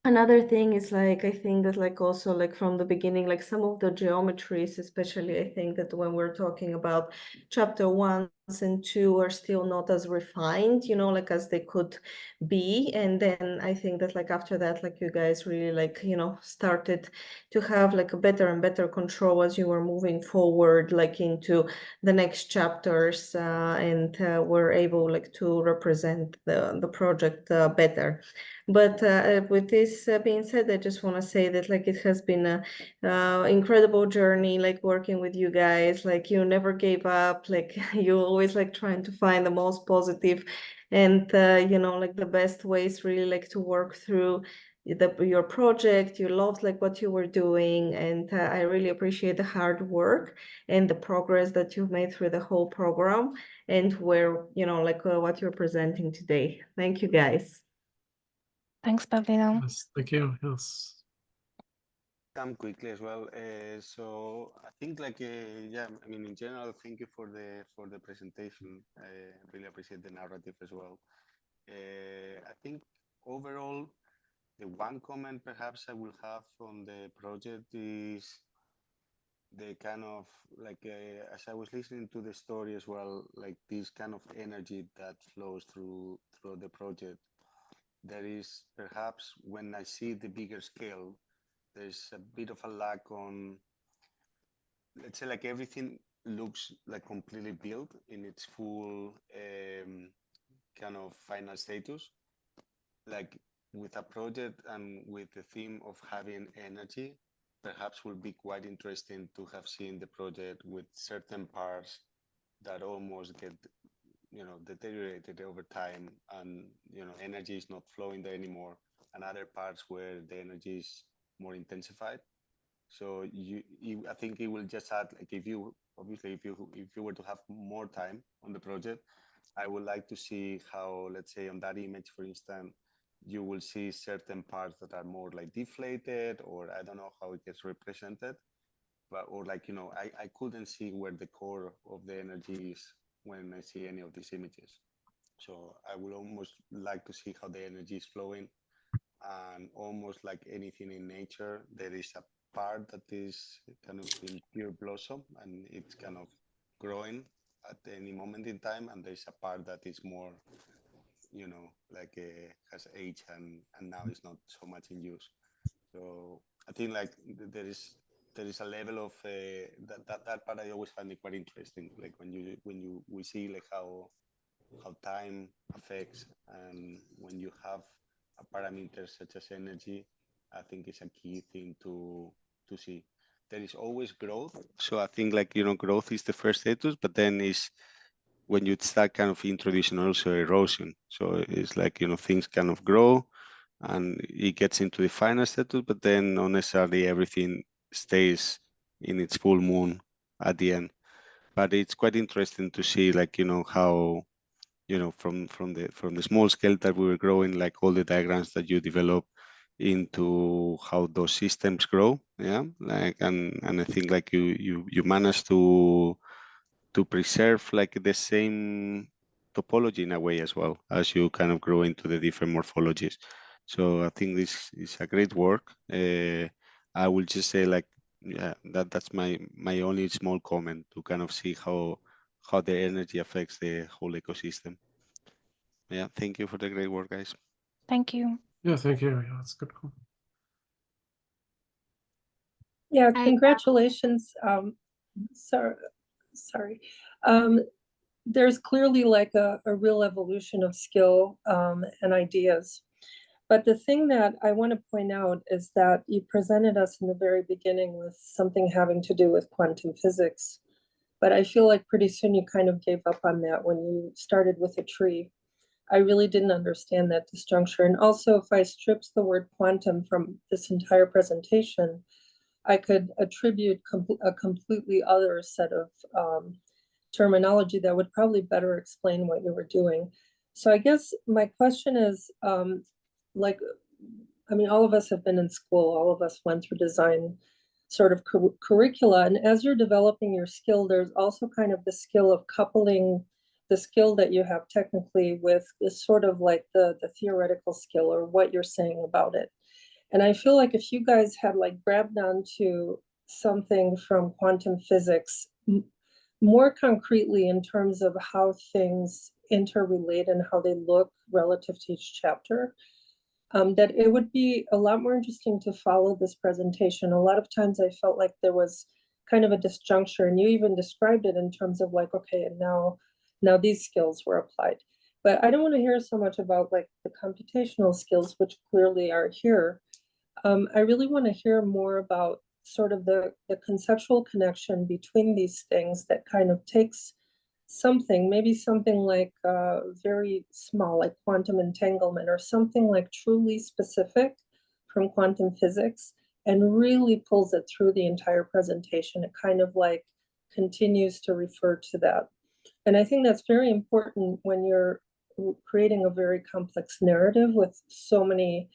Another thing is like I think that like also like from the beginning, like some of the geometries, especially I think that when we're talking about chapter 1 and 2 are still not as refined, like as they could be. And then I think that like after that, like you guys really like, started to have like a better and better control as you were moving forward, like into the next chapters and were able like to represent the project better. But with this being said, I just want to say that like it has been a incredible journey, like working with you guys. Like you never gave up. Like you always like trying to find the most positive and like the best ways really like to work through your project. You loved like what you were doing, and I really appreciate the hard work and the progress that you've made through the whole program and where like what you're presenting today. Thank you guys. Thanks, Pavlina. Yes, thank you. Yes. Come quickly as well. So I think like yeah, I mean in general, thank you for the presentation. I really appreciate the narrative as well. I think overall, the one comment perhaps I will have on the project is the kind of like as I was listening to the story as well, like this kind of energy that flows through the project. There is perhaps when I see the bigger scale, there's a bit of a lack on, let's say, like everything looks like completely built in its full kind of final status. Like with a project and with the theme of having energy, perhaps will be quite interesting to have seen the project with certain parts that almost get deteriorated over time, and energy is not flowing there anymore, and other parts where the energy is more intensified. So I think it will just add, like, if you were to have more time on the project, I would like to see how, let's say on that image, for instance, you will see certain parts that are more like deflated, or I don't know how it gets represented, but or like I couldn't see where the core of the energy is when I see any of these images. So I would almost like to see how the energy is flowing, and almost like anything in nature, there is a part that is kind of in pure blossom and it's kind of growing at any moment in time, and there's a part that is more, like has age and now is not so much in use. So I think like there is a level of that part I always find it quite interesting. Like when we see like how time affects, and when you have a parameter such as energy, I think it's a key thing to see. there is always growth. So I think like, growth is the first status, but then is when you start kind of introducing also erosion. So it's like, things kind of grow and it gets into the final status, but then not necessarily everything stays in its full moon at the end. But it's quite interesting to see like, how, from the small scale that we were growing, like all the diagrams that you develop into how those systems grow. Yeah. Like, and I think like you managed to preserve like the same topology in a way as well as you kind of grow into the different morphologies. So I think this is a great work. I will just say like, yeah, that's my only small comment to kind of see how the energy affects the whole ecosystem. Yeah, thank you for the great work, guys. Thank you. Yeah, thank you. Yeah, that's good. Cool. Yeah, congratulations. Sorry. There's clearly like a real evolution of skill and ideas. But the thing that I want to point out is that you presented us in the very beginning with something having to do with quantum physics. But I feel like pretty soon you kind of gave up on that when you started with a tree. I really didn't understand that disjuncture. And also, if I stripped the word quantum from this entire presentation, I could attribute a completely other set of terminology that would probably better explain what you were doing. So I guess my question is, like, I mean, all of us have been in school, all of us went through design sort of curricula, and as you're developing your skill, there's also kind of the skill of coupling the skill that you have technically with this sort of like the theoretical skill or what you're saying about it. And I feel like if you guys had like grabbed onto something from quantum physics more concretely in terms of how things interrelate and how they look relative to each chapter, that it would be a lot more interesting to follow this presentation. A lot of times I felt like there was kind of a disjuncture, and you even described it in terms of like, okay, and now these skills were applied. But I don't want to hear so much about like the computational skills, which clearly are here. I really want to hear more about sort of the conceptual connection between these things that kind of takes something, maybe something like very small, like quantum entanglement, or something like truly specific from quantum physics, and really pulls it through the entire presentation. It kind of like continues to refer to that. And I think that's very important when you're creating a very complex narrative with so many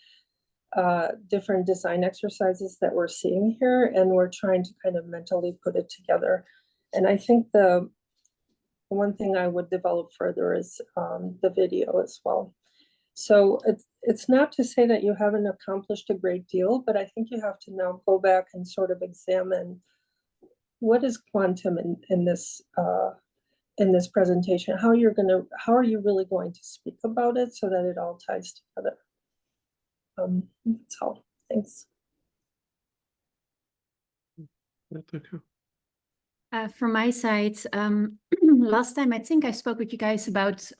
different design exercises that we're seeing here, and we're trying to kind of mentally put it together. And I think the one thing I would develop further is the video as well. So it's not to say that you haven't accomplished a great deal, but I think you have to now go back and sort of examine what is quantum in this presentation. How are you really going to speak about it so that it all ties together? That's all. Thanks. From my side, last time I think I spoke with you guys about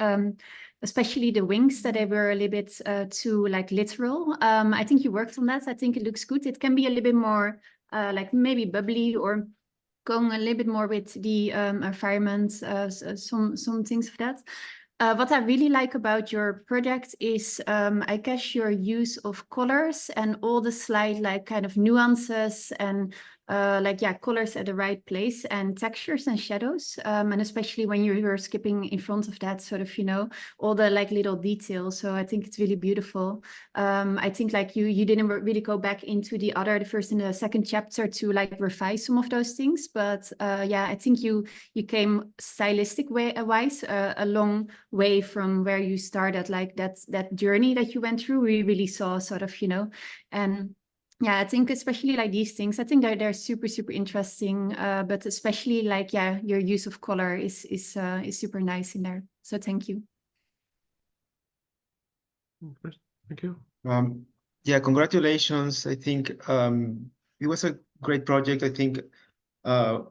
especially the wings, that they were a little bit too like literal. I think you worked on that. I think it looks good. It can be a little bit more like maybe bubbly or going a little bit more with the environment, some things of that. What I really like about your project is, I guess, your use of colors and all the slight like kind of nuances and like, yeah, colors at the right place and textures and shadows. And especially when you were skipping in front of that sort of, all the like little details. So I think it's really beautiful. I think like you didn't really go back into the first and the second chapter to like revise some of those things. But yeah, I think you came stylistic wise a long way from where you started, like that journey that you went through. We really saw sort of, and yeah, I think especially like these things, I think they're super, super interesting. But especially like, yeah, your use of color is super nice in there. So thank you. Thank you. Yeah, congratulations. I think it was a great project. I think the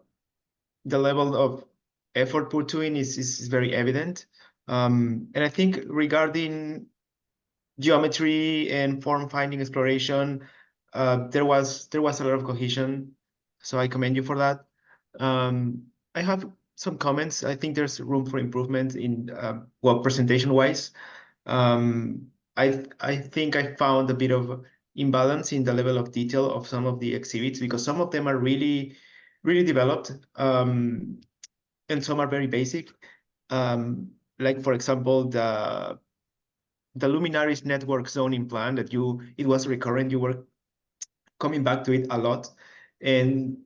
level of effort put to it is very evident. And I think regarding geometry and form finding exploration, there was a lot of cohesion. So I commend you for that. I have some comments. I think there's room for improvement in well, presentation-wise. I think I found a bit of imbalance in the level of detail of some of the exhibits, because some of them are really developed, and some are very basic. Like for example, the luminaries network zoning plan that it was recurrent. You were coming back to it a lot, and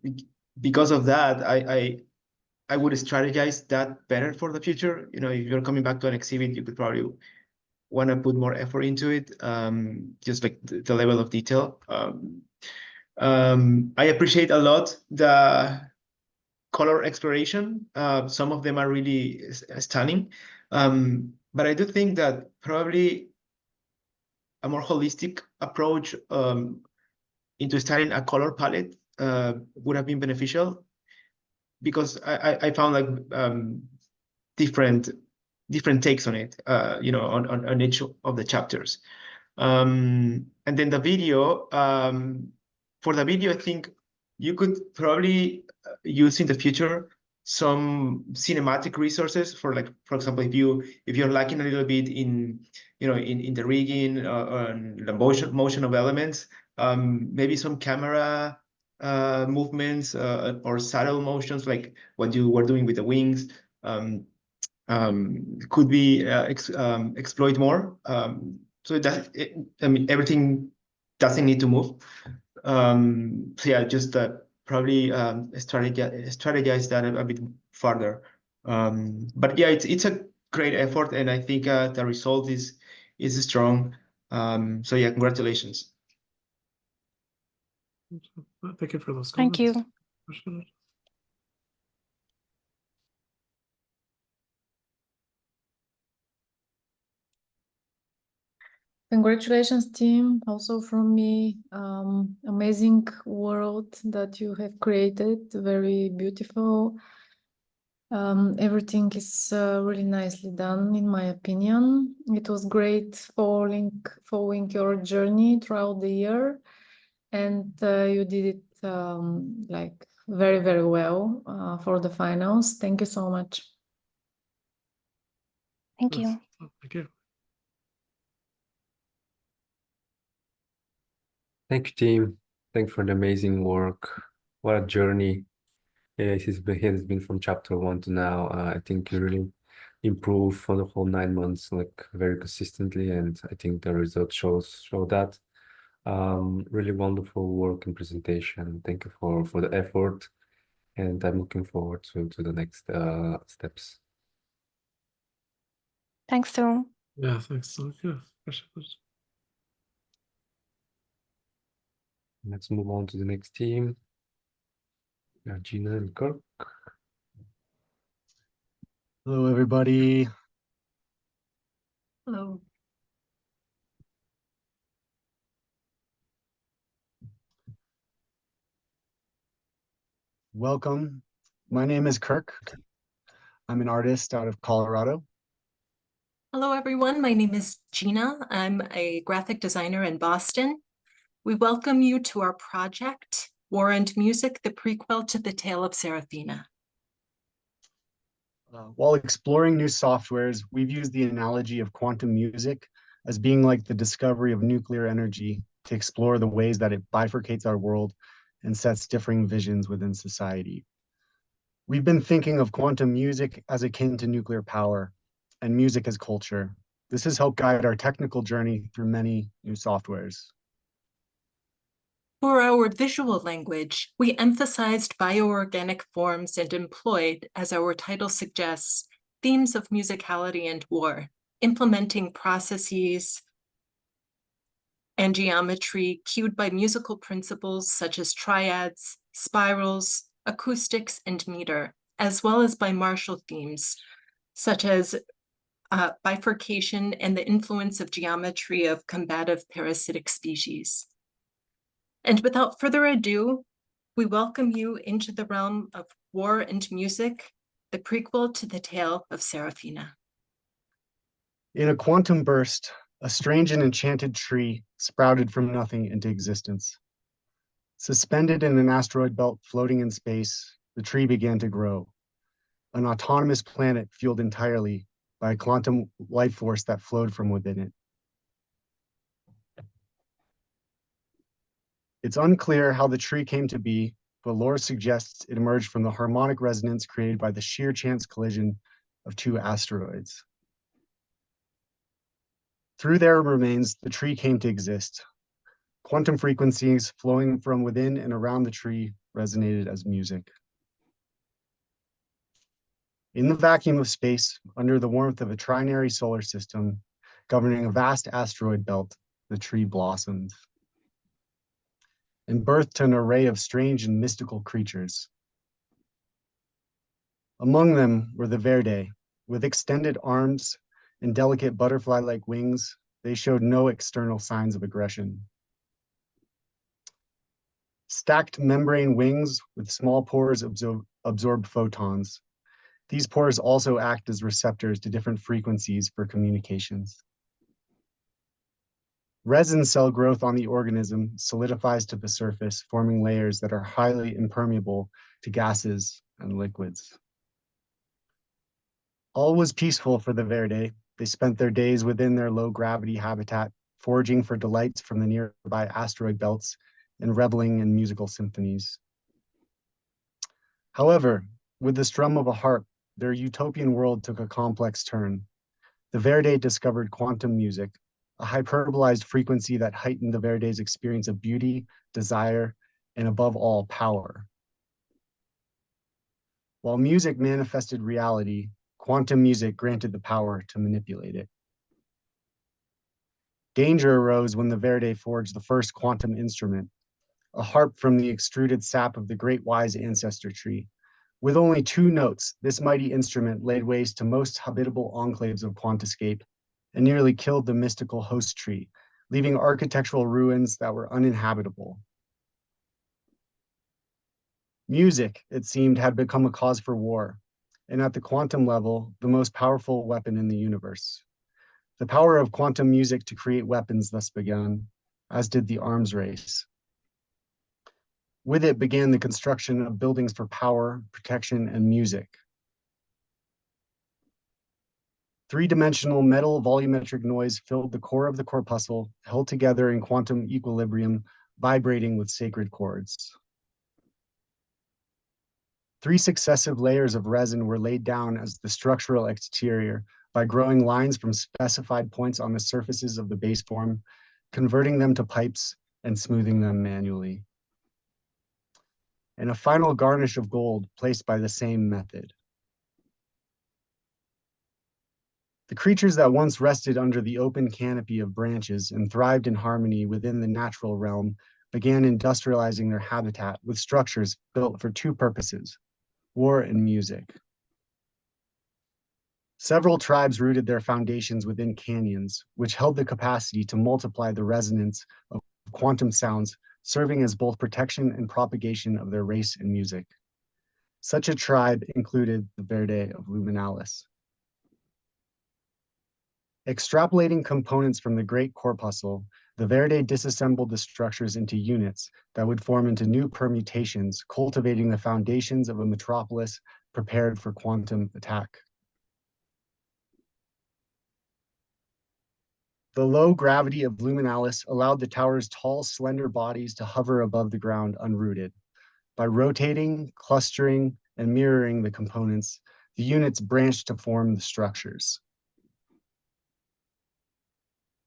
because of that, I would strategize that better for the future. You know, if you're coming back to an exhibit, you could probably want to put more effort into it, just like the level of detail. I appreciate a lot the color exploration. Some of them are really stunning, but I do think that probably a more holistic approach into studying a color palette would have been beneficial, because I found like different takes on it, you know, on each of the chapters. And then the video, for the video, I think you could probably use in the future some cinematic resources for, like, for example, if you're lacking a little bit in, you know, in the rigging, on the motion of elements, maybe some camera movements or subtle motions, like what you were doing with the wings, could be exploit more. So I mean, everything doesn't need to move. So yeah, just probably strategize that a bit further. But yeah, it's a great effort, and I think the result is strong. So yeah, congratulations. Thank you for those Thank comments. you. Congratulations, team. Also from me, amazing world that you have created, very beautiful. Everything is really nicely done, in my opinion. It was great following your journey throughout the year, and you did it like very, very well for the finals. Thank you so much. Thank you. Thank you. Thank you, team. Thanks for the amazing work. What a journey it has been from chapter 1 to now. I think you really improved for the whole 9 months, like very consistently, and I think the results show that. Really wonderful work and presentation. Thank you for the effort, and I'm looking forward to the next steps. Thanks, Tom. Yeah, thanks. Yeah. Let's move on to the next team. Gina and Kirk. Hello, everybody. Hello. Welcome. My name is Kirk. I'm an artist out of Colorado. Hello, everyone. My name is Gina. I'm a graphic designer in Boston. We welcome you to our project, War and Music, the prequel to the Tale of Seraphina. While exploring new softwares, we've used the analogy of quantum music as being like the discovery of nuclear energy to explore the ways that it bifurcates our world and sets differing visions within society. We've been thinking of quantum music as akin to nuclear power and music as culture. This has helped guide our technical journey through many new softwares. For our visual language, we emphasized bioorganic forms and employed, as our title suggests, themes of musicality and war, implementing processes and geometry cued by musical principles such as triads, spirals, acoustics, and meter, as well as by martial themes such as bifurcation and the influence of geometry of combative parasitic species. And without further ado, we welcome you into the realm of War and Music, the prequel to the Tale of Seraphina. In a quantum burst, a strange and enchanted tree sprouted from nothing into existence. Suspended in an asteroid belt floating in space, the tree began to grow, an autonomous planet fueled entirely by a quantum life force that flowed from within it. It's unclear how the tree came to be, but lore suggests it emerged from the harmonic resonance created by the sheer chance collision of two asteroids. Through their remains, the tree came to exist. Quantum frequencies flowing from within and around the tree resonated as music. In the vacuum of space, under the warmth of a trinary solar system, governing a vast asteroid belt, the tree blossomed and birthed an array of strange and mystical creatures. Among them were the Verde. With extended arms and delicate butterfly-like wings, they showed no external signs of aggression. Stacked membrane wings with small pores absorb photons. These pores also act as receptors to different frequencies for communications. Resin cell growth on the organism solidifies to the surface, forming layers that are highly impermeable to gases and liquids. All was peaceful for the Verde. They spent their days within their low-gravity habitat, foraging for delights from the nearby asteroid belts and reveling in musical symphonies. However, with the strum of a harp, their utopian world took a complex turn. The Verde discovered quantum music, a hyperbolized frequency that heightened the Verde's experience of beauty, desire, and above all, power. While music manifested reality, quantum music granted the power to manipulate it. Danger arose when the Verde forged the first quantum instrument, a harp from the extruded sap of the great wise ancestor tree. With only 2 notes, this mighty instrument laid waste to most habitable enclaves of Quantascape and nearly killed the mystical host tree, leaving architectural ruins that were uninhabitable. Music, it seemed, had become a cause for war, and at the quantum level, the most powerful weapon in the universe. The power of quantum music to create weapons thus began, as did the arms race. With it began the construction of buildings for power, protection, and music. 3-dimensional metal volumetric noise filled the core of the corpuscle, held together in quantum equilibrium, vibrating with sacred chords. 3 successive layers of resin were laid down as the structural exterior by growing lines from specified points on the surfaces of the base form, converting them to pipes and smoothing them manually. And a final garnish of gold placed by the same method. The creatures that once rested under the open canopy of branches and thrived in harmony within the natural realm began industrializing their habitat with structures built for 2 purposes, war and music. Several tribes rooted their foundations within canyons, which held the capacity to multiply the resonance of quantum sounds, serving as both protection and propagation of their race and music. Such a tribe included the Verde of Luminalis. Extrapolating components from the great corpuscle, the Verde disassembled the structures into units that would form into new permutations, cultivating the foundations of a metropolis prepared for quantum attack. The low gravity of Luminalis allowed the tower's tall, slender bodies to hover above the ground unrooted. By rotating, clustering, and mirroring the components, the units branched to form the structures.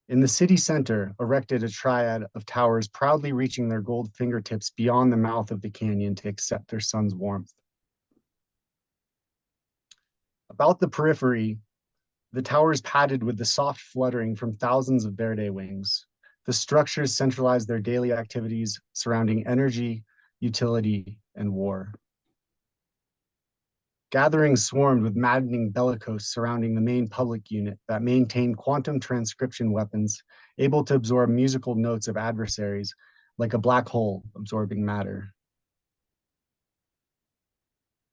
In the city center, erected a triad of towers proudly reaching their gold fingertips beyond the mouth of the canyon to accept their sun's warmth. About the periphery, the towers padded with the soft fluttering from thousands of Verde wings. The structures centralized their daily activities surrounding energy, utility, and war. Gatherings swarmed with maddening bellicose surrounding the main public unit that maintained quantum transcription weapons able to absorb musical notes of adversaries like a black hole absorbing matter.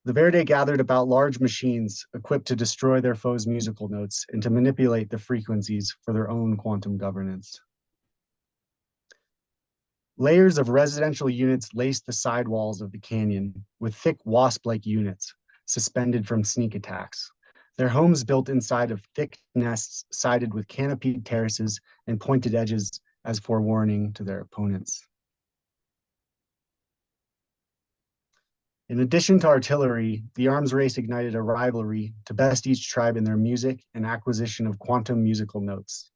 The Verde gathered about large machines equipped to destroy their foes' musical notes and to manipulate the frequencies for their own quantum governance. Layers of residential units lace the sidewalls of the canyon with thick wasp-like units suspended from sneak attacks. Their homes built inside of thick nests sided with canopied terraces and pointed edges as forewarning to their opponents. In addition to artillery, the arms race ignited a rivalry to best each tribe in their music and acquisition of quantum musical notes.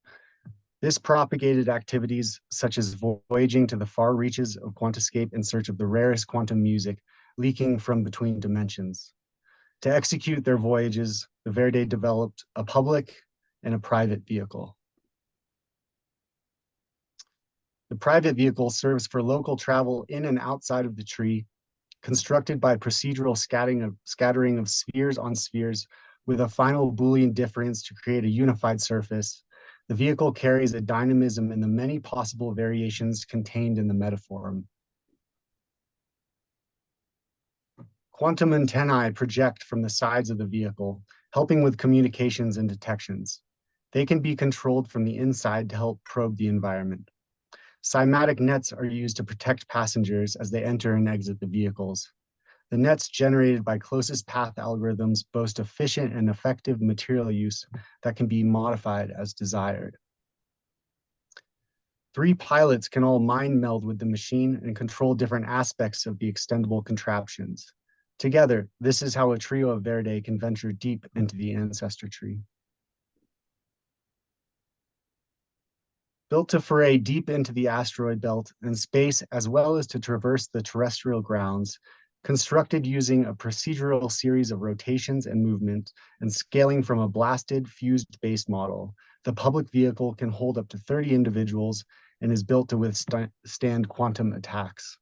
This propagated activities such as voyaging to the far reaches of Quantascape in search of the rarest quantum music leaking from between dimensions. To execute their voyages, the Verde developed a public and a private vehicle. The private vehicle serves for local travel in and outside of the tree, constructed by procedural scattering of spheres on spheres with a final Boolean difference to create a unified surface. The vehicle carries a dynamism in the many possible variations contained in the metaform. Quantum antennae project from the sides of the vehicle, helping with communications and detections. They can be controlled from the inside to help probe the environment. Cymatic nets are used to protect passengers as they enter and exit the vehicles. The nets generated by closest path algorithms boast efficient and effective material use that can be modified as desired. 3 pilots can all mind meld with the machine and control different aspects of the extendable contraptions. Together, this is how a trio of Verde can venture deep into the ancestor tree. Built to foray deep into the asteroid belt and space, as well as to traverse the terrestrial grounds, constructed using a procedural series of rotations and movement and scaling from a blasted, fused base model, the public vehicle can hold up to 30 individuals and is built to withstand quantum attacks.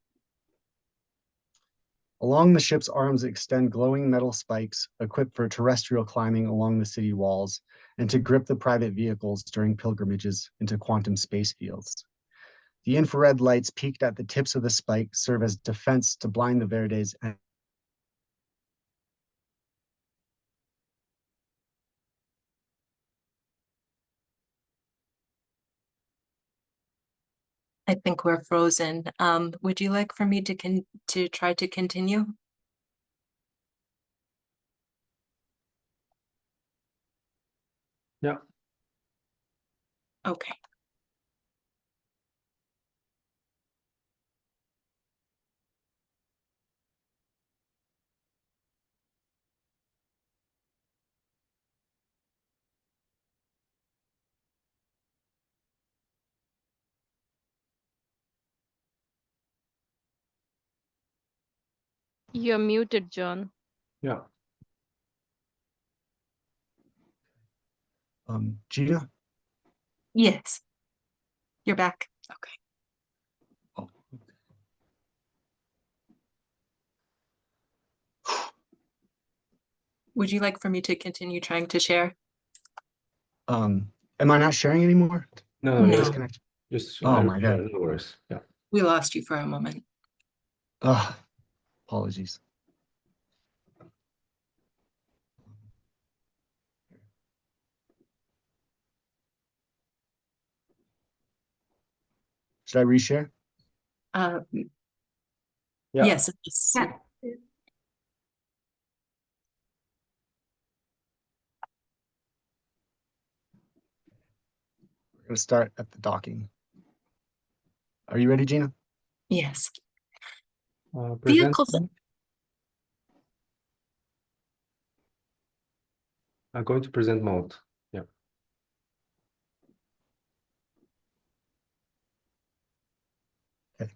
Along the ship's arms extend glowing metal spikes equipped for terrestrial climbing along the city walls and to grip the private vehicles during pilgrimages into quantum space fields. The infrared lights peaked at the tips of the spike serve as defense to blind the Verdes. I think we're frozen. Would you like for me to try to continue? Yeah. Okay. You're muted, John. Yeah. Gina? Yes. You're back. Okay. Oh, okay. Would you like for me to continue trying to share? Am I not sharing anymore? No, No. Disconnect. just Oh my God. no worries. Yeah. We lost you for a moment. Apologies. Should I reshare? Yes. Yeah. We're going to start at the docking. Are you ready, Gina? Yes. Vehicles. I'm going to present mode. Yeah. Okay.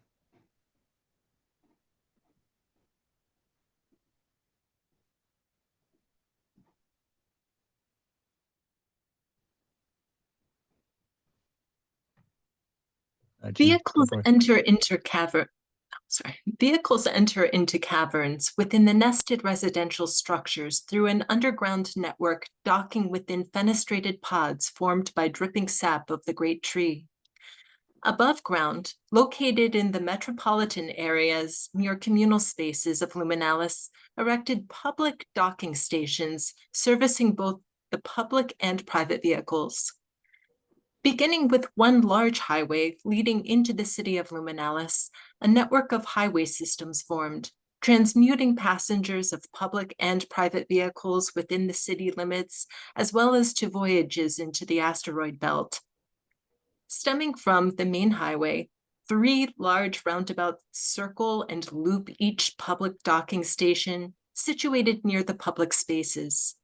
Vehicles enter into Vehicles enter into caverns within the nested residential structures through an underground network docking within fenestrated pods formed by dripping sap of the great tree. Above ground, located in the metropolitan areas near communal spaces of Luminalis, erected public docking stations servicing both the public and private vehicles. Beginning with one large highway leading into the city of Luminalis, a network of highway systems formed, transmuting passengers of public and private vehicles within the city limits, as well as to voyages into the asteroid belt. Stemming from the main highway, 3 large roundabouts circle and loop each public docking station situated near the public spaces.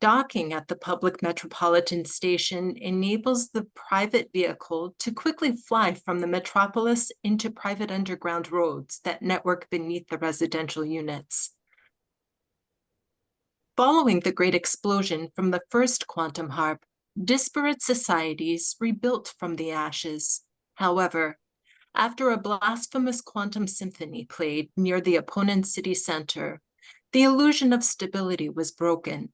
Docking at the public metropolitan station enables the private vehicle to quickly fly from the metropolis into private underground roads that network beneath the residential units. Following the great explosion from the first quantum harp, disparate societies rebuilt from the ashes. However, after a blasphemous quantum symphony played near the opponent's city center, the illusion of stability was broken.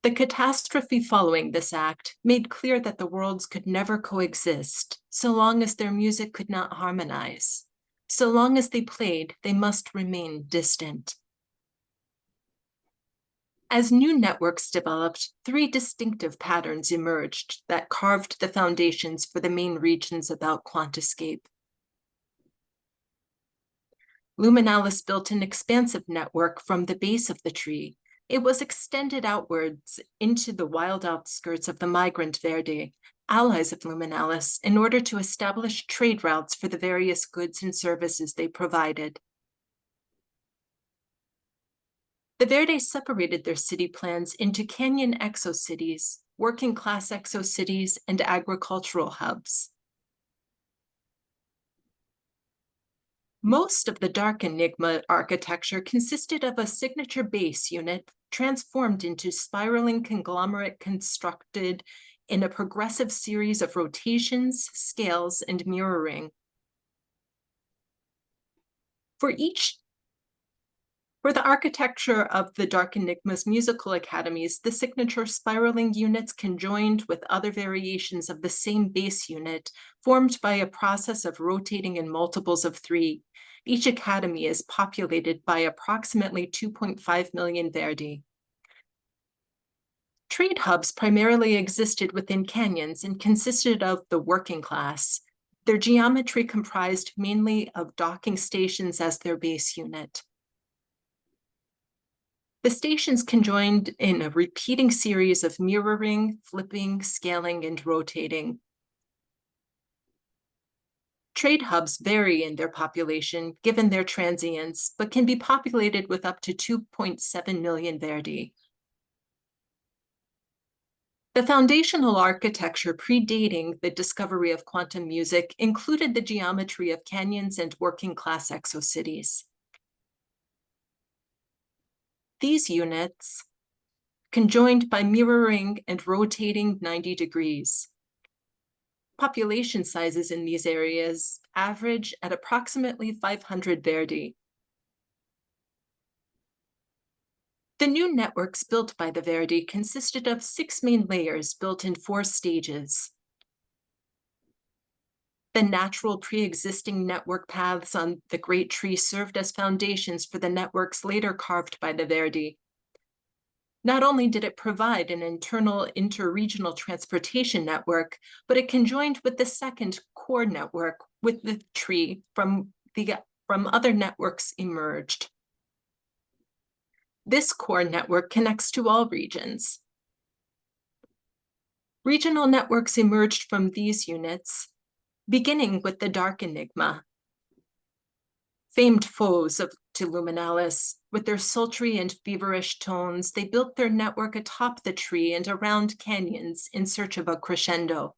The catastrophe following this act made clear that the worlds could never coexist so long as their music could not harmonize. So long as they played, they must remain distant. As new networks developed, 3 distinctive patterns emerged that carved the foundations for the main regions about QuantEscape. Luminalis built an expansive network from the base of the tree. It was extended outwards into the wild outskirts of the migrant Verde, allies of Luminalis, in order to establish trade routes for the various goods and services they provided. The Verde separated their city plans into canyon exocities, working-class exocities, and agricultural hubs. Most of the Dark Enigma architecture consisted of a signature base unit transformed into spiraling conglomerate constructed in a progressive series of rotations, scales, and mirroring. For the architecture of the Dark Enigma's musical academies, the signature spiraling units conjoined with other variations of the same base unit formed by a process of rotating in multiples of 3. Each academy is populated by approximately 2.5 million Verdi. Trade hubs primarily existed within canyons and consisted of the working class. Their geometry comprised mainly of docking stations as their base unit. The stations conjoined in a repeating series of mirroring, flipping, scaling, and rotating. Trade hubs vary in their population given their transients, but can be populated with up to 2.7 million Verdi. The foundational architecture predating the discovery of quantum music included the geometry of canyons and working-class exocities. These units, conjoined by mirroring and rotating 90 degrees. Population sizes in these areas average at approximately 500 Verdi. The new networks built by the Verdi consisted of 6 main layers built in 4 stages. The natural pre-existing network paths on the Great Tree served as foundations for the networks later carved by the Verdi. Not only did it provide an internal interregional transportation network, but it conjoined with the second core network with the tree from other networks emerged. This core network connects to all regions. Regional networks emerged from these units, beginning with the Dark Enigma. Famed foes to Luminalis, with their sultry and feverish tones, they built their network atop the tree and around canyons in search of a crescendo.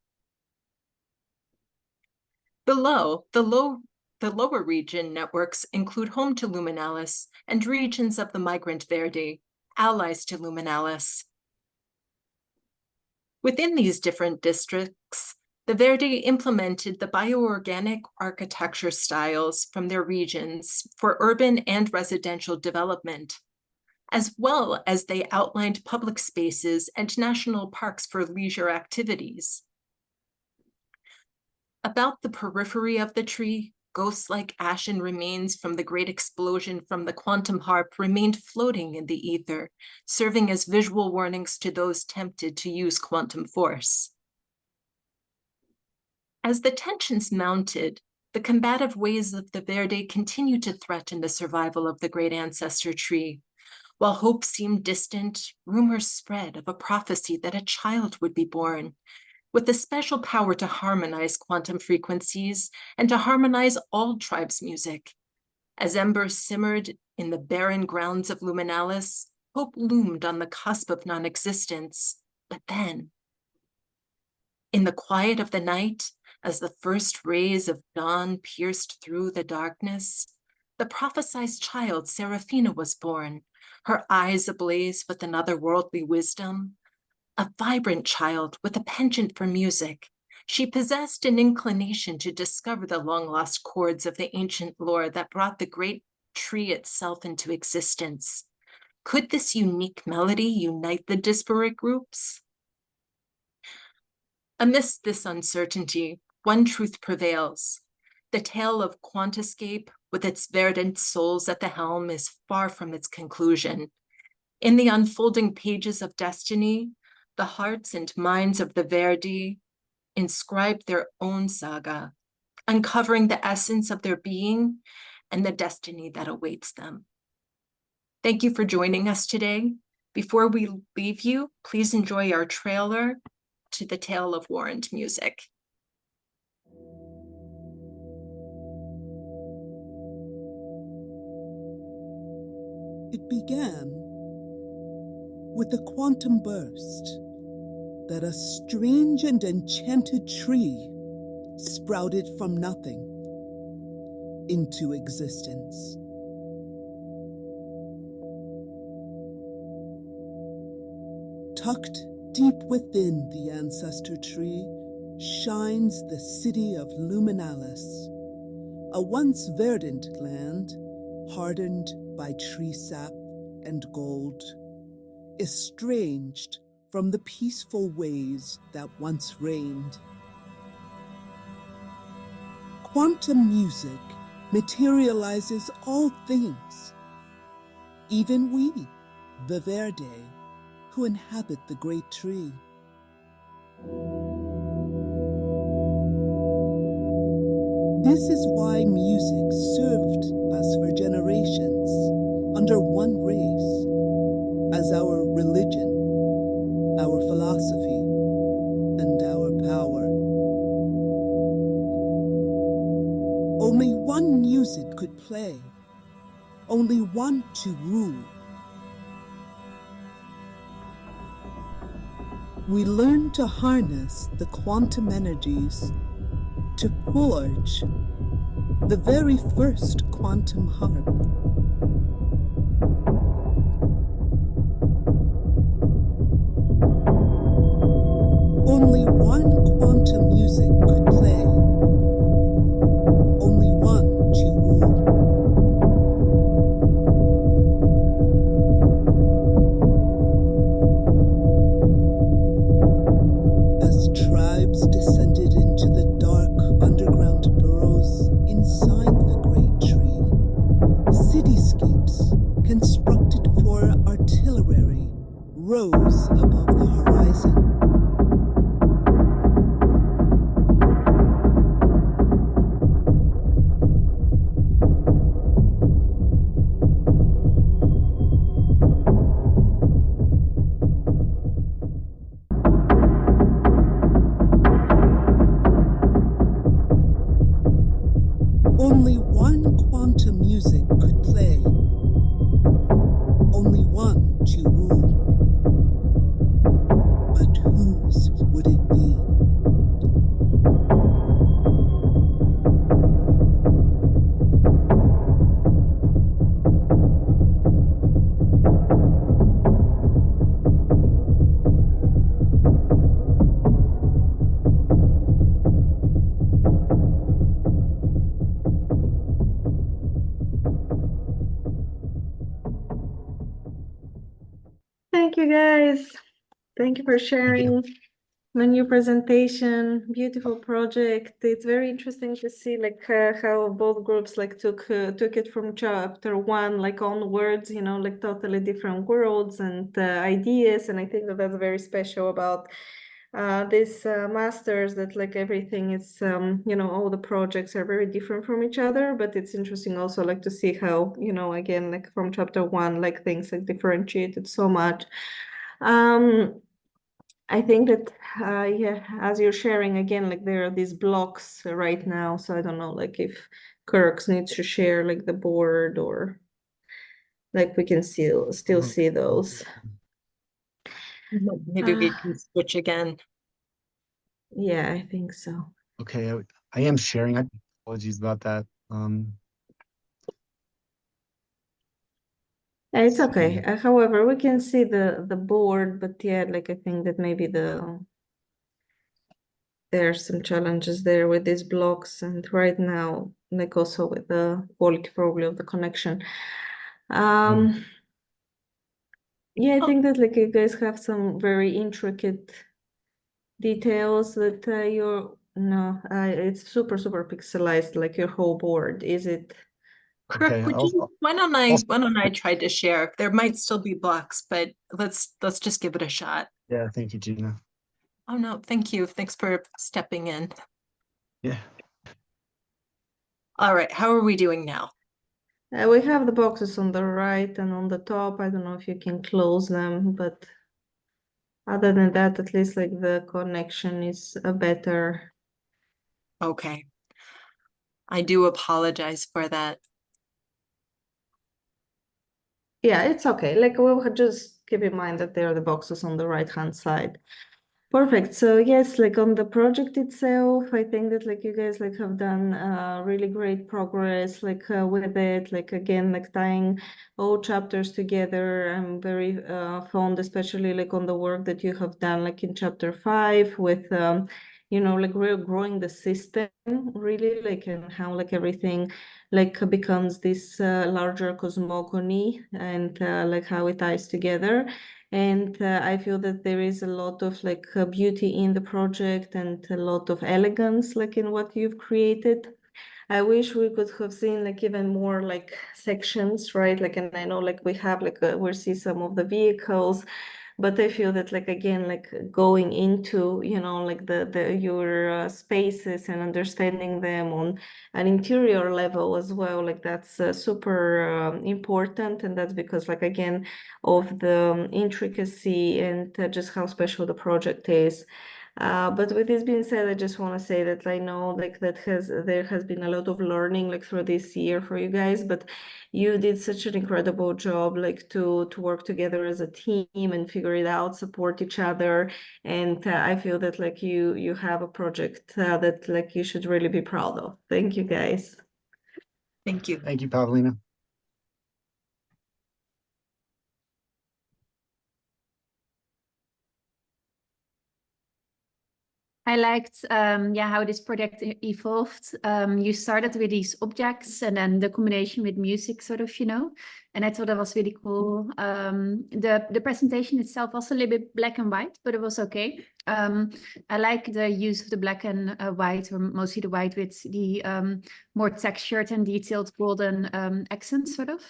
Below, the lower region networks include home to Luminalis and regions of the migrant Verdi, allies to Luminalis. Within these different districts, the Verdi implemented the bioorganic architecture styles from their regions for urban and residential development, as well as they outlined public spaces and national parks for leisure activities. About the periphery of the tree, ghost-like ashen remains from the great explosion from the quantum harp remained floating in the ether, serving as visual warnings to those tempted to use quantum force. As the tensions mounted, the combative ways of the Verde continued to threaten the survival of the great ancestor tree. While hope seemed distant, rumors spread of a prophecy that a child would be born, with the special power to harmonize quantum frequencies and to harmonize all tribes' music. As embers simmered in the barren grounds of Luminalis, hope loomed on the cusp of non-existence. But then, in the quiet of the night, as the first rays of dawn pierced through the darkness, the prophesied child Seraphina was born, her eyes ablaze with an otherworldly wisdom. A vibrant child with a penchant for music, she possessed an inclination to discover the long-lost chords of the ancient lore that brought the great tree itself into existence. Could this unique melody unite the disparate groups? Amidst this uncertainty, one truth prevails. The tale of Quantascape, with its verdant souls at the helm, is far from its conclusion. In the unfolding pages of destiny, the hearts and minds of the Verdi inscribed their own saga, uncovering the essence of their being and the destiny that awaits them. Thank you for joining us today. Before we leave you, please enjoy our trailer to the Tale of War and Music. It began with a quantum burst that a strange and enchanted tree sprouted from nothing into existence. Tucked deep within the ancestor tree shines the city of Luminalis, a once verdant land hardened by tree sap and gold, estranged from the peaceful ways that once reigned. Quantum music materializes all things, even we, the Verde, who inhabit the great tree. This is why music served us for generations under one race, as our religion, our philosophy, and our power. Only one music could play, only one to rule. We learn to harness the quantum energies to forge the very first quantum harp. Only one quantum music could play, only one to rule. As tribes descended into the dark underground burrows inside the great tree, cityscapes constructed for artillery rose above the horizon. Only one quantum music could play, only one to rule. But whose would it be? Thank you, guys. Thank you for sharing. the new presentation, beautiful project. It's very interesting to see like how both groups like took it from chapter 1 like onwards, you know, like totally different worlds and ideas, and I think that that's very special about this masters, that like everything is you know, all the projects are very different from each other, but it's interesting also like to see how, you know, again like from chapter 1 like things like differentiated so much. I think that yeah, as you're sharing again, like there are these blocks right now, so I don't know like if Kirk needs to share like the board, or like we can still see those. Maybe we can switch again. Yeah, I think so. Okay, I am sharing. Apologies about that. It's okay. However, we can see the board, but yeah, like I think that maybe there are some challenges there with these blocks, and right now, like also with the quality probably of the connection. Yeah, I think that like you guys have some very intricate details that it's super pixelized, like your whole board. Is it? Kirk, why don't I try to share? There might still be blocks, but let's just give it a shot. Yeah, thank you, Gina. Oh no, thank you. Thanks for stepping in. Yeah. All right, how are we doing now? We have the boxes on the right and on the top. I don't know if you can close them, but other than that, at least like the connection is better. Okay. I do apologize for that. Yeah, it's okay. Like we'll just keep in mind that there are the boxes on the right-hand side. Perfect. So yes, like on the project itself, I think that like you guys like have done really great progress like with it. Like again, like tying all chapters together. I'm very fond, especially like on the work that you have done like in chapter 5 with you know, like really growing the system really, like, and how like everything like becomes this larger cosmogony, and like how it ties together. And I feel that there is a lot of like beauty in the project and a lot of elegance like in what you've created. I wish we could have seen like even more like sections, right? Like, and I know like we have like we'll see some of the vehicles, but I feel that like again like going into, you know, like the your spaces and understanding them on an interior level as well, like that's super important, and that's because like again of the intricacy and just how special the project is. But with this being said, I just want to say that I know like there has been a lot of learning like through this year for you guys, but you did such an incredible job like to work together as a team and figure it out, support each other, and I feel that like you have a project that like you should really be proud of. Thank you guys. Thank you. Thank you, Pavlina. I liked yeah, how this project evolved. You started with these objects and then the combination with music sort of, you know, and I thought that was really cool. The presentation itself was a little bit black and white, but it was okay. I like the use of the black and white, or mostly the white, with the more textured and detailed golden accents sort of.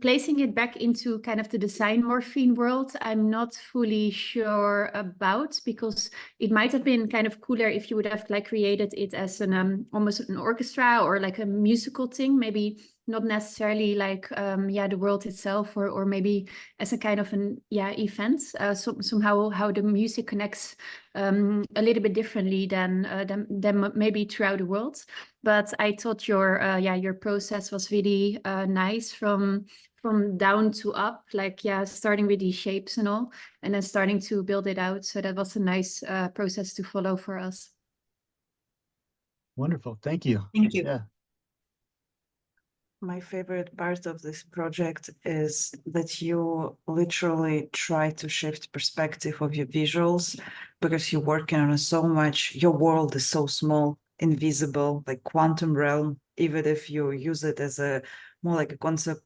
Placing it back into kind of the DesignMorphine world, I'm not fully sure about, because it might have been kind of cooler if you would have like created it as an almost an orchestra or like a musical thing, maybe not necessarily like yeah, the world itself, or maybe as a kind of an event. Somehow how the music connects a little bit differently than maybe throughout the world. But I thought your process was really nice from down to up, like starting with these shapes and all, and then starting to build it out. So that was a nice process to follow for us. Wonderful, thank you. Thank you. Yeah. My favorite part of this project is that you literally try to shift perspective of your visuals, because you're working on so much. Your world is so small, invisible, like quantum realm, even if you use it as a more like a concept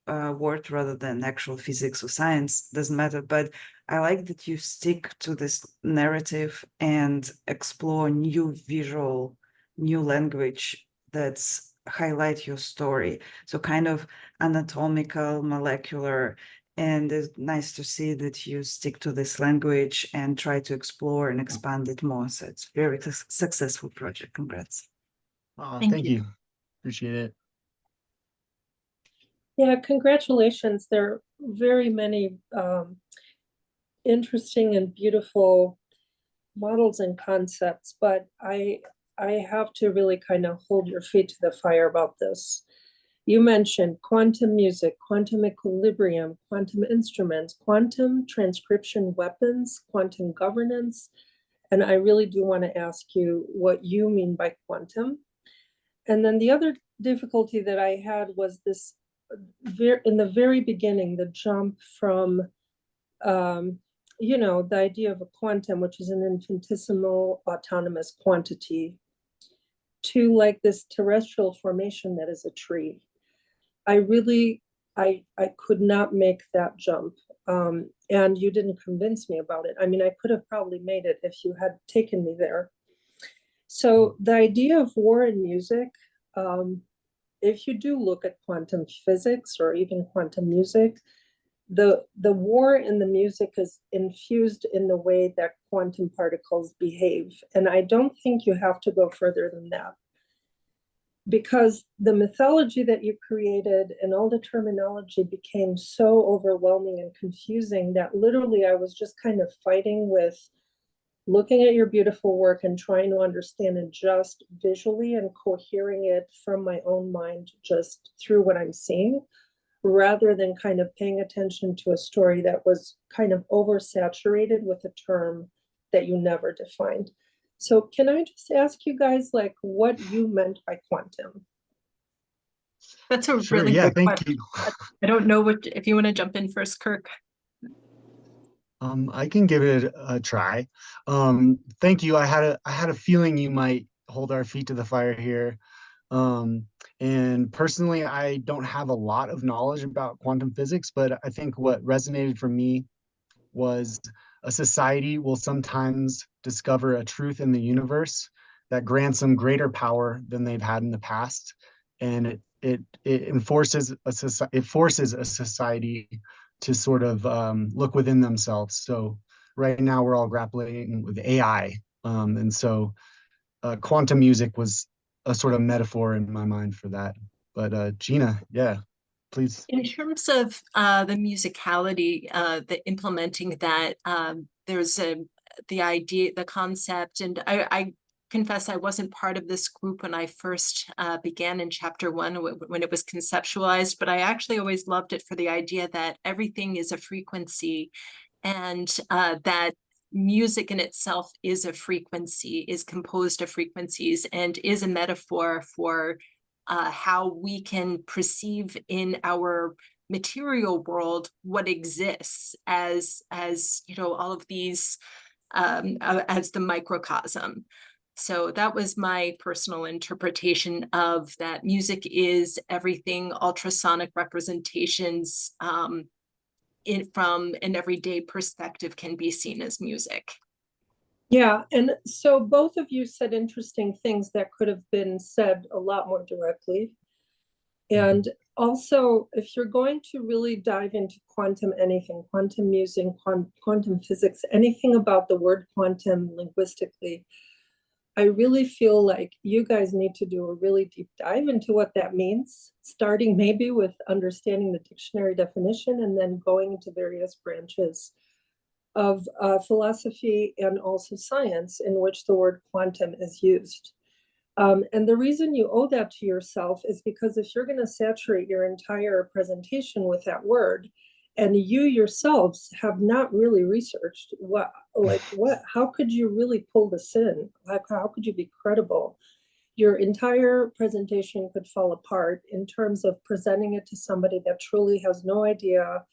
word rather than actual physics or science, doesn't matter. But I like that you stick to this narrative and explore new visual, new language that's highlight your story. So kind of anatomical, molecular, and it's nice to see that you stick to this language and try to explore and expand it more. So it's very successful project. Congrats. Thank you. Appreciate it. Yeah, congratulations. There are very many interesting and beautiful models and concepts, but I have to really kind of hold your feet to the fire about this. You mentioned quantum music, quantum equilibrium, quantum instruments, quantum transcription weapons, quantum governance, and I really do want to ask you what you mean by quantum. And then the other difficulty that I had was this, in the very beginning, the jump from, you know, the idea of a quantum, which is an infinitesimal autonomous quantity, to like this terrestrial formation that is a tree. I really, I could not make that jump. And you didn't convince me about it. I mean, I could have probably made it if you had taken me there. So the idea of war in music, if you do look at quantum physics or even quantum music, the war in the music is infused in the way that quantum particles behave. And I don't think you have to go further than that, because the mythology that you created and all the terminology became so overwhelming and confusing that literally I was just kind of fighting with looking at your beautiful work and trying to understand it just visually and cohering it from my own mind just through what I'm seeing, rather than kind of paying attention to a story that was kind of oversaturated with a term that you never defined. So can I just ask you guys like what you meant by quantum? That's a Sure, really yeah, good thank question. you. I don't know if you want to jump in first, Kirk. I can give it a try. Thank you. I had a feeling you might hold our feet to the fire here. And personally, I don't have a lot of knowledge about quantum physics, but I think what resonated for me was a society will sometimes discover a truth in the universe that grants them greater power than they've had in the past, and it forces a society to sort of look within themselves. So right now we're all grappling with AI, and so quantum music was a sort of metaphor in my mind for that. But Gina, yeah, please. In terms of the musicality, the implementing that, there's the idea, the concept, and I confess I wasn't part of this group when I first began in chapter 1 when it was conceptualized, but I actually always loved it for the idea that everything is a frequency, and that music in itself is a frequency, is composed of frequencies, and is a metaphor for how we can perceive in our material world what exists as you know, all of these as the microcosm. So that was my personal interpretation of that. Music is everything. Ultrasonic representations from an everyday perspective can be seen as music. Yeah, and so both of you said interesting things that could have been said a lot more directly. And also, if you're going to really dive into quantum anything, quantum music, quantum physics, anything about the word quantum linguistically, I really feel like you guys need to do a really deep dive into what that means, starting maybe with understanding the dictionary definition and then going into various branches of philosophy and also science in which the word quantum is used. And the reason you owe that to yourself is because if you're going to saturate your entire presentation with that word, and you yourselves have not really researched how could you really pull this in? Like, how could you be credible? Your entire presentation could fall apart in terms of presenting it to somebody that truly has no idea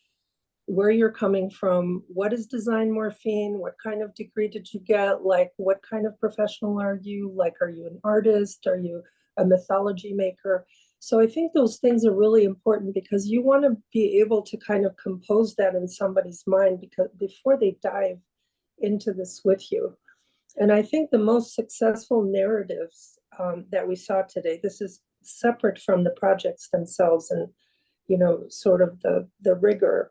where you're coming from, what is DesignMorphine, what kind of degree did you get, like what kind of professional are you, like are you an artist, are you a mythology maker? So I think those things are really important because you want to be able to kind of compose that in somebody's mind because before they dive into this with you. And I think the most successful narratives that we saw today, this is separate from the projects themselves and, you know, sort of the rigor,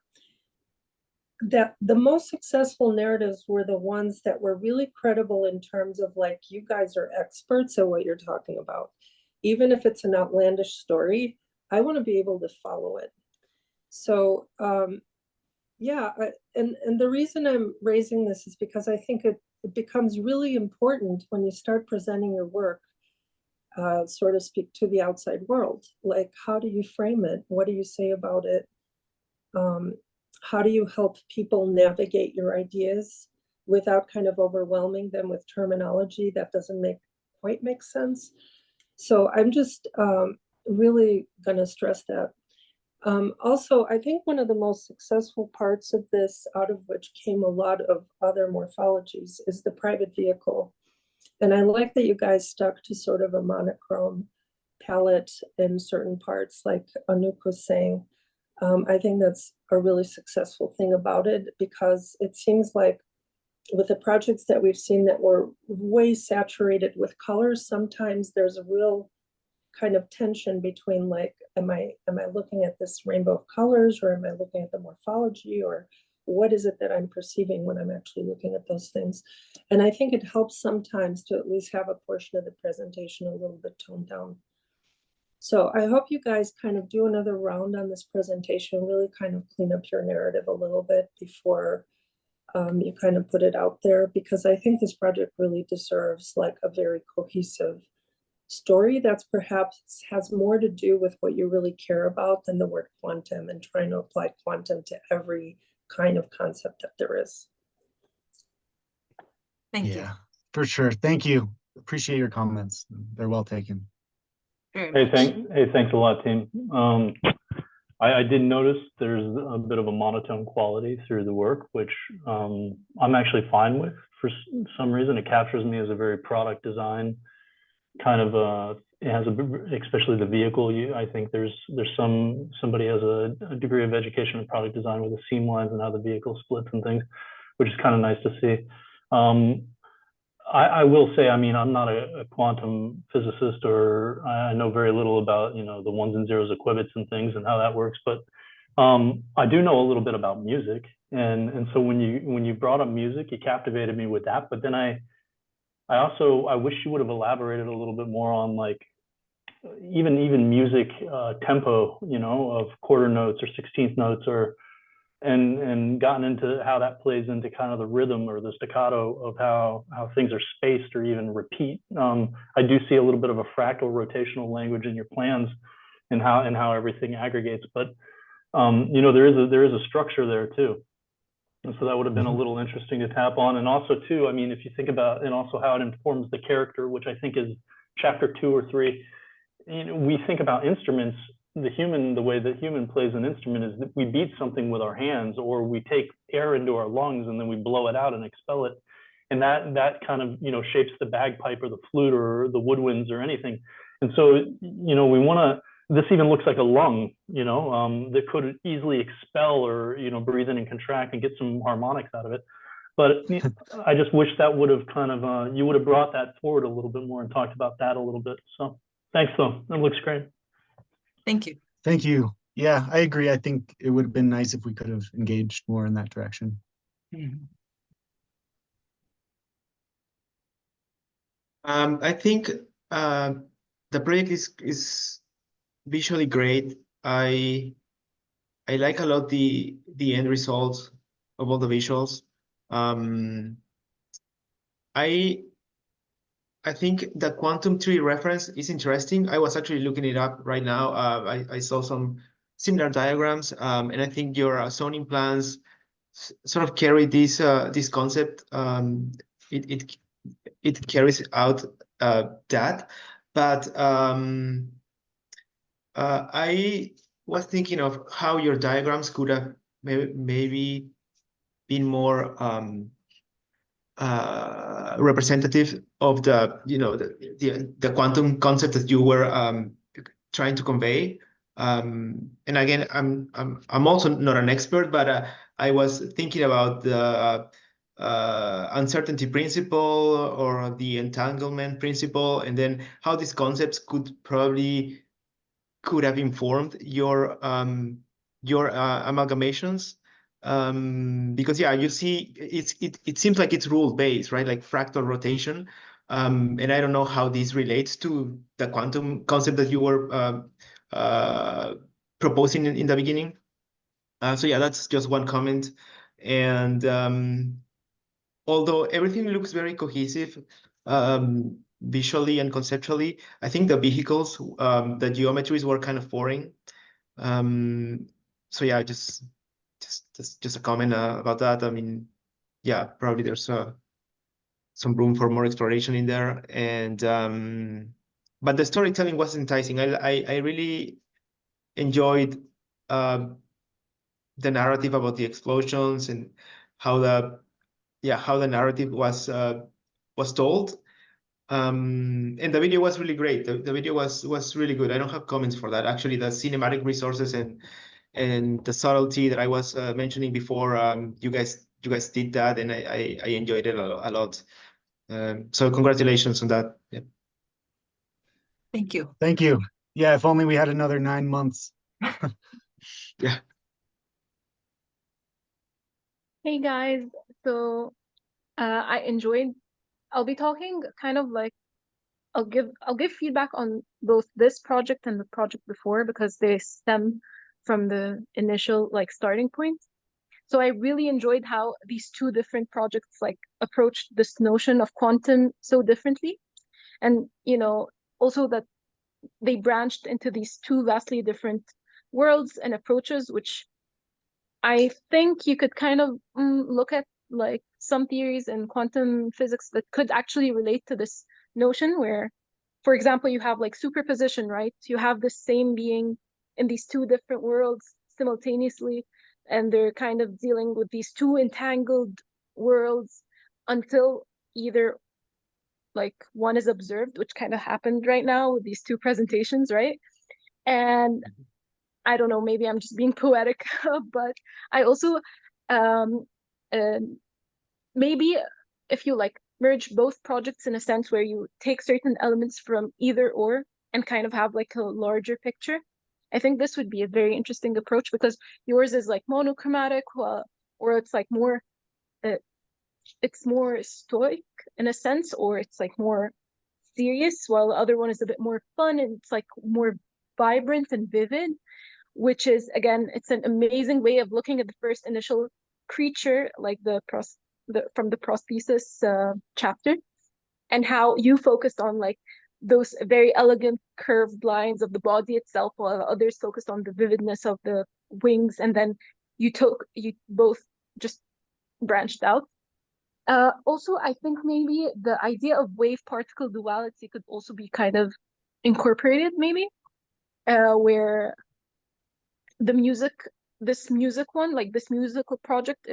that the most successful narratives were the ones that were really credible in terms of like, you guys are experts at what you're talking about. Even if it's an outlandish story, I want to be able to follow it. So yeah, and the reason I'm raising this is because I think it becomes really important when you start presenting your work, so to speak, to the outside world. Like, how do you frame it? What do you say about it? How do you help people navigate your ideas without kind of overwhelming them with terminology that doesn't quite make sense? So I'm just really going to stress that. Also, I think one of the most successful parts of this, out of which came a lot of other morphologies, is the private vehicle. And I like that you guys stuck to sort of a monochrome palette in certain parts, like Anouk was saying. I think that's a really successful thing about it, because it seems like with the projects that we've seen that were way saturated with colors, sometimes there's a real kind of tension between like, am I looking at this rainbow of colors, or am I looking at the morphology, or what is it that I'm perceiving when I'm actually looking at those things? And I think it helps sometimes to at least have a portion of the presentation a little bit toned down. So I hope you guys kind of do another round on this presentation, really kind of clean up your narrative a little bit before you kind of put it out there, because I think this project really deserves like a very cohesive story that's perhaps has more to do with what you really care about than the word quantum and trying to apply quantum to every kind of concept that there is. Thank you. For sure. Thank you. Appreciate your comments. They're well taken. Very Thanks a lot, team. I did notice there's a bit of a monotone quality through the work, which I'm actually fine with. For some reason, it captures me as a very product design kind of. It has especially the vehicle. I think there's somebody has a degree of education in product design with the seam lines and how the vehicle splits and things, which is kind of nice to see. I will say, I mean, I'm not a quantum physicist, or I know very little about, you know, the ones and zeros of qubits and things and how that works, but I do know a little bit about music, and so when you brought up music, it captivated me with that. But then I wish you would have elaborated a little bit more on like even music tempo, you know, of quarter notes or 16th notes, or and gotten into how that plays into kind of the rhythm or the staccato of how things are spaced or even repeat. I do see a little bit of a fractal rotational language in your plans and how everything aggregates, but you know, there is a structure there too. And so that would have been a little interesting to tap on. And also too, I mean, if you think about, and also how it informs the character, which I think is chapter 2 or 3, you know, we think about instruments, the way that human plays an instrument is that we beat something with our hands, or we take air into our lungs and then we blow it out and expel it. And that kind of, you know, shapes the bagpipe or the flute or the woodwinds or anything. And so, you know, we want to, this even looks like a lung, you know, that could easily expel or, you know, breathe in and contract and get some harmonics out of it. But I just wish that would have kind of, you would have brought that forward a little bit more and talked about that a little bit. So thanks though, that looks great. Thank you. Thank you. Yeah, I agree. I think it would have been nice if we could have engaged more in that direction. I think the project is visually great. I like a lot the end results of all the visuals. I think the quantum tree reference is interesting. I was actually looking it up right now. I saw some similar diagrams, and I think your zoning plans sort of carry this concept. It carries out that, but I was thinking of how your diagrams could have maybe been more representative of the, you know, the quantum concept that you were trying to convey. And again, I'm also not an expert, but I was thinking about the uncertainty principle or the entanglement principle, and then how these concepts could have informed your amalgamations. Because yeah, you see, it seems like it's rule based, right? Like fractal rotation. And I don't know how this relates to the quantum concept that you were proposing in the beginning. So yeah, that's just one comment. And although everything looks very cohesive visually and conceptually, I think the vehicles, the geometries were kind of boring. So yeah, just a comment about that. I mean, yeah, probably there's some room for more exploration in there. And but the storytelling was enticing. I really enjoyed the narrative about the explosions and how the narrative was told. And the video was really great. The video was really good. I don't have comments for that. Actually, the cinematic resources and the subtlety that I was mentioning before, you guys did that, and I enjoyed it a lot. So congratulations on that. Yeah. Thank you. Thank you. Yeah, if only we had another 9 months. Yeah. Hey guys, so I enjoyed. I'll be talking kind of like I'll give feedback on both this project and the project before because they stem from the initial like starting point. So I really enjoyed how these two different projects like approached this notion of quantum so differently, and you know also that they branched into these two vastly different worlds and approaches, which I think you could kind of look at like some theories in quantum physics that could actually relate to this notion where, for example, you have like superposition, right? You have the same being in these two different worlds simultaneously, and they're kind of dealing with these two entangled worlds until either like one is observed, which kind of happened right now with these two presentations, right? And I don't know, maybe I'm just being poetic, but I also maybe if you like merge both projects in a sense where you take certain elements from either or and kind of have like a larger picture, I think this would be a very interesting approach because yours is like monochromatic, or it's like more it's more stoic in a sense, or it's like more serious, while the other one is a bit more fun and it's like more vibrant and vivid, which is again, it's an amazing way of looking at the first initial creature, like from the prosthesis chapter, and how you focused on like those very elegant curved lines of the body itself, while others focused on the vividness of the wings, and then you both just branched out. Also, I think maybe the idea of wave-particle duality could also be kind of incorporated, maybe, where the this musical project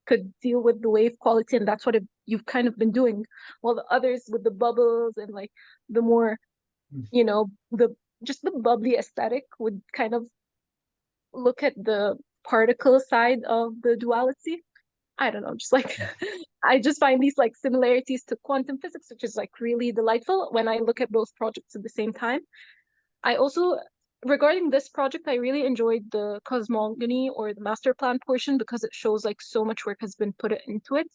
could deal with the wave quality, and that's what you've kind of been doing, while the others with the bubbles and like the more, you know, the bubbly aesthetic would kind of look at the particle side of the duality. I don't know, just like I just find these like similarities to quantum physics, which is like really delightful when I look at both projects at the same time. I also, regarding this project, I really enjoyed the cosmogony or the master plan portion because it shows like so much work has been put into it.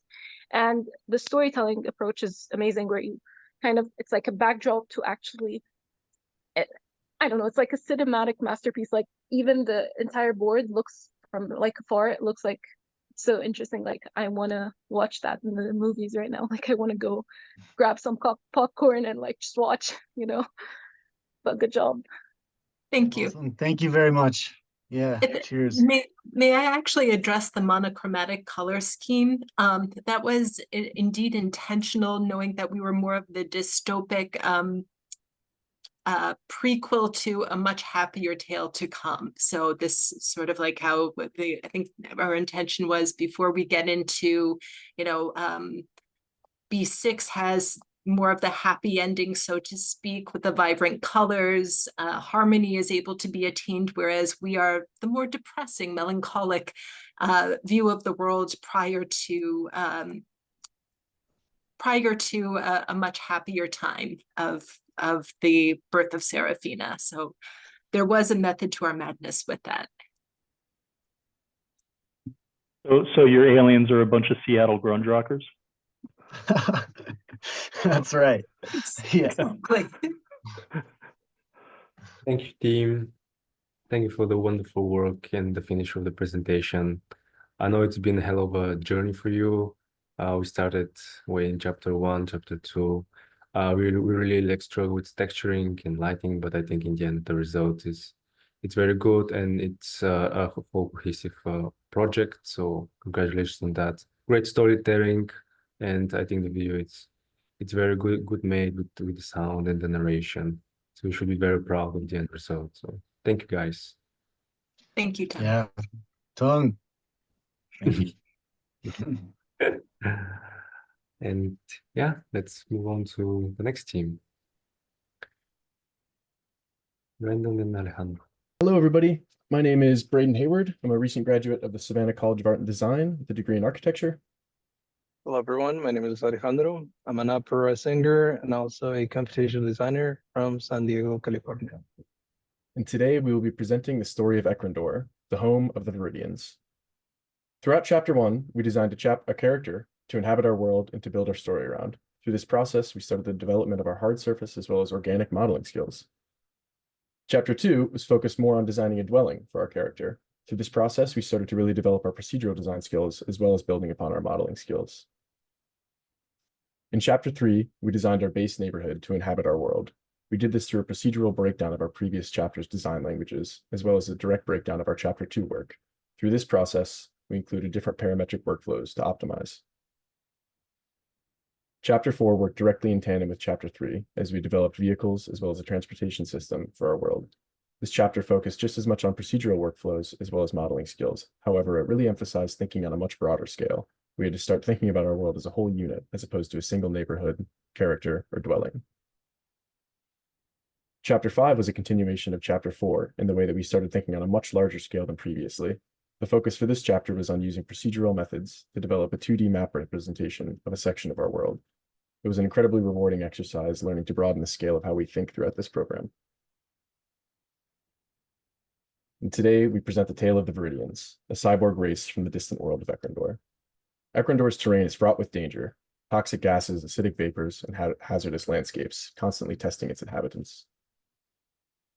And the storytelling approach is amazing where you kind of, it's like a backdrop to actually, I don't know, it's like a cinematic masterpiece. Like even the entire board looks from like afar, it looks like so interesting. Like I want to watch that in the movies right now. Like I want to go grab some popcorn and like just watch, you know. But good job. Thank you. Awesome. Thank you very much. Yeah, cheers. May I actually address the monochromatic color scheme? That was indeed intentional, knowing that we were more of the dystopic prequel to a much happier tale to come. So this sort of like how I think our intention was before we get into, you know, B6 has more of the happy ending, so to speak, with the vibrant colors. Harmony is able to be attained, whereas we are the more depressing, melancholic view of the world prior to a much happier time of the birth of Serafina. So there was a method to our madness with that. So your aliens are a bunch of Seattle grunge rockers? That's right. Yeah. Exactly. Thank you, team. Thank you for the wonderful work and the finish of the presentation. I know it's been a hell of a journey for you. We started way in chapter 1, chapter 2. We really like struggle with texturing and lighting, but I think in the end the result is very good, and it's a whole cohesive project. So congratulations on that. Great storytelling, and I think the video it's very good made with the sound and the narration. So we should be very proud of the end result. So thank you, guys. Thank you, Tom. Yeah, Tongue. Thank you. And yeah, let's move on to the next team. Braedon and Alejandro. Hello, everybody. My name is Braedon Hayward. I'm a recent graduate of the Savannah College of Art and Design with a degree in architecture. Hello, everyone. My name is Alejandro. I'm an opera singer and also a computational designer from San Diego, California. And today we will be presenting the story of Ekrendor, the home of the Viridians. Throughout Chapter 1, we designed a character to inhabit our world and to build our story around. Through this process, we started the development of our hard surface as well as organic modeling skills. Chapter 2 was focused more on designing a dwelling for our character. Through this process, we started to really develop our procedural design skills as well as building upon our modeling skills. In Chapter 3, we designed our base neighborhood to inhabit our world. We did this through a procedural breakdown of our previous chapter's design languages, as well as a direct breakdown of our Chapter 2 work. Through this process, we included different parametric workflows to optimize. Chapter 4 worked directly in tandem with Chapter 3, as we developed vehicles as well as a transportation system for our world. This chapter focused just as much on procedural workflows as well as modeling skills. However, it really emphasized thinking on a much broader scale. We had to start thinking about our world as a whole unit, as opposed to a single neighborhood, character, or dwelling. Chapter 5 was a continuation of Chapter 4 in the way that we started thinking on a much larger scale than previously. The focus for this chapter was on using procedural methods to develop a 2D map representation of a section of our world. It was an incredibly rewarding exercise learning to broaden the scale of how we think throughout this program. And today we present the tale of the Viridians, a cyborg race from the distant world of Ekrendor. Ekrendor's terrain is fraught with danger, toxic gases, acidic vapors, and hazardous landscapes, constantly testing its inhabitants.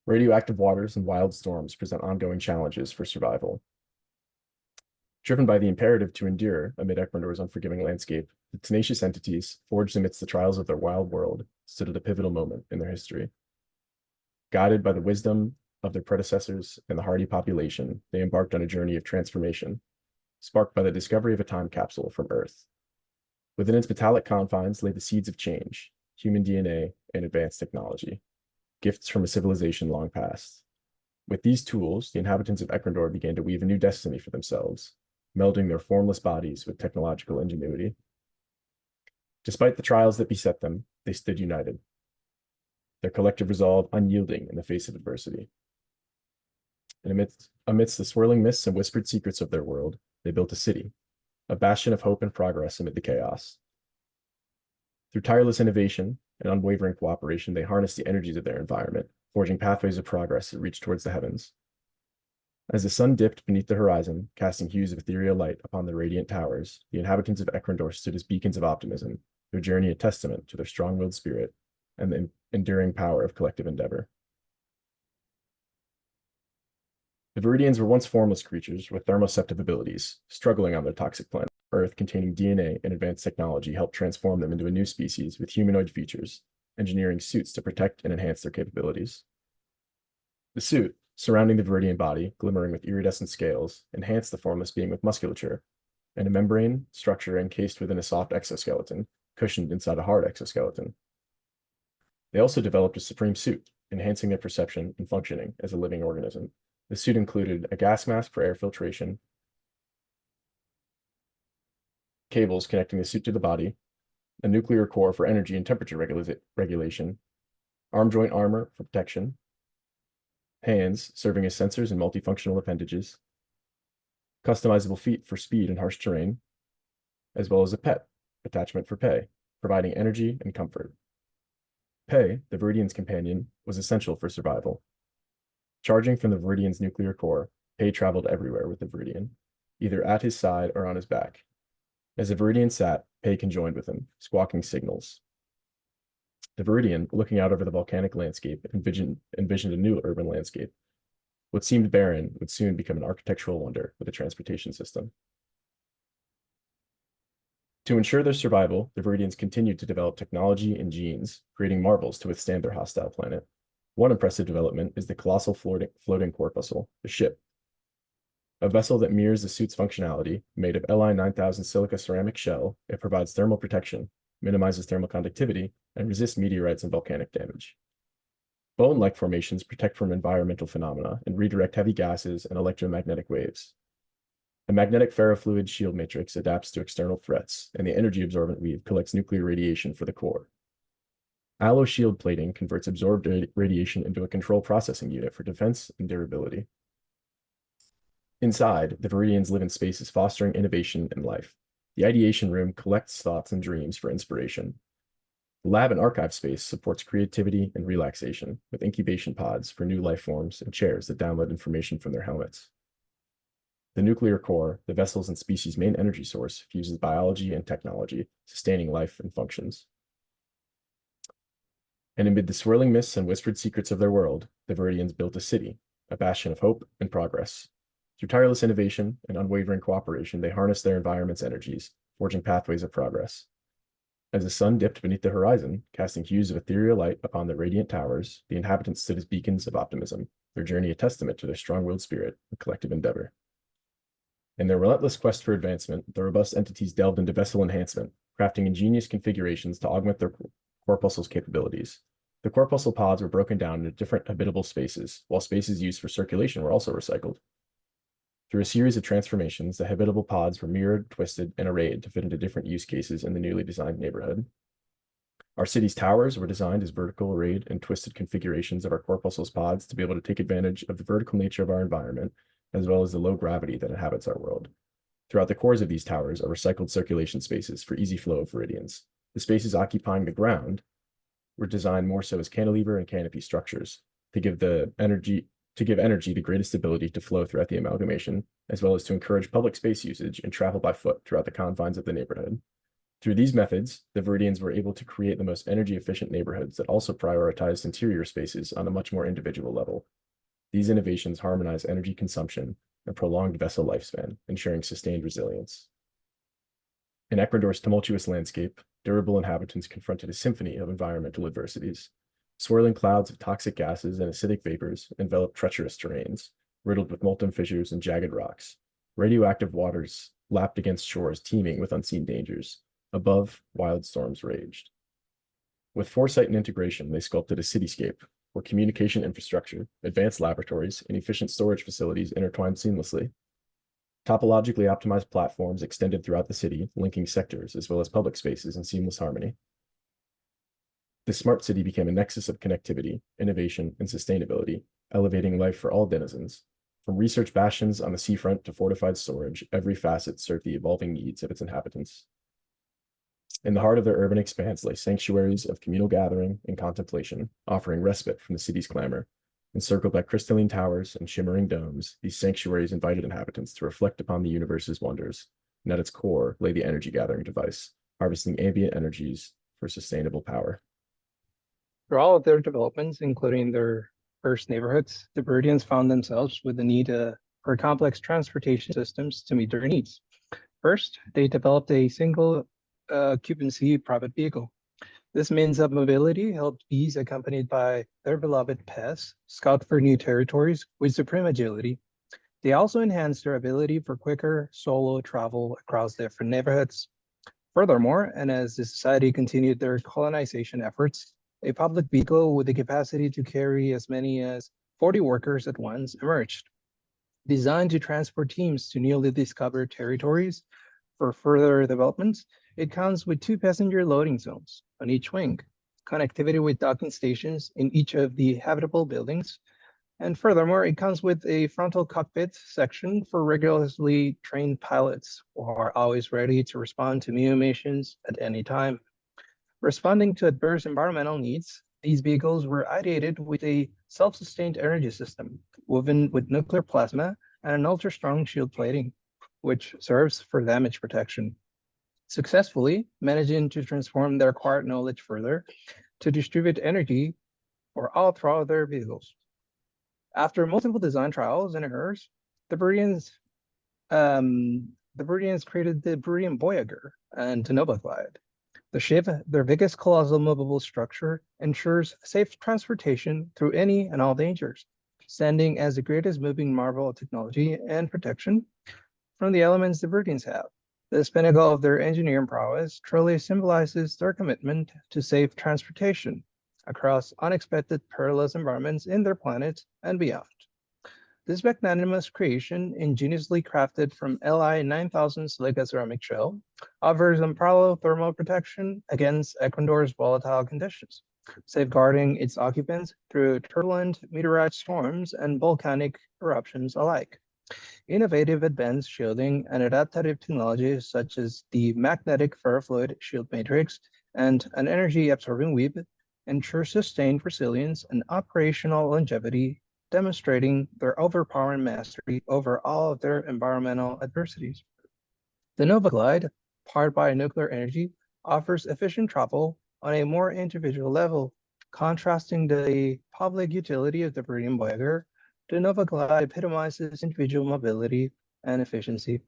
Radioactive waters and wild storms present ongoing challenges for survival. Driven by the imperative to endure amid Ekrendor's unforgiving landscape, the tenacious entities, forged amidst the trials of their wild world, stood at a pivotal moment in their history. Guided by the wisdom of their predecessors and the hardy population, they embarked on a journey of transformation, sparked by the discovery of a time capsule from Earth. Within its metallic confines lay the seeds of change, human DNA, and advanced technology, gifts from a civilization long past. With these tools, the inhabitants of Ekrendor began to weave a new destiny for themselves, melding their formless bodies with technological ingenuity. Despite the trials that beset them, they stood united, their collective resolve unyielding in the face of adversity. And amidst the swirling mists and whispered secrets of their world, they built a city, a bastion of hope and progress amid the chaos. Through tireless innovation and unwavering cooperation, they harnessed the energies of their environment, forging pathways of progress that reached towards the heavens. As the sun dipped beneath the horizon, casting hues of ethereal light upon the radiant towers, the inhabitants of Ekrendor stood as beacons of optimism, their journey a testament to their strong-willed spirit and the enduring power of collective endeavor. The Viridians were once formless creatures with thermoceptive abilities, struggling on their toxic planet. Earth, containing DNA and advanced technology, helped transform them into a new species with humanoid features, engineering suits to protect and enhance their capabilities. The suit, surrounding the Viridian body, glimmering with iridescent scales, enhanced the formless being with musculature, and a membrane structure encased within a soft exoskeleton, cushioned inside a hard exoskeleton. They also developed a supreme suit, enhancing their perception and functioning as a living organism. The suit included a gas mask for air filtration, cables connecting the suit to the body, a nuclear core for energy and temperature regulation, arm joint armor for protection, hands serving as sensors and multifunctional appendages, customizable feet for speed and harsh terrain, as well as a pet attachment for Pei, providing energy and comfort. Pei, the Viridian's companion, was essential for survival. Charging from the Viridian's nuclear core, Pei traveled everywhere with the Viridian, either at his side or on his back. As the Viridian sat, Pei conjoined with him, squawking signals. The Viridian, looking out over the volcanic landscape, envisioned a new urban landscape. What seemed barren would soon become an architectural wonder with a transportation system. To ensure their survival, the Viridians continued to develop technology and genes, creating marvels to withstand their hostile planet. One impressive development is the colossal floating corpuscle, the ship. A vessel that mirrors the suit's functionality, made of Li 9000 silica ceramic shell, it provides thermal protection, minimizes thermal conductivity, and resists meteorites and volcanic damage. Bone-like formations protect from environmental phenomena and redirect heavy gases and electromagnetic waves. The magnetic ferrofluid shield matrix adapts to external threats, and the energy-absorbent weave collects nuclear radiation for the core. Alloy shield plating converts absorbed radiation into a control processing unit for defense and durability. Inside, the Viridians live in spaces fostering innovation and life. The ideation room collects thoughts and dreams for inspiration. The lab and archive space supports creativity and relaxation, with incubation pods for new life forms and chairs that download information from their helmets. The nuclear core, the vessel's and species' main energy source, fuses biology and technology, sustaining life and functions. And amid the swirling mists and whispered secrets of their world, the Viridians built a city, a bastion of hope and progress. Through tireless innovation and unwavering cooperation, they harnessed their environment's energies, forging pathways of progress. As the sun dipped beneath the horizon, casting hues of ethereal light upon the radiant towers, the inhabitants stood as beacons of optimism, their journey a testament to their strong-willed spirit and collective endeavor. In their relentless quest for advancement, the robust entities delved into vessel enhancement, crafting ingenious configurations to augment their corpuscle's capabilities. The corpuscle pods were broken down into different habitable spaces, while spaces used for circulation were also recycled. Through a series of transformations, the habitable pods were mirrored, twisted, and arrayed to fit into different use cases in the newly designed neighborhood. Our city's towers were designed as vertical, arrayed, and twisted configurations of our corpuscle's pods to be able to take advantage of the vertical nature of our environment, as well as the low gravity that inhabits our world. Throughout the cores of these towers are recycled circulation spaces for easy flow of Viridians. The spaces occupying the ground were designed more so as cantilever and canopy structures to give energy the greatest ability to flow throughout the amalgamation, as well as to encourage public space usage and travel by foot throughout the confines of the neighborhood. Through these methods, the Viridians were able to create the most energy-efficient neighborhoods that also prioritized interior spaces on a much more individual level. These innovations harmonize energy consumption and prolonged vessel lifespan, ensuring sustained resilience. In Ecuador's tumultuous landscape, durable inhabitants confronted a symphony of environmental adversities. Swirling clouds of toxic gases and acidic vapors enveloped treacherous terrains, riddled with molten fissures and jagged rocks. Radioactive waters lapped against shores teeming with unseen dangers. Above, wild storms raged. With foresight and integration, they sculpted a cityscape where communication infrastructure, advanced laboratories, and efficient storage facilities intertwined seamlessly. Topologically optimized platforms extended throughout the city, linking sectors as well as public spaces in seamless harmony. The smart city became a nexus of connectivity, innovation, and sustainability, elevating life for all denizens. From research bastions on the seafront to fortified storage, every facet served the evolving needs of its inhabitants. In the heart of their urban expanse lay sanctuaries of communal gathering and contemplation, offering respite from the city's clamor. Encircled by crystalline towers and shimmering domes, these sanctuaries invited inhabitants to reflect upon the universe's wonders, and at its core lay the energy-gathering device, harvesting ambient energies for sustainable power. Through all of their developments, including their first neighborhoods, the Viridians found themselves with the need for complex transportation systems to meet their needs. First, they developed a single occupancy private vehicle. This means of mobility helped bees accompanied by their beloved pests scout for new territories with supreme agility. They also enhanced their ability for quicker solo travel across different neighborhoods. Furthermore, and as the society continued their colonization efforts, a public vehicle with the capacity to carry as many as 40 workers at once emerged. Designed to transport teams to newly discovered territories for further development, It comes with 2 passenger loading zones on each wing, connectivity with docking stations in each of the habitable buildings, and furthermore, it comes with a frontal cockpit section for regularly trained pilots who are always ready to respond to new missions at any time. Responding to adverse environmental needs, these vehicles were ideated with a self-sustained energy system woven with nuclear plasma and an ultra-strong shield plating, which serves for damage protection, successfully managing to transform their acquired knowledge further to distribute energy for all throughout their vehicles. After multiple design trials and errors, the Braedons created the Braedon Voyager and Novoglyde. The ship, their biggest colossal movable structure, ensures safe transportation through any and all dangers, standing as the greatest moving marvel of technology and protection from the elements the Braedons have. This pinnacle of their engineering prowess truly symbolizes their commitment to safe transportation across unexpected perilous environments in their planet and beyond. This magnanimous creation, ingeniously crafted from Li 9000 silica ceramic shell, offers unparalleled thermal protection against Ecuador's volatile conditions, safeguarding its occupants through turbulent meteorite storms and volcanic eruptions alike. Innovative advanced shielding and adaptive technologies such as the magnetic ferrofluid shield matrix and an energy-absorbing weave ensure sustained resilience and operational longevity, demonstrating their overpowering mastery over all of their environmental adversities. The Novoglyde, powered by nuclear energy, offers efficient travel on a more individual level, contrasting the public utility of the Braedon Voyager. The Novoglyde epitomizes individual mobility and efficiency.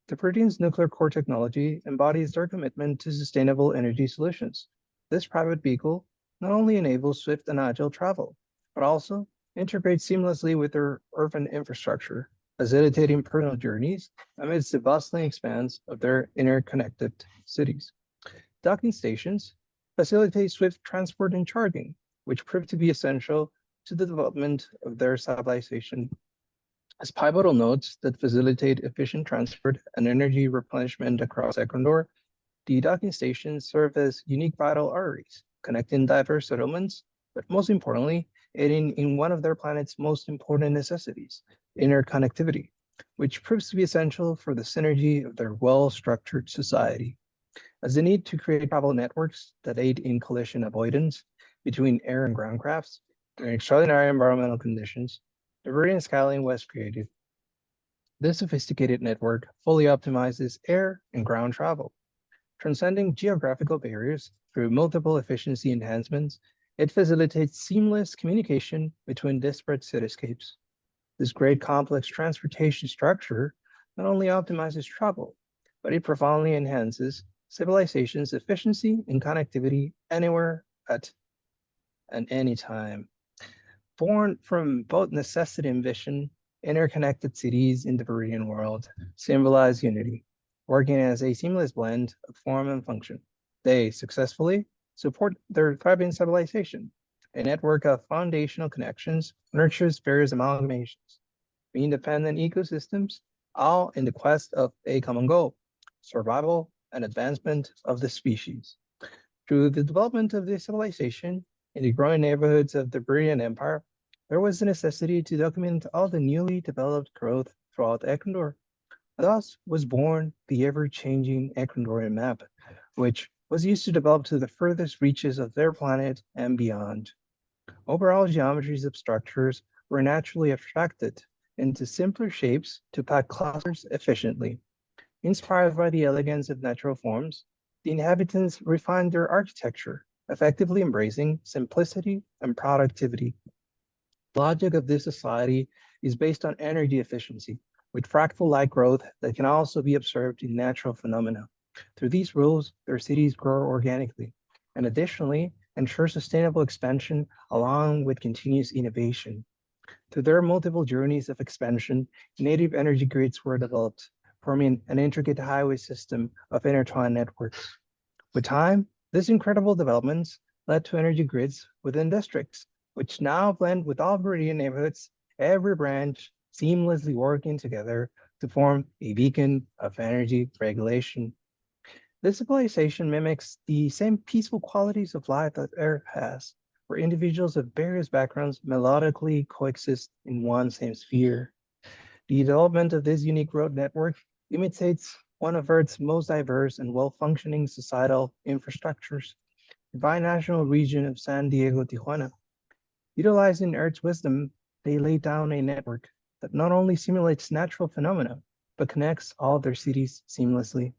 The Braedon's nuclear core technology embodies their commitment to sustainable energy solutions. This private vehicle not only enables swift and agile travel, but also integrates seamlessly with their urban infrastructure, facilitating personal journeys amidst the bustling expanse of their interconnected cities. Docking stations facilitate swift transport and charging, which proved to be essential to the development of their civilization. As pivotal nodes that facilitate efficient transport and energy replenishment across Ecuador, the docking stations serve as unique vital arteries, connecting diverse settlements, but most importantly, aiding in one of their planet's most important necessities, interconnectivity, which proves to be essential for the synergy of their well-structured society. As the need to create travel networks that aid in collision avoidance between air and ground crafts during extraordinary environmental conditions, the Braedon Skyline was created. This sophisticated network fully optimizes air and ground travel. Transcending geographical barriers through multiple efficiency enhancements, it facilitates seamless communication between disparate cityscapes. This great complex transportation structure not only optimizes travel, but it profoundly enhances civilization's efficiency and connectivity anywhere at any time. Born from both necessity and vision, interconnected cities in the Braedon world symbolize unity, working as a seamless blend of form and function. They successfully support their thriving civilization. A network of foundational connections nurtures various amalgamations, independent ecosystems, all in the quest of a common goal, survival and advancement of the species. Through the development of this civilization in the growing neighborhoods of the Braedon Empire, there was a necessity to document all the newly developed growth throughout Ecuador. Thus was born the ever-changing Ecuadorian map, which was used to develop to the furthest reaches of their planet and beyond. Overall geometries of structures were naturally abstracted into simpler shapes to pack clusters efficiently. Inspired by the elegance of natural forms, the inhabitants refined their architecture, effectively embracing simplicity and productivity. The logic of this society is based on energy efficiency, with fractal-like growth that can also be observed in natural phenomena. Through these rules, their cities grow organically, and additionally, ensure sustainable expansion along with continuous innovation. Through their multiple journeys of expansion, native energy grids were developed, forming an intricate highway system of intertwined networks. With time, these incredible developments led to energy grids within districts, which now blend with all Braedon neighborhoods, every branch seamlessly working together to form a beacon of energy regulation. This civilization mimics the same peaceful qualities of life that Earth has, where individuals of various backgrounds melodically coexist in one same sphere. The development of this unique road network imitates one of Earth's most diverse and well-functioning societal infrastructures, the binational region of San Diego-Tijuana. Utilizing Earth's wisdom, they laid down a network that not only simulates natural phenomena, but connects all their cities seamlessly.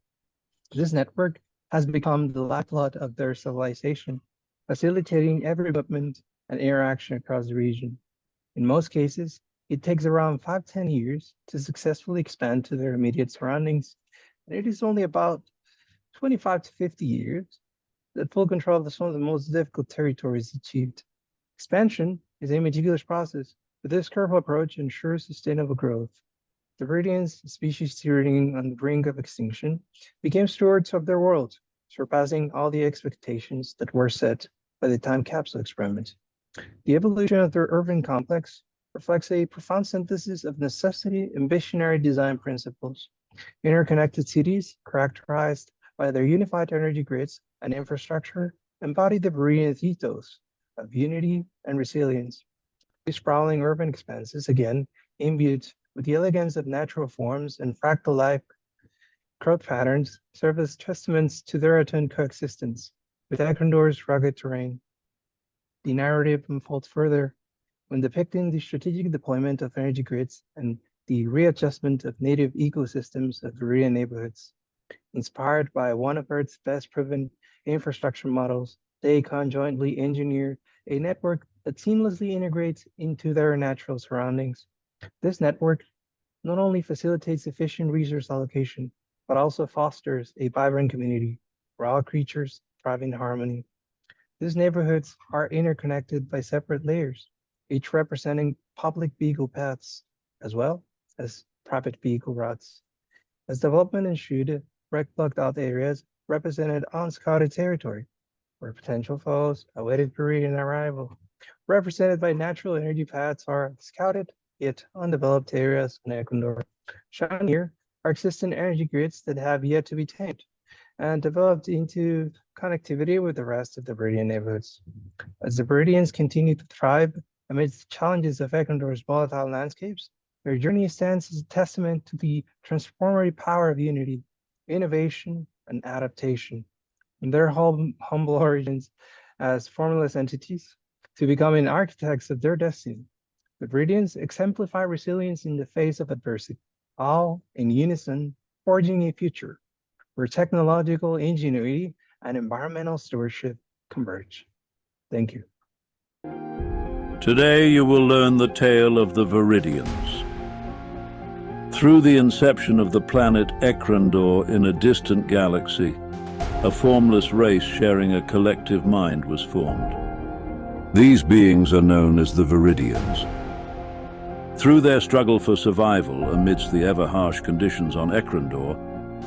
This network has become the lifeblood of their civilization, facilitating every movement and interaction across the region. In most cases, it takes around 5-10 years to successfully expand to their immediate surroundings, and it is only about 25 to 50 years that full control of some of the most difficult territories is achieved. Expansion is a meticulous process, but this careful approach ensures sustainable growth. The Viridians, a species teetering on the brink of extinction, became stewards of their world, surpassing all the expectations that were set by the time capsule experiment. The evolution of their urban complex reflects a profound synthesis of necessity and visionary design principles. Interconnected cities, characterized by their unified energy grids and infrastructure, embody the Viridian ethos of unity and resilience. These sprawling urban expanses, again, imbued with the elegance of natural forms and fractal-like growth patterns, serve as testaments to their attuned coexistence with Ecuador's rugged terrain. The narrative unfolds further when depicting the strategic deployment of energy grids and the readjustment of native ecosystems of Viridian neighborhoods. Inspired by one of Earth's best proven infrastructure models, they conjointly engineer a network that seamlessly integrates into their natural surroundings. This network not only facilitates efficient resource allocation, but also fosters a vibrant community where all creatures thrive in harmony. These neighborhoods are interconnected by separate layers, each representing public vehicle paths, as well as private vehicle routes. As development ensued, red-blocked out areas represented unscouted territory, where potential foes awaited Viridian arrival. Represented by natural energy paths are scouted yet undeveloped areas in Ecuador. Shown here are existing energy grids that have yet to be tamed and developed into connectivity with the rest of the Viridian neighborhoods. As the Viridians continue to thrive amidst the challenges of Ecuador's volatile landscapes, their journey stands as a testament to the transformative power of unity, innovation, and adaptation. In their humble origins as formless entities to becoming architects of their destiny, the Viridians exemplify resilience in the face of adversity, all in unison, forging a future where technological ingenuity and environmental stewardship converge. Thank you. Today you will learn the tale of the Viridians. Through the inception of the planet Ekrandor in a distant galaxy, a formless race sharing a collective mind was formed. These beings are known as the Viridians. Through their struggle for survival amidst the ever-harsh conditions on Ekrandor,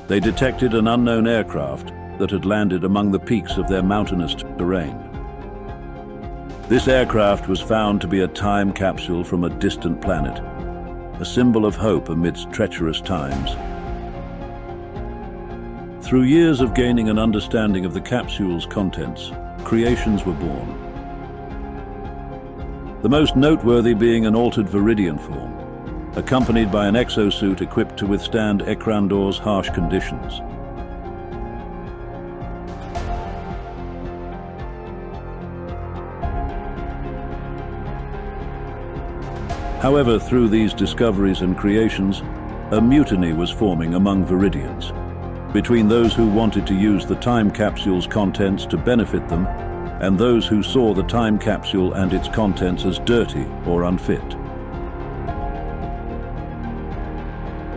they detected an unknown aircraft that had landed among the peaks of their mountainous terrain. This aircraft was found to be a time capsule from a distant planet, a symbol of hope amidst treacherous times. Through years of gaining an understanding of the capsule's contents, creations were born. The most noteworthy being an altered Viridian form, accompanied by an exosuit equipped to withstand Ekrandor's harsh conditions. However, through these discoveries and creations, a mutiny was forming among Viridians, between those who wanted to use the time capsule's contents to benefit them and those who saw the time capsule and its contents as dirty or unfit.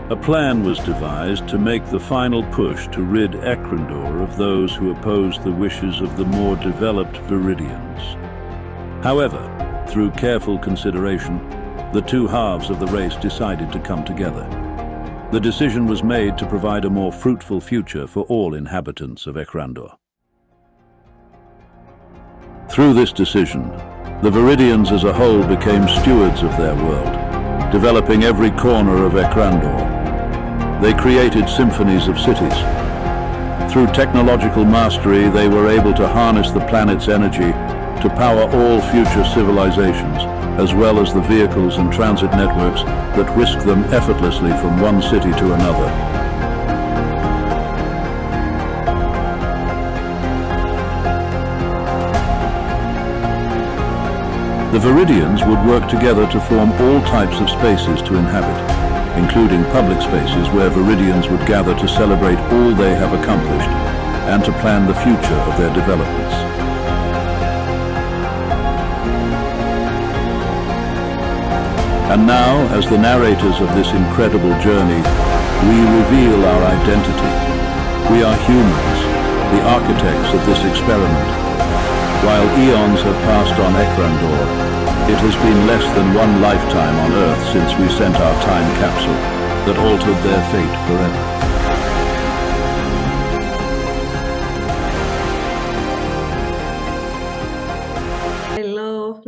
A plan was devised to make the final push to rid Ekrandor of those who opposed the wishes of the more developed Viridians. However, through careful consideration, the two halves of the race decided to come together. The decision was made to provide a more fruitful future for all inhabitants of Ekrandor. Through this decision, the Viridians as a whole became stewards of their world, developing every corner of Ekrandor. They created symphonies of cities. Through technological mastery, they were able to harness the planet's energy to power all future civilizations, as well as the vehicles and transit networks that whisk them effortlessly from one city to another. The Viridians would work together to form all types of spaces to inhabit, including public spaces where Viridians would gather to celebrate all they have accomplished and to plan the future of their developments. And now, as the narrators of this incredible journey, we reveal our identity. We are humans, the architects of this experiment. While eons have passed on Ekrandor, it has been less than one lifetime on Earth since we sent our time capsule that altered their fate forever. I love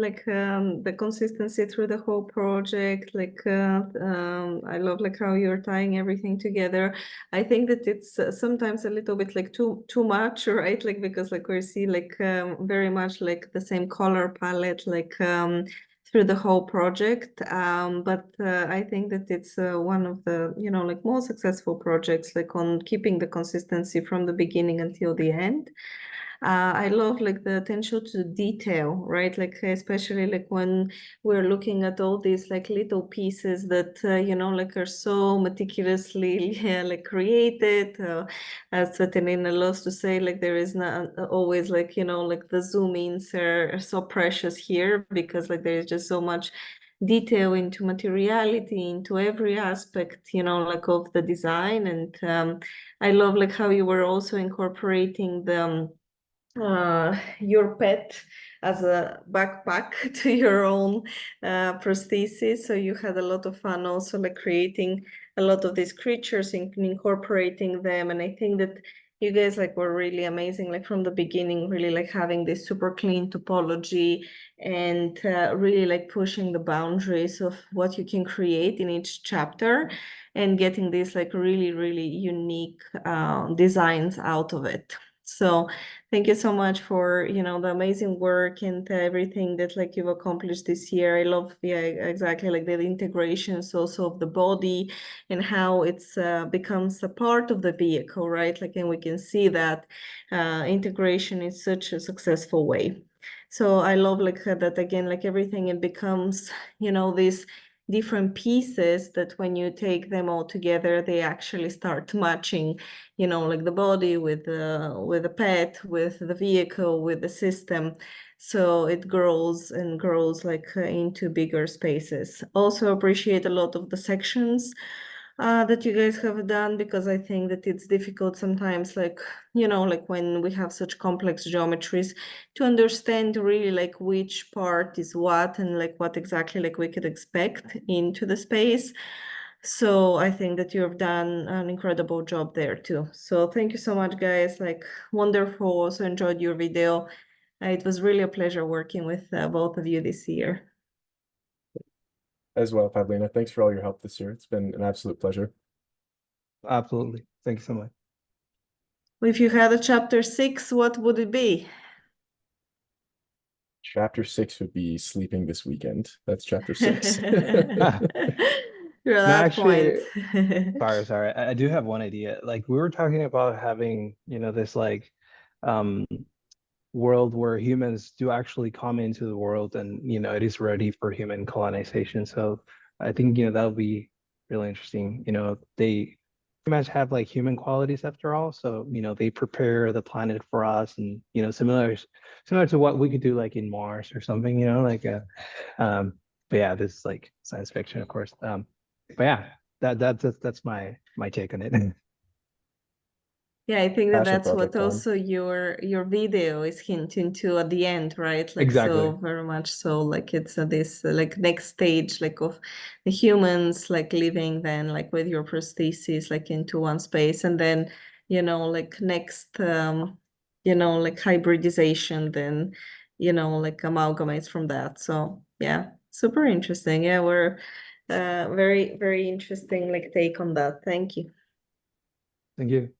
the consistency through the whole project. I love how you're tying everything together. I think that it's sometimes a little bit too much, right? Because we see very much the same color palette through the whole project. But I think that it's one of the most successful projects on keeping the consistency from the beginning until the end. I love the attention to detail, right? Especially when we're looking at all these little pieces that are so meticulously created. As Svetlana loves to say, there is not always the zoom ins are so precious here, because there's just so much detail into materiality, into every aspect, of the design. And I love how you were also incorporating the your pet as a backpack to your own prosthesis. So you had a lot of fun also creating a lot of these creatures and incorporating them. And I think that you guys were really amazing from the beginning, really having this super clean topology and really pushing the boundaries of what you can create in each chapter and getting these really, really unique designs out of it. So thank you so much for, the amazing work and everything that you've accomplished this year. I love, exactly the integrations also of the body and how it's becomes a part of the vehicle, right? And we can see that integration in such a successful way. So I love that again, everything, it becomes, these different pieces that when you take them all together, they actually start matching, the body with the pet, with the vehicle, with the system. So it grows and grows into bigger spaces. Also appreciate a lot of the sections that you guys have done, because I think that it's difficult sometimes, when we have such complex geometries, to understand really which part is what and what exactly we could expect into the space. So I think that you have done an incredible job there too. So thank you so much, guys. Wonderful. Also enjoyed your video. It was really a pleasure working with both of you this year. As well, Pavlina. Thanks for all your help this year. It's been an absolute pleasure. Absolutely. Thank you so much. If you had a chapter 6, what would it be? Chapter 6 would be sleeping this weekend. That's chapter 6. You're at that point. sorry. I do have one idea. We were talking about having, this world where humans do actually come into the world and, it is ready for human colonization. So I think, that would be really interesting. They pretty much have human qualities after all. So, they prepare the planet for us and, similar to what we could do in Mars or something, but yeah, this is science fiction, of course. But yeah, that's my take on it. Yeah, I think Passion that's what project, also your video is hinting to at the end, right? Exactly. So very much so it's this next stage of the humans living then with your prosthesis into one space, and then next hybridization, then amalgamates from that. So yeah, super interesting. Yeah, we're very, very interesting take on that. Thank you. Thank you.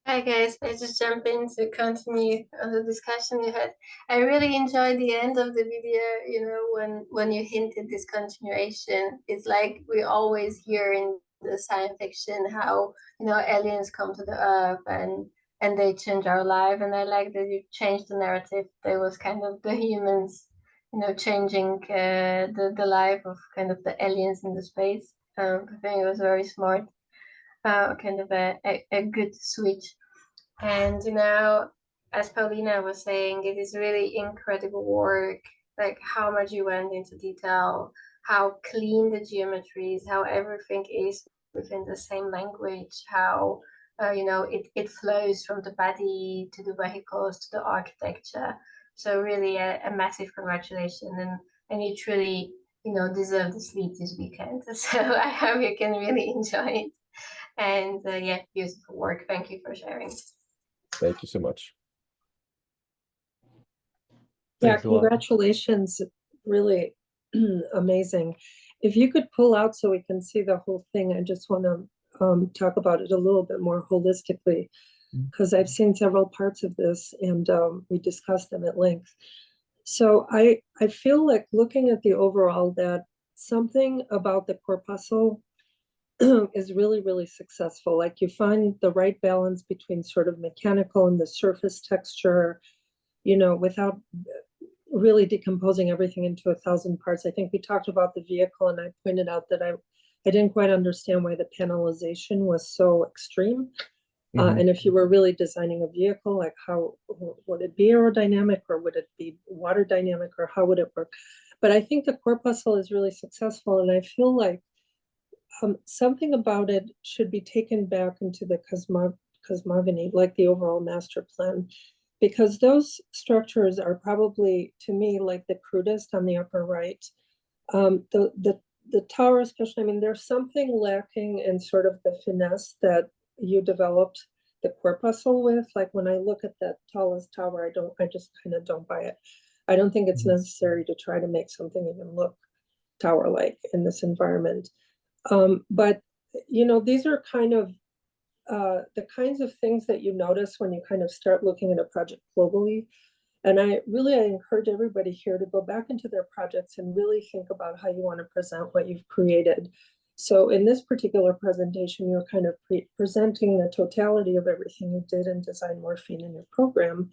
Hi guys, I just jump in to continue on the discussion you had. I really enjoyed the end of the video, you know, when you hinted this continuation. It's like we always hear in the science fiction how, you know, aliens come to the earth and they change our life. And I like that you changed the narrative. There was kind of the humans, you know, changing the life of kind of the aliens in the space. I think it was very smart. Kind of a good switch. And you know, as Paulina was saying, it is really incredible work, like how much you went into detail, how clean the geometry is, how everything is within the same language, how you know it flows from the body to the vehicles to the architecture. So really a massive congratulations, and you truly, you know, deserve the sleep this weekend. So I hope you can really enjoy it. And yeah, beautiful work. Thank you for sharing. Thank you so much. Yeah, Thanks a lot. congratulations. Really amazing. If you could pull out so we can see the whole thing, I just want to talk about it a little bit more holistically, because I've seen several parts of this and we discussed them at length. So I feel like looking at the overall that something about the corpuscle is really, really successful. Like you find the right balance between sort of mechanical and the surface texture, you know, without really decomposing everything into 1,000 parts. I think we talked about the vehicle and I pointed out that I didn't quite understand why the panelization was so extreme. And if you were really designing a vehicle, like how would it be aerodynamic or would it be water dynamic or how would it work? But I think the corpuscle is really successful and I feel like something about it should be taken back into the cosmogony, like the overall master plan, because those structures are probably, to me, like the crudest on the upper right. The tower especially, I mean, there's something lacking in sort of the finesse that you developed the corpuscle with. Like when I look at that tallest tower, I just kind of don't buy it. I don't think it's necessary to try to make something even look tower-like in this environment. But you know, these are kind of the kinds of things that you notice when you kind of start looking at a project globally. And I encourage everybody here to go back into their projects and really think about how you want to present what you've created. So in this particular presentation, you're kind of presenting the totality of everything you did in DesignMorphine in your program,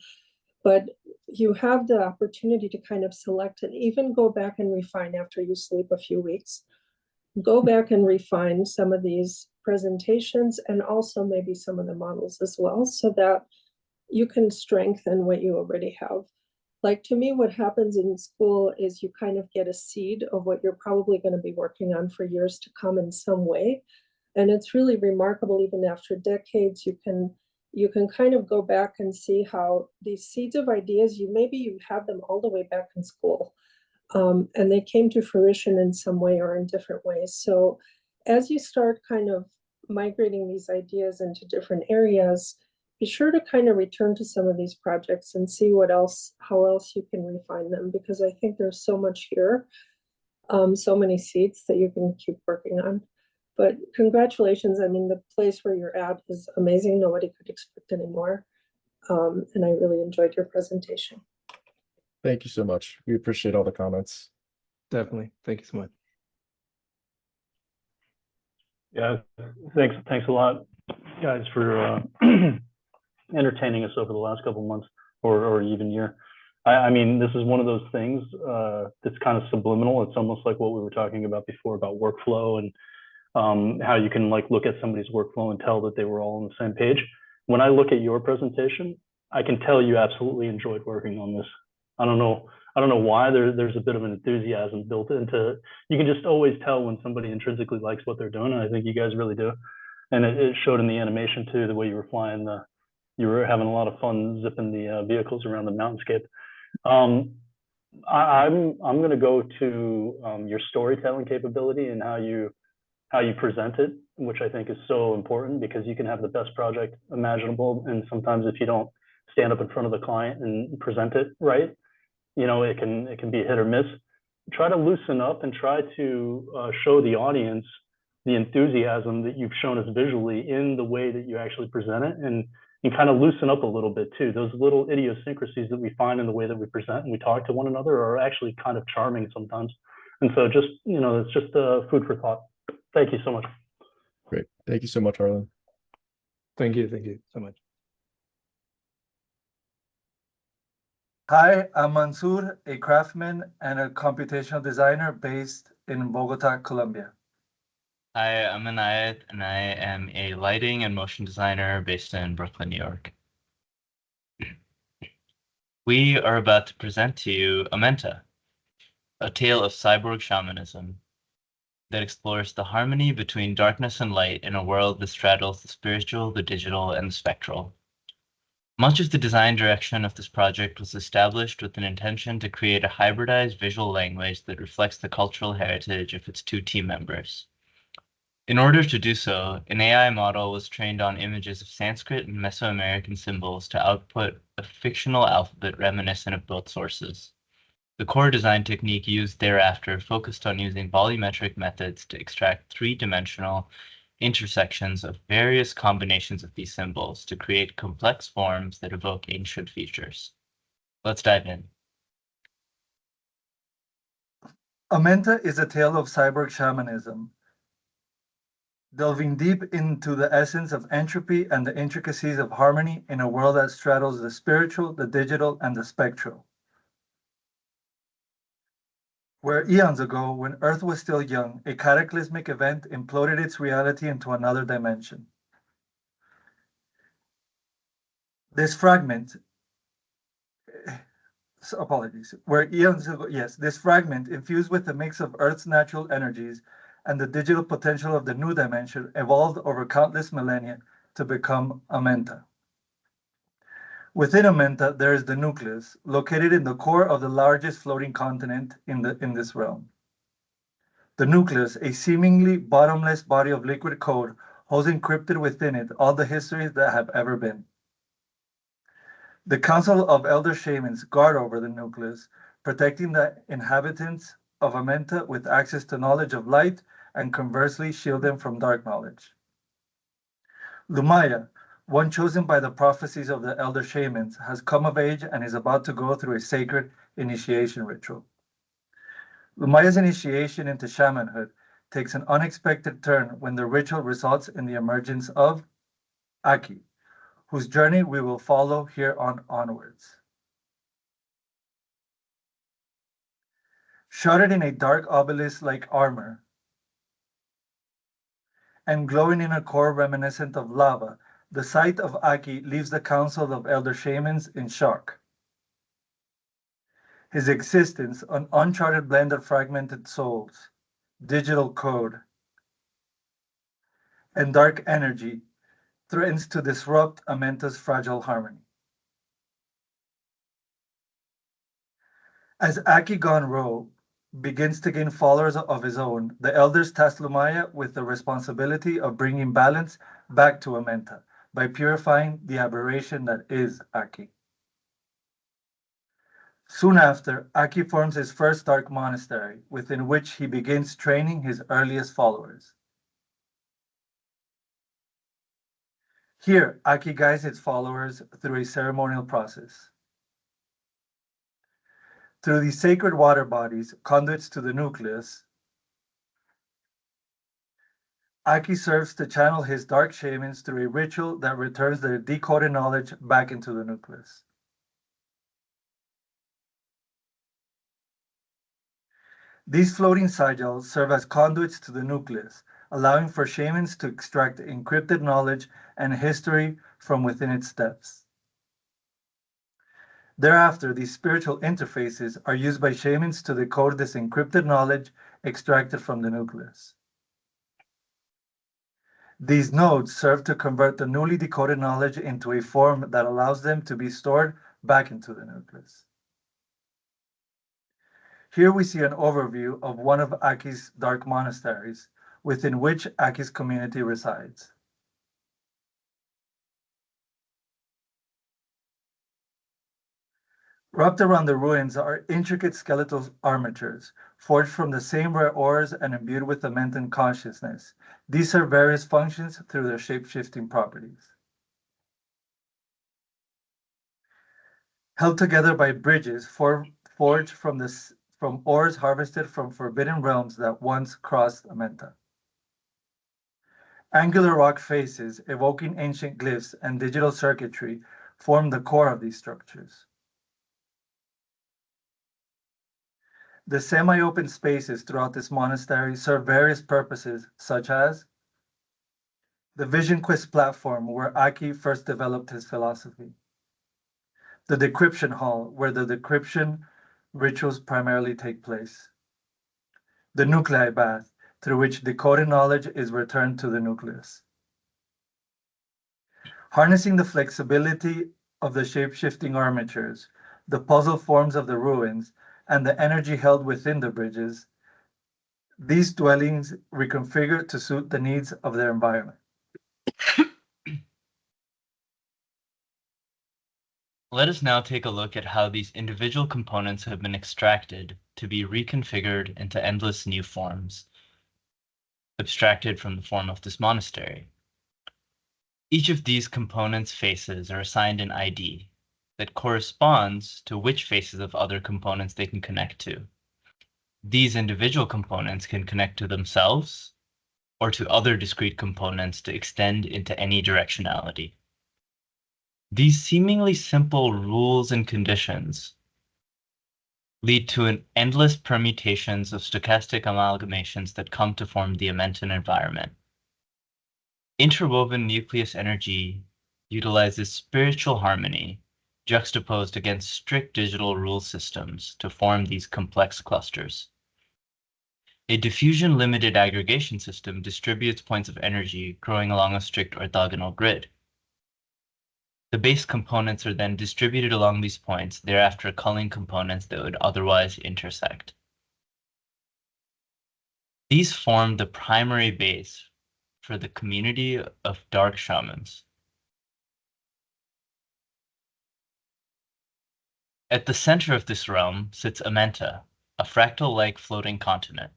but you have the opportunity to kind of select and even go back and refine after you sleep a few weeks. Go back and refine some of these presentations and also maybe some of the models as well, so that you can strengthen what you already have. Like to me, what happens in school is you kind of get a seed of what you're probably going to be working on for years to come in some way. And it's really remarkable, even after decades, you can kind of go back and see how these seeds of ideas, maybe you had them all the way back in school. And they came to fruition in some way or in different ways. So as you start kind of migrating these ideas into different areas, be sure to kind of return to some of these projects and see how else you can refine them, because I think there's so much here, so many seeds that you can keep working on. But congratulations. I mean, the place where you're at is amazing. Nobody could expect any more. And I really enjoyed your presentation. Thank you so much. We appreciate all the comments. Definitely. Thank you so much. Yeah, thanks a lot, guys, for entertaining us over the last couple of months or even year. I mean, this is one of those things that's kind of subliminal. It's almost like what we were talking about before about workflow and how you can like look at somebody's workflow and tell that they were all on the same page. When I look at your presentation, I can tell you absolutely enjoyed working on this. I don't know why there's a bit of an enthusiasm built into it. You can just always tell when somebody intrinsically likes what they're doing, and I think you guys really do. And it showed in the animation too, the way you were flying you were having a lot of fun zipping the vehicles around the mountainscape. I'm going to go to your storytelling capability and how you present it, which I think is so important, because you can have the best project imaginable, and sometimes if you don't stand up in front of the client and present it right, you know, it can be a hit or miss. Try to loosen up and try to show the audience the enthusiasm that you've shown us visually in the way that you actually present it, and and kind of loosen up a little bit too. Those little idiosyncrasies that we find in the way that we present and we talk to one another are actually kind of charming sometimes. And so just, it's just food for thought. Thank you so much. Great. Thank you so much, Harlan. Thank you so much. Hi, I'm Mansur, a craftsman and a computational designer based in Bogota, Colombia. Hi, I'm Enayet, and I am a lighting and motion designer based in Brooklyn, New York. We are about to present to you Amenta, a tale of cyborg shamanism that explores the harmony between darkness and light in a world that straddles the spiritual, the digital, and the spectral. Much of the design direction of this project was established with an intention to create a hybridized visual language that reflects the cultural heritage of its two team members. In order to do so, an AI model was trained on images of Sanskrit and Mesoamerican symbols to output a fictional alphabet reminiscent of both sources. The core design technique used thereafter focused on using volumetric methods to extract three-dimensional intersections of various combinations of these symbols to create complex forms that evoke ancient features. Let's dive in. Amenta is a tale of cyborg shamanism, delving deep into the essence of entropy and the intricacies of harmony in a world that straddles the spiritual, the digital, and the spectral. Where eons ago, when Earth was still young, a cataclysmic event imploded its reality into another dimension. This fragment, where eons ago, this fragment, infused with a mix of Earth's natural energies and the digital potential of the new dimension, evolved over countless millennia to become Amenta. Within Amenta, there is the nucleus, located in the core of the largest floating continent in this realm. The nucleus, a seemingly bottomless body of liquid code, holds encrypted within it all the histories that have ever been. The Council of Elder Shamans guard over the nucleus, protecting the inhabitants of Amenta with access to knowledge of light and conversely shield them from dark knowledge. Lumaya, one chosen by the prophecies of the elder shamans, has come of age and is about to go through a sacred initiation ritual. Lumaya's initiation into shamanhood takes an unexpected turn when the ritual results in the emergence of Aki, whose journey we will follow here onwards. Shrouded in a dark obelisk-like armor and glowing in a core reminiscent of lava, the sight of Aki leaves the Council of Elder Shamans in shock. His existence, an uncharted blend of fragmented souls, digital code, and dark energy, threatens to disrupt Amenta's fragile harmony. As Aki Gone Rogue begins to gain followers of his own, the elders task Lumaya with the responsibility of bringing balance back to Amenta by purifying the aberration that is Aki. Soon after, Aki forms his first dark monastery, within which he begins training his earliest followers. Here, Aki guides its followers through a ceremonial process. Through these sacred water bodies, conduits to the nucleus, Aki serves to channel his dark shamans through a ritual that returns their decoded knowledge back into the nucleus. These floating sigils serve as conduits to the nucleus, allowing for shamans to extract encrypted knowledge and history from within its depths. Thereafter, these spiritual interfaces are used by shamans to decode this encrypted knowledge extracted from the nucleus. These nodes serve to convert the newly decoded knowledge into a form that allows them to be stored back into the nucleus. Here we see an overview of one of Aki's dark monasteries, within which Aki's community resides. Wrapped around the ruins are intricate skeletal armatures, forged from the same rare ores and imbued with Amentan consciousness. These serve various functions through their shape-shifting properties. held together by bridges forged from ores harvested from forbidden realms that once crossed Amenta. Angular rock faces, evoking ancient glyphs and digital circuitry, form the core of these structures. The semi-open spaces throughout this monastery serve various purposes, such as the Vision Quest platform, where Aki first developed his philosophy, the Decryption Hall, where the decryption rituals primarily take place, the Nuclei Bath, through which decoded knowledge is returned to the nucleus. Harnessing the flexibility of the shape-shifting armatures, the puzzle forms of the ruins, and the energy held within the bridges, these dwellings reconfigure to suit the needs of their environment. Let us now take a look at how these individual components have been extracted to be reconfigured into endless new forms, abstracted from the form of this monastery. Each of these components' faces are assigned an ID that corresponds to which faces of other components they can connect to. These individual components can connect to themselves or to other discrete components to extend into any directionality. These seemingly simple rules and conditions lead to an endless permutations of stochastic amalgamations that come to form the Amentan environment. Interwoven nucleus energy utilizes spiritual harmony juxtaposed against strict digital rule systems to form these complex clusters. A diffusion limited aggregation system distributes points of energy growing along a strict orthogonal grid. The base components are then distributed along these points, thereafter culling components that would otherwise intersect. These form the primary base for the community of dark shamans. At the center of this realm sits Amenta, a fractal-like floating continent.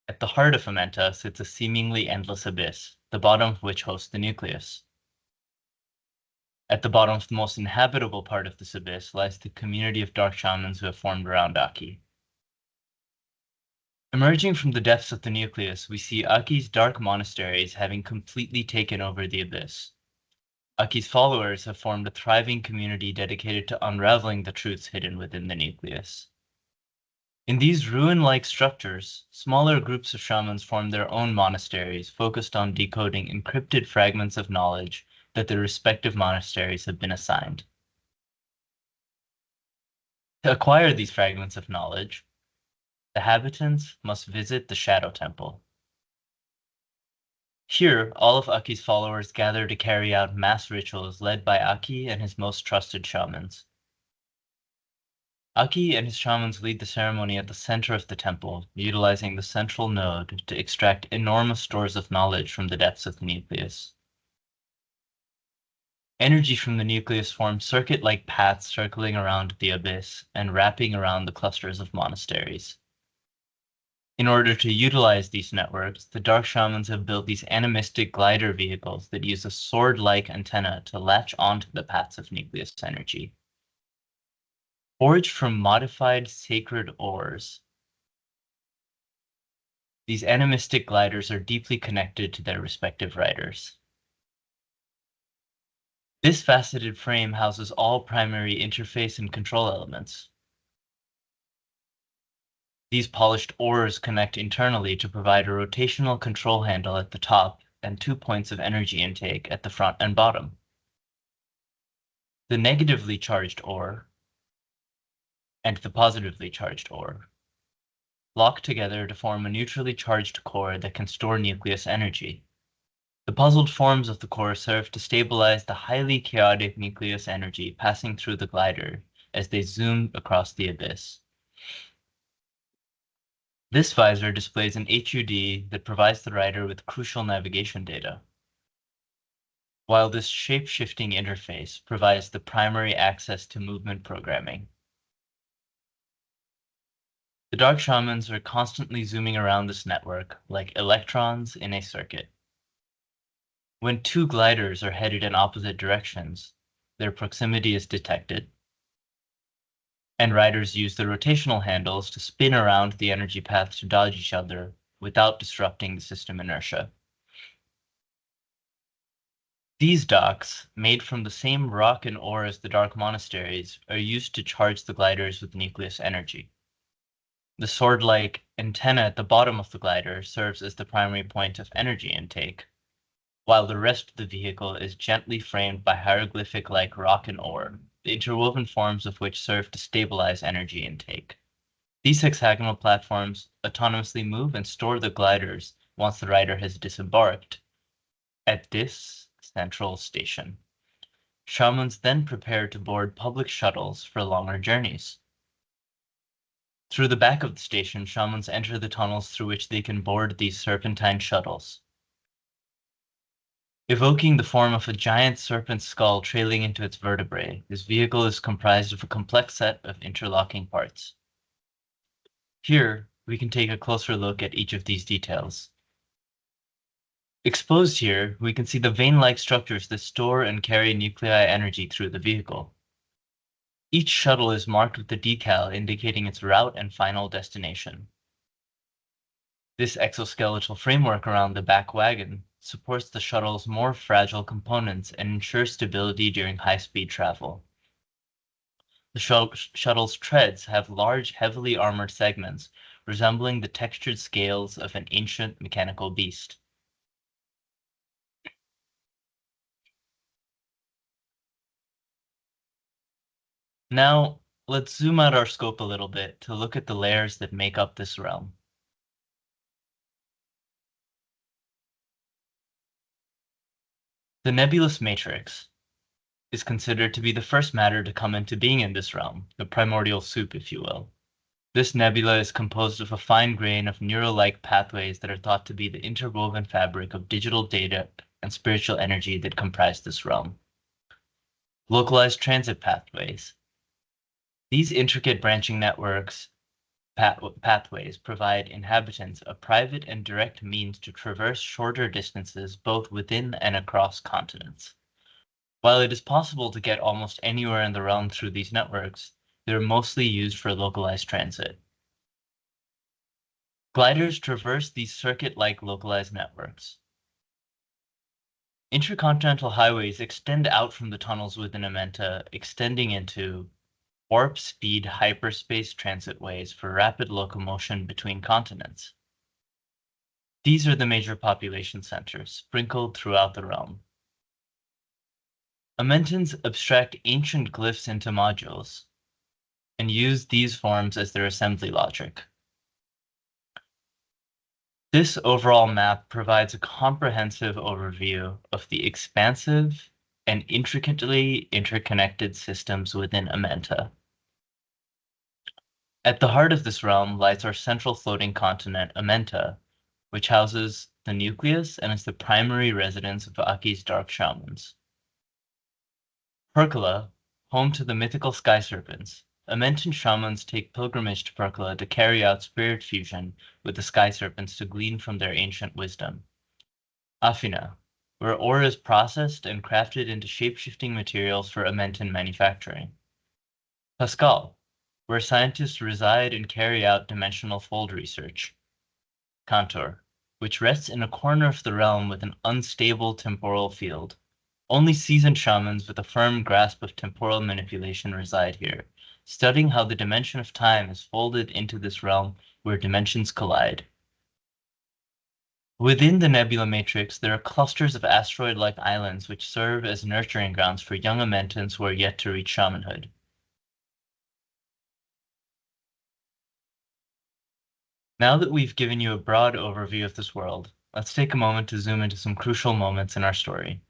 At the heart of Amenta sits a seemingly endless abyss, the bottom of which hosts the nucleus. At the bottom of the most inhabitable part of this abyss lies the community of dark shamans who have formed around Aki. Emerging from the depths of the nucleus, we see Aki's dark monasteries having completely taken over the abyss. Aki's followers have formed a thriving community dedicated to unraveling the truths hidden within the nucleus. In these ruin-like structures, smaller groups of shamans form their own monasteries focused on decoding encrypted fragments of knowledge that their respective monasteries have been assigned. To acquire these fragments of knowledge, the habitants must visit the Shadow Temple. Here, all of Aki's followers gather to carry out mass rituals led by Aki and his most trusted shamans. Aki and his shamans lead the ceremony at the center of the temple, utilizing the central node to extract enormous stores of knowledge from the depths of the nucleus. Energy from the nucleus forms circuit-like paths circling around the abyss and wrapping around the clusters of monasteries. In order to utilize these networks, the dark shamans have built these animistic glider vehicles that use a sword-like antenna to latch onto the paths of nucleus energy. Forged from modified sacred ores, these animistic gliders are deeply connected to their respective riders. This faceted frame houses all primary interface and control elements. These polished ores connect internally to provide a rotational control handle at the top and 2 points of energy intake at the front and bottom. The negatively charged ore and the positively charged ore lock together to form a neutrally charged core that can store nucleus energy. The puzzled forms of the core serve to stabilize the highly chaotic nucleus energy passing through the glider as they zoom across the abyss. This visor displays an HUD that provides the rider with crucial navigation data, while this shape-shifting interface provides the primary access to movement programming. The dark shamans are constantly zooming around this network like electrons in a circuit. When 2 gliders are headed in opposite directions, their proximity is detected, and riders use the rotational handles to spin around the energy path to dodge each other without disrupting the system inertia. These docks, made from the same rock and ore as the Dark Monasteries, are used to charge the gliders with nucleus energy. The sword-like antenna at the bottom of the glider serves as the primary point of energy intake, while the rest of the vehicle is gently framed by hieroglyphic-like rock and ore, the interwoven forms of which serve to stabilize energy intake. These hexagonal platforms autonomously move and store the gliders once the rider has disembarked at this central station. Shamans then prepare to board public shuttles for longer journeys. Through the back of the station, shamans enter the tunnels through which they can board these serpentine shuttles, evoking the form of a giant serpent skull trailing into its vertebrae. This vehicle is comprised of a complex set of interlocking parts. Here, we can take a closer look at each of these details. Exposed here, we can see the vein-like structures that store and carry nuclei energy through the vehicle. Each shuttle is marked with a decal indicating its route and final destination. This exoskeletal framework around the back wagon supports the shuttle's more fragile components and ensures stability during high-speed travel. The shuttle's treads have large, heavily armored segments resembling the textured scales of an ancient mechanical beast. Now, let's zoom out our scope a little bit to look at the layers that make up this realm. The nebulous matrix is considered to be the first matter to come into being in this realm, the primordial soup, if you will. This nebula is composed of a fine grain of neural-like pathways that are thought to be the interwoven fabric of digital data and spiritual energy that comprise this realm. Localized transit pathways. These intricate branching networks pathways provide inhabitants a private and direct means to traverse shorter distances both within and across continents. While it is possible to get almost anywhere in the realm through these networks, they're mostly used for localized transit. Gliders traverse these circuit-like localized networks. Intercontinental highways extend out from the tunnels within Amenta, extending into warp-speed hyperspace transitways for rapid locomotion between continents. These are the major population centers, sprinkled throughout the realm. Amentans abstract ancient glyphs into modules and use these forms as their assembly logic. This overall map provides a comprehensive overview of the expansive and intricately interconnected systems within Amenta. At the heart of this realm lies our central floating continent, Amenta, which houses the nucleus and is the primary residence of Aki's dark shamans. Percola, home to the mythical sky serpents, Amentan shamans take pilgrimage to Percola to carry out spirit fusion with the sky serpents to glean from their ancient wisdom. Afina, where ore is processed and crafted into shape-shifting materials for Amentan manufacturing. Pascal, where scientists reside and carry out dimensional fold research. Kantor, which rests in a corner of the realm with an unstable temporal field. Only seasoned shamans with a firm grasp of temporal manipulation reside here, studying how the dimension of time is folded into this realm where dimensions collide. Within the nebula matrix, there are clusters of asteroid-like islands which serve as nurturing grounds for young Amentans who are yet to reach shamanhood. Now that we've given you a broad overview of this world, let's take a moment to zoom into some crucial moments in our story.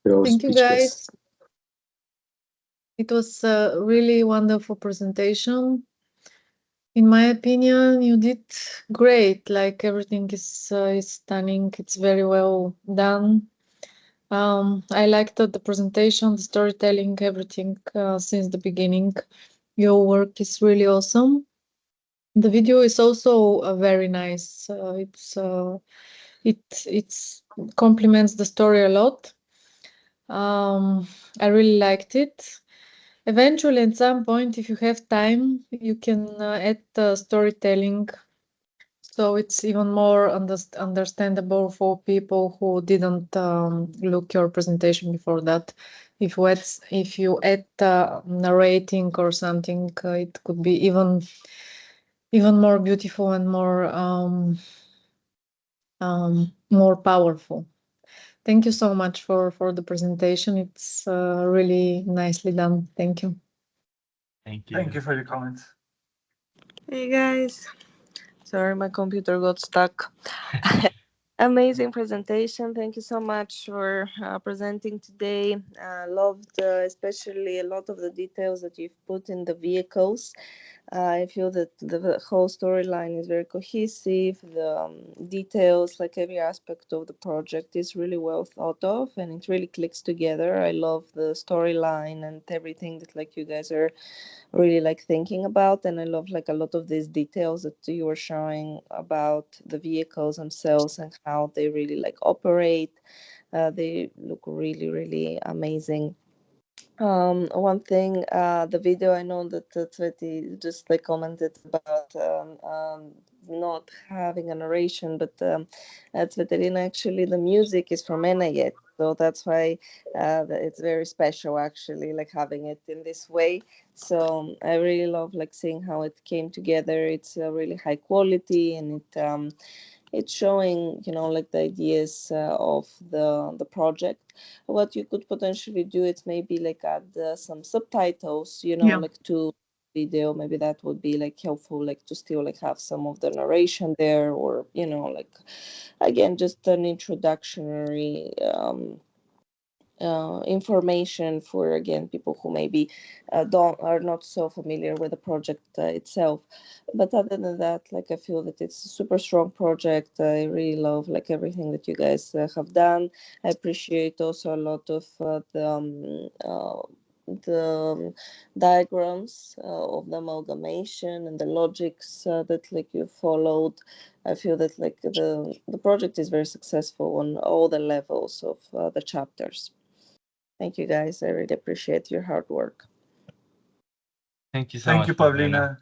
Thank you, guys. It was a really wonderful presentation. In my opinion, you did great. Like everything is stunning. It's very well done. I liked the presentation, the storytelling, everything since the beginning. Your work is really awesome. The video is also very nice. It's complements the story a lot. I really liked it. Eventually, at some point, if you have time, you can add storytelling, so it's even more understandable for people who didn't look your presentation before that. If you add narrating or something, it could be even more beautiful and more powerful. Thank you so much for the presentation. It's really nicely done. Thank you. Thank you. Thank you for your comments. Hey guys, sorry my computer got stuck. Amazing presentation. Thank you so much for presenting today. Loved especially a lot of the details that you've put in the vehicles. I feel that the whole storyline is very cohesive. The details, like every aspect of the project, is really well thought of, and it really clicks together. I love the storyline and everything that like you guys are really like thinking about, and I love like a lot of these details that you were showing about the vehicles themselves and how they really like operate. They look really, really amazing. One thing, the video, I know that Tveti just like commented about not having a narration, but Tveterina, actually the music is from Enayet, so that's why it's very special actually, like having it in this way. So I really love like seeing how it came together. It's really high quality, and it's showing, you know, like the ideas of the project. What you could potentially do is maybe like add some subtitles, you know, like to video. Maybe that would be like helpful, like to still like have some of the narration there, or you know, like again, just an introductory information for, again, people who maybe are not so familiar with the project itself. But other than that, like I feel that it's a super strong project. I really love like everything that you guys have done. I appreciate also a lot of the diagrams of the amalgamation and the logics that like you followed. I feel that like the project is very successful on all the levels of the chapters. Thank you guys. I really appreciate your hard work. Thank you so much. Thank you, Pavlina.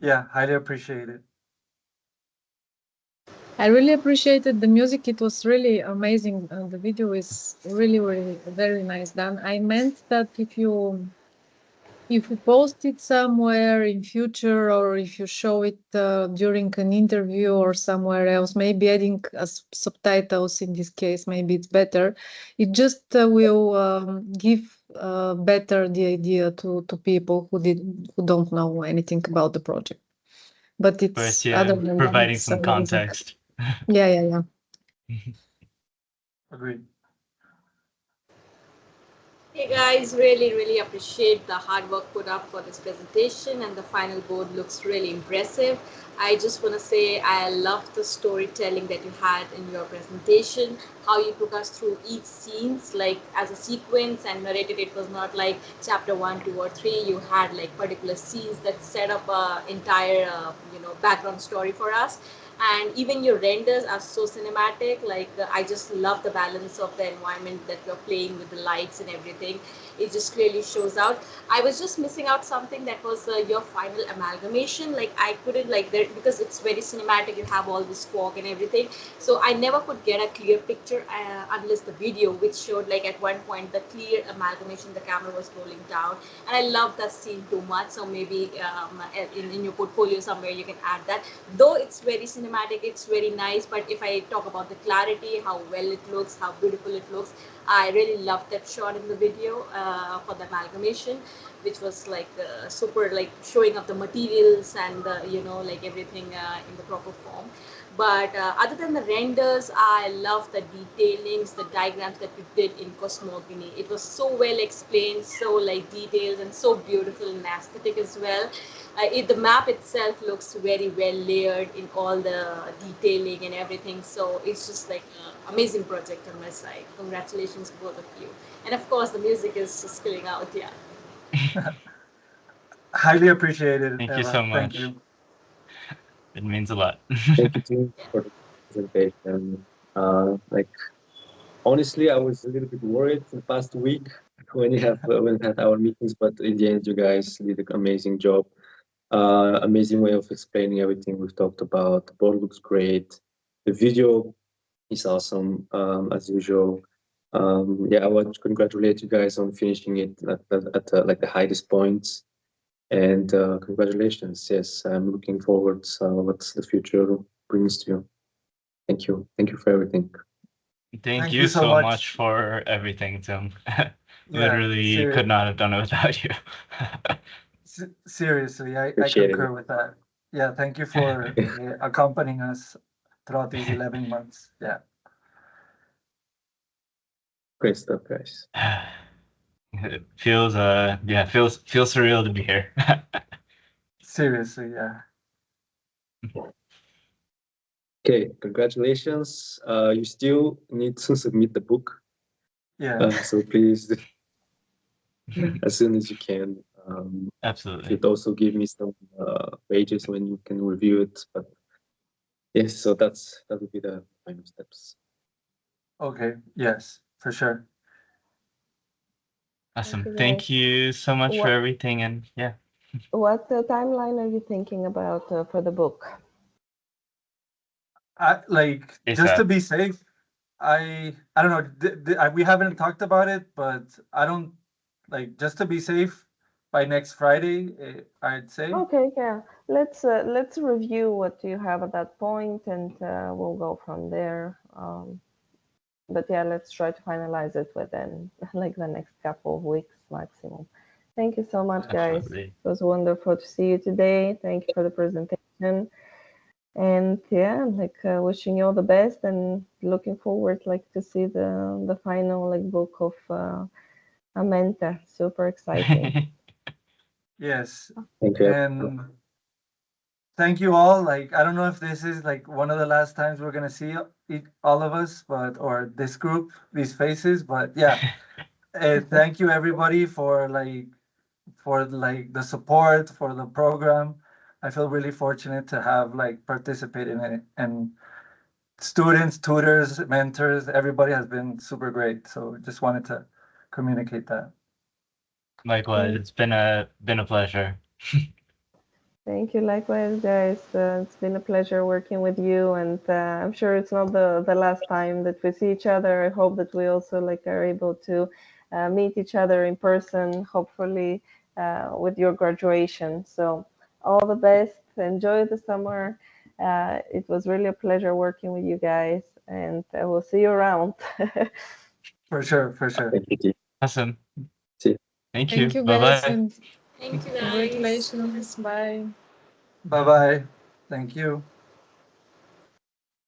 Yeah, highly appreciate it. I really appreciated the music. It was really amazing. The video is really, really very nice done. I meant that if you post it somewhere in future, or if you show it during an interview or somewhere else, maybe adding subtitles in this case, maybe it's better. It just will give better the idea to people who don't know anything about the project. But it's other than providing that, some context. Yeah. Agreed. Hey guys, really appreciate the hard work put up for this presentation, and the final board looks really impressive. I just want to say I love the storytelling that you had in your presentation, how you took us through each scenes like as a sequence and narrated. It was not like chapter 1, 2, or 3. You had like particular scenes that set up a entire background story for us. And even your renders are so cinematic. Like I just love the balance of the environment that you're playing with, the lights and everything. It just clearly shows out. I was just missing out something, that was your final amalgamation. Like I couldn't like there, because it's very cinematic. You have all this fog and everything, so I never could get a clear picture unless the video, which showed like at one point the clear amalgamation, the camera was rolling down, and I love that scene too much. So maybe in your portfolio somewhere you can add that. Though it's very cinematic, it's very nice, but if I talk about the clarity, how well it looks, how beautiful it looks, I really loved that shot in the video for the amalgamation, which was like super, like showing up the materials and like everything in the proper form. But other than the renders, I love the detailings, the diagrams that you did in Cosmogony. It was so well explained, so like detailed and so beautiful and aesthetic as well. The map itself looks very well layered in all the detailing and everything. So it's just like an amazing project on my side. Congratulations, both of you. And of course, the music is just killing out, yeah. Highly appreciated. Thank you Eva. so Thank much. you. It means a lot. Thank you too for the presentation. Like honestly, I was a little bit worried the past week when we had our meetings, but in the end, you guys did an amazing job. Amazing way of explaining everything we've talked about. The board looks great. The video is awesome, as usual. Yeah, I want to congratulate you guys on finishing it at like the highest points. And congratulations. Yes, I'm looking forward to what the future brings to you. Thank you. Thank you for everything. Thank you so much for everything, Tim. Literally could not have done it without you. Seriously, I Appreciate concur it. with that. Yeah, thank you for accompanying us throughout these 11 months. Yeah. Great stuff, guys. It feels feels surreal to be here. Seriously, yeah. Okay, congratulations. You still need to submit the book. Yeah. So please, as soon as you can. Absolutely. You'd also give me some pages when you can review it. But yes, so that would be the final steps. Okay. Yes, for sure. Awesome. you, Thank guys. you so much for What- everything, and yeah. What timeline are you thinking about for the book? Just to be safe, I don't know. We haven't talked about it, but I don't just to be safe by next Friday. I'd say. Okay, yeah. Let's review what you have at that point, and we'll go from there. But yeah, let's try to finalize it within like the next couple of weeks maximum. Thank you so much, guys. Absolutely. It was wonderful to see you today. Thank you for the presentation. And yeah, like wishing you all the best and looking forward like to see the final like book of Amenta. Super exciting. Yes. Thank you. And thank you all. I don't know if this is one of the last times we're gonna see all of us, or this group, these faces. But yeah, thank you everybody for the support for the program. I feel really fortunate to have participated in it, and students, tutors, mentors, everybody has been super great. So just wanted to communicate that. Likewise, it's been a pleasure. Thank you, likewise, guys. It's been a pleasure working with you, and I'm sure it's not the last time that we see each other. I hope that we also are able to meet each other in person, hopefully with your graduation. So all the best. Enjoy the summer. It was really a pleasure working with you guys, and I will see you around. For sure, for sure. Awesome. See. Thank you. Thank you, Bye guys, bye. and Thank you, guys. congratulations. Bye. Bye bye. Thank you.